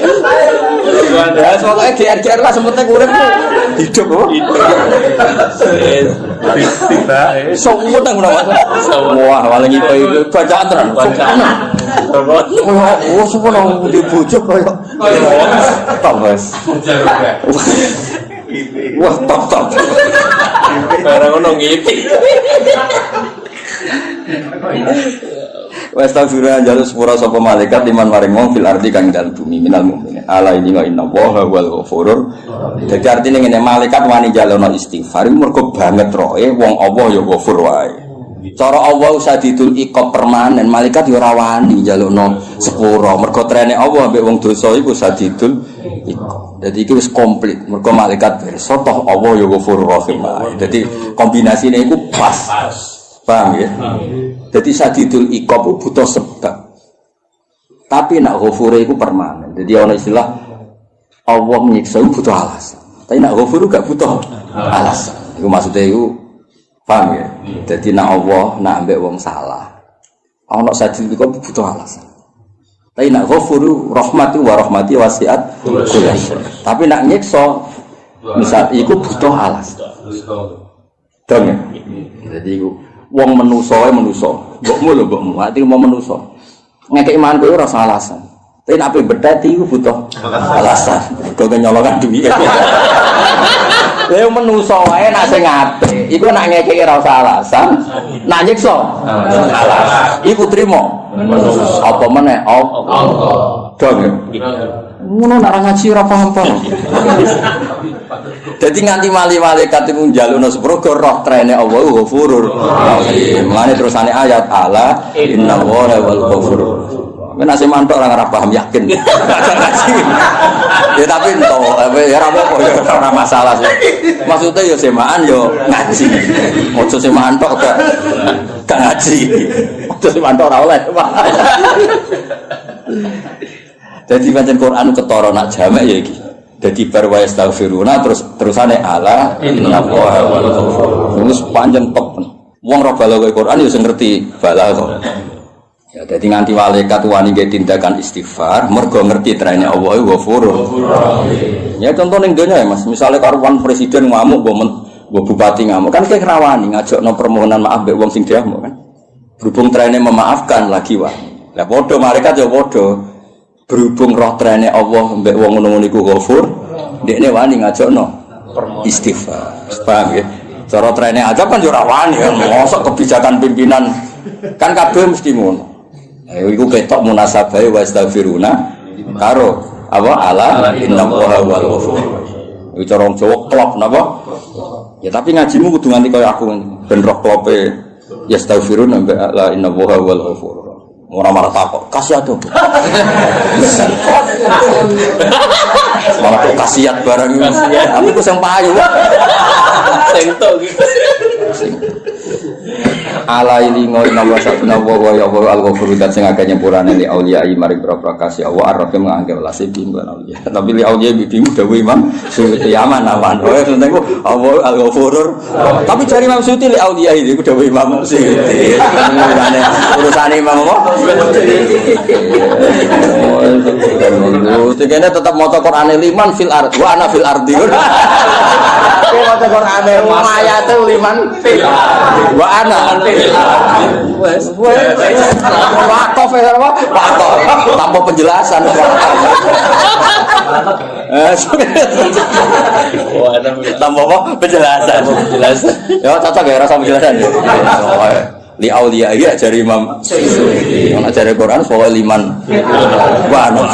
Ya, soalnya GR lah sempetnya urip hidup kok. Tiba. Semut nang ngono. Wah, paling itu bacaan tenan. Oh, sopo di bojo koyo. Tambas. Wah, top. Barang ngono ngipi. Wa astaghfirullah jalus sepura sapa malaikat liman maring wong fil ardi kang dalem bumi minal mukminin. Ala inna innallaha wal ghafurur. Dadi artine ngene malaikat wani jalono istighfar mergo banget roe wong Allah ya ghafur wae. Cara Allah sadidul iqab permanen malaikat ya ora wani jalono sepura mergo trene Allah ambek wong dosa iku sadidul iqab. Dadi iki wis komplit mergo malaikat pirsa toh Allah ya ghafurur rahim wae. Dadi kombinasine iku pas. Paham ya? Jadi sadidul iqab butuh sebab. Tapi nak ghafur itu permanen. Jadi ana istilah Allah menyiksa butuh alasan. Tapi nak ghafur gak butuh alasan. Itu maksudnya itu paham ya? Jadi nak Allah nak ambek wong salah. Ana sadidul iqab butuh alasan. Tapi nak ghafur rahmatu wa rahmati wasiat kulli syai. Tapi nak nyiksa misal iku butuh alasan. Dong ya? Jadi iku wong menusa wae menusa. Mbokmu lho mbokmu, ati mau menusa. Ngekek iman kowe ora salah alasan. Tapi nek ape bedati iku butuh alasan. Kok nyolokan duit. Lha menusa wae nek sing apik, iku nek ngekek ora usah alasan, nak nyiksa alasan. Iku trimo. Apa meneh? Allah. Dong. Ngono nek ngaji ora paham-paham. Jadi nganti malaikat itu njalukno sepuro roh trene Allah ghafurur rahim. Mulane terusane ayat ala innallaha wal ghafurur. Men nek mantuk ora paham yakin. Ya tapi entuk ya ora apa-apa ya ora masalah sih. Maksudnya ya semaan yo ngaji. Ojo semaan tok gak ngaji. Ojo semaan tok ora oleh. Jadi pancen Quran ketara nak jamek ya iki. Jadi barwa astaghfiruna terusane ala innallaha wal ghafur. Wis panjang top. Wong ora balaghah Quran ya sing ngerti balaghah. Ya dadi nganti malaikat wani nggih tindakan istighfar mergo ngerti trene Allah ghafurur rahim. Ya contoh ning donya ya Mas, misale karuan presiden ngamuk mbok bupati ngamuk kan kayak rawani ngajakno permohonan maaf mbek wong sing diamuk kan. Berhubung trene memaafkan lagi wae. Lah padha malaikat ya padha. Berhubung roh trene Allah mbek wong ngono-ngono iku ghafur, ndekne wani ngajakno istighfar. Paham ya? Cara trene aja kan yo ora wani, mosok kebijakan pimpinan kan kabeh mesti ngono. Iku ketok munasabahe wa astaghfiruna karo apa ala innallaha wal ghafur. Iku cara wong Jawa klop napa? Ya tapi ngajimu kudu nganti kaya aku ben roh klope ya astaghfiruna mbek ala innallaha wal ghafur. Ora marah takok, kasih atuh. Malah kok kasiat barang iki. Tapi ku sing payu. Sing tok iki. Ala ilingo inawa satuna wa ya wa al-ghafur dan sing akeh nyepurane li auliya mari prakasi Allah ar-rahim ngangge welas iki mbok auliya. Tapi li auliya bibimu dawuh Imam Suyuti aman aman. Oh seneng ku Allah al-ghafur. Tapi cari Imam Suyuti li auliya iki ku dawuh Imam Suyuti. Urusane Imam apa? Tegene tetap maca Qur'ane liman fil ard wa ana fil ardi. Kowe maca Qur'ane ayate liman fil ard wa ana wes wakaf ya apa? Wakaf tanpa penjelasan. Tanpa apa? Penjelasan. Ya cocok ya rasa penjelasan. li auliya ya jari Imam Suyuti. Ana jare Quran wa liman wa ana.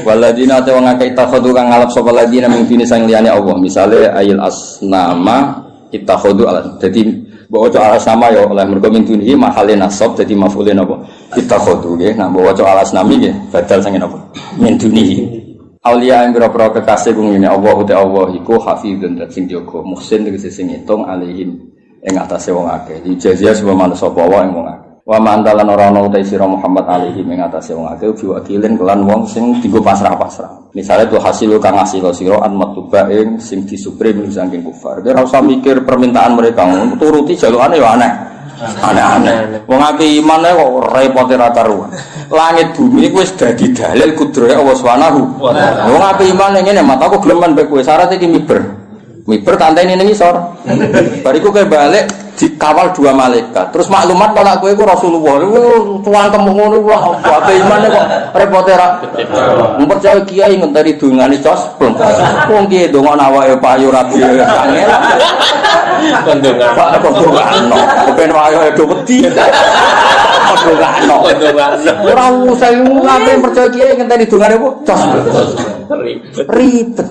Waladina te wong akeh takhudhu kang ngalap sapa ladina ming dini sang liyane Allah. Misale ayil asnama ittakhudhu ala. Dadi mbok waca alasnama ya oleh mergo min dini mahale nasab dadi maf'ulun apa? Ittakhudhu nggih. Nah mbok waca alasnami nggih badal sange napa? Min dini. Aulia yang berapa kekasih kung ini Allah uti Allah iku hafidun dan sing jaga muhsin tegese sing ngitung alihim ing atase wong akeh dijazia sebab manusa apa wae ing wong akeh wa mantalan ora ana uti sira Muhammad alihim ing atase wong akeh biwakilin kelan wong sing dienggo pasrah-pasrah misale tuh hasil kang ngasih sira an matuba ing sing disuprim saking kufar ora usah mikir permintaan mereka turuti jalukane ya aneh aneh-aneh wong akeh imane kok repote ra karuan langit bumi iku wis dadi dalil kudrahe Allah Subhanahu wa taala wong akeh imane ngene mataku geleman bae kowe syarat iki miber tanteni ning isor bariku kowe balik dikawal dua malaikat terus maklumat kalau kowe iku Rasulullah tuan temu ngono wah akeh imane kok repote ra percaya kiai ngenteni dungane cosplong wong kiye ndonga awake payu rabi angel Kondongan. Pak kondongan. Ben wae do wedi. Kondongan. Ora usah ngape percaya kiai ngenteni dongane kok cos. Ribet.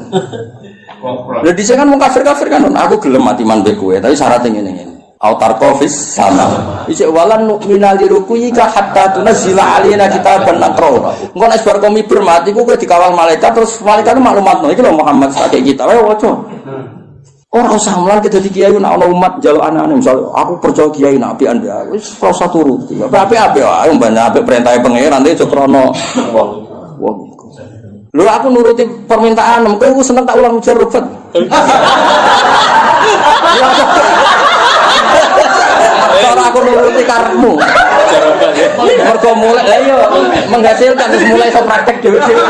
Lha dhisik kan wong kafir-kafir kan aku gelem mati man mbek kowe tapi syaratnya ngene-ngene. Autar kofis sama. Isik walan nu'mina lirukuyika hatta tunazzila alaina kitaban naqra. Engko nek bar komi bermati ku kowe dikawal malaikat terus malaikat maklumatno iki lho Muhammad sakek kita wae waca. Orang usah mulan kita di kiai nak ono umat jaluk anak-anak misal aku percaya kiai nak api anda wis rasa turuti api wae mbane api perintahe pangeran iki krono wong lho aku nuruti permintaan kowe ku seneng tak ulang ujar rubet cara aku nuruti karepmu mergo mulai lha iya menghasilkan wis mulai iso praktek dhewe-dhewe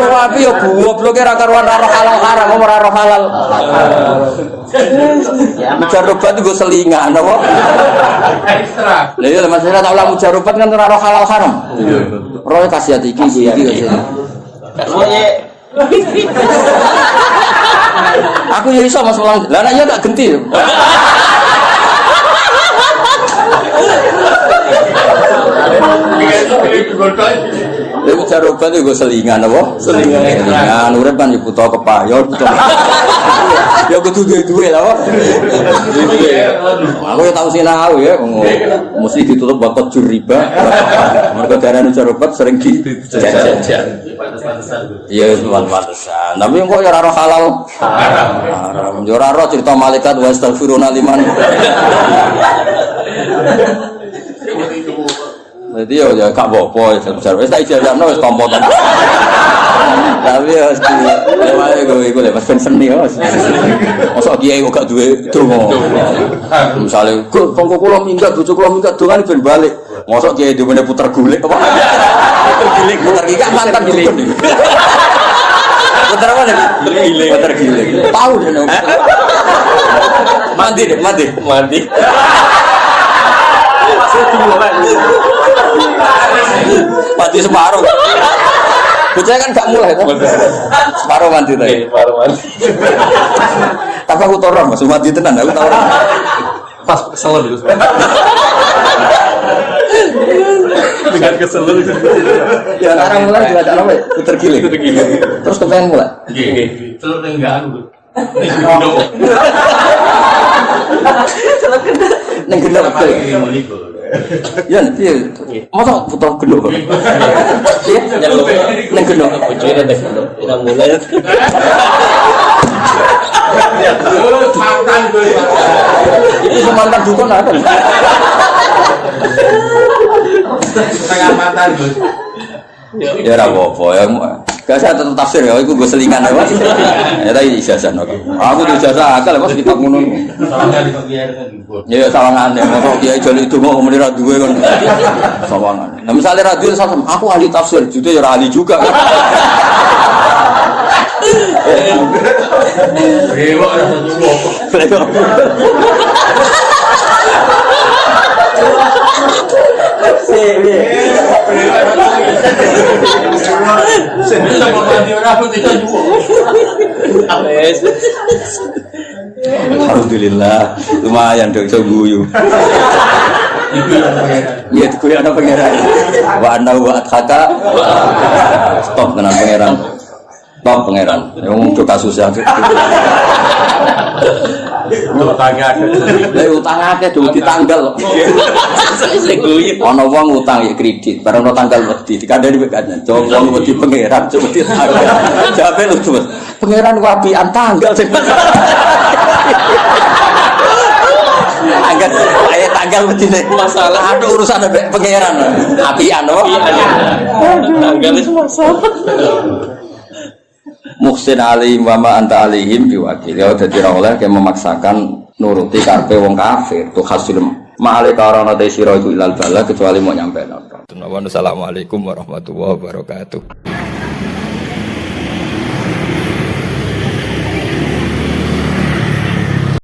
tapi ya goblok ora karuan ora halal haram ora halal. Mujarobat itu selingan apa? Ekstra. Lah iya masalah tak ulang mujarobat kan ora halal haram. Roe kasiat iki. Aku ya iso Mas ulang. Lah nek ya tak genti. Lha jarobat iku selingan apa? Selingan urip kan buta kepayon. Ya kudu duwe lah, Pak. Aku ya tau sinau ya, mesti ditutup bakot juriba. Mergo darane jarobat sering dijajan. Iya, pantesan. Tapi kok ya ora halal. Haram. Ya ora ro cerita malaikat wa astaghfiruna liman. Jadi ya gak apa-apa ya wis tak ijazahno wis tampa-tampa. Tapi ya iku lek pas seni ya. Mosok kiai kok gak duwe donga. Misale kok kula minggat bojo kula minggat dongan ben balik. Mosok kiai duwe puter gulik apa? Puter gilik mantan gilik. Puter apa nih? Puter gilik. Tahu deh. Mandi. Mati separuh. Bocah kan gak mulai kan? Separuh mati tadi. Separuh mati. Tapi aku torong Mas, mati tenan aku tahu. Pas kesel dulu. Dengan kesel dulu. Ya sekarang mulai juga ada apa? Puter giling. Terus kepengen mulai. Nggih. Telur tenggaan lho. Neng gendok. Ya piye? Mosok puter gendok. Iya, neng gendok. Bojone nek gendok. Ora mulai. Mantan gue. Itu semantan dukun ada. Setengah mantan gue. Ya ora apa-apa ya. Gak saya tetap tafsir ya, itu gue selingan ya Mas. Ya tadi ijazah no. Aku di ijazah akal Mas kitab ngono. Ya sawangan ya, mosok kiai joli itu mau menira duwe kan. Sawangan. Nah misalnya radio sama aku ahli tafsir, jute ya ahli juga. Dewa rasa juwo. Alhamdulillah, lumayan dong iso guyu. Iya, guyu ana pangeran. Wa anna wa athaka. Stop tenan pangeran. Stop pangeran. Yang untuk kasus ya. Utang akeh do ditanggal. Ana wong utang ya kredit, bareng ono tanggal wedi dikandani bekane. Coba wong wedi pangeran, coba ditanggal. Jawabe lucu. Pangeran wapian tanggal sing. Angkat ayat tanggal wedi masalah ada urusan ambek pangeran. Apian to. Tanggal itu masalah. Muhsin alaihim wa ma anta alaihim biwakil. Ya dadi ora oleh kayak memaksakan nuruti karepe wong kafir tuh hasil ma'ale karana te sira iku ilal bala kecuali mau nyampe. Assalamualaikum warahmatullahi wabarakatuh.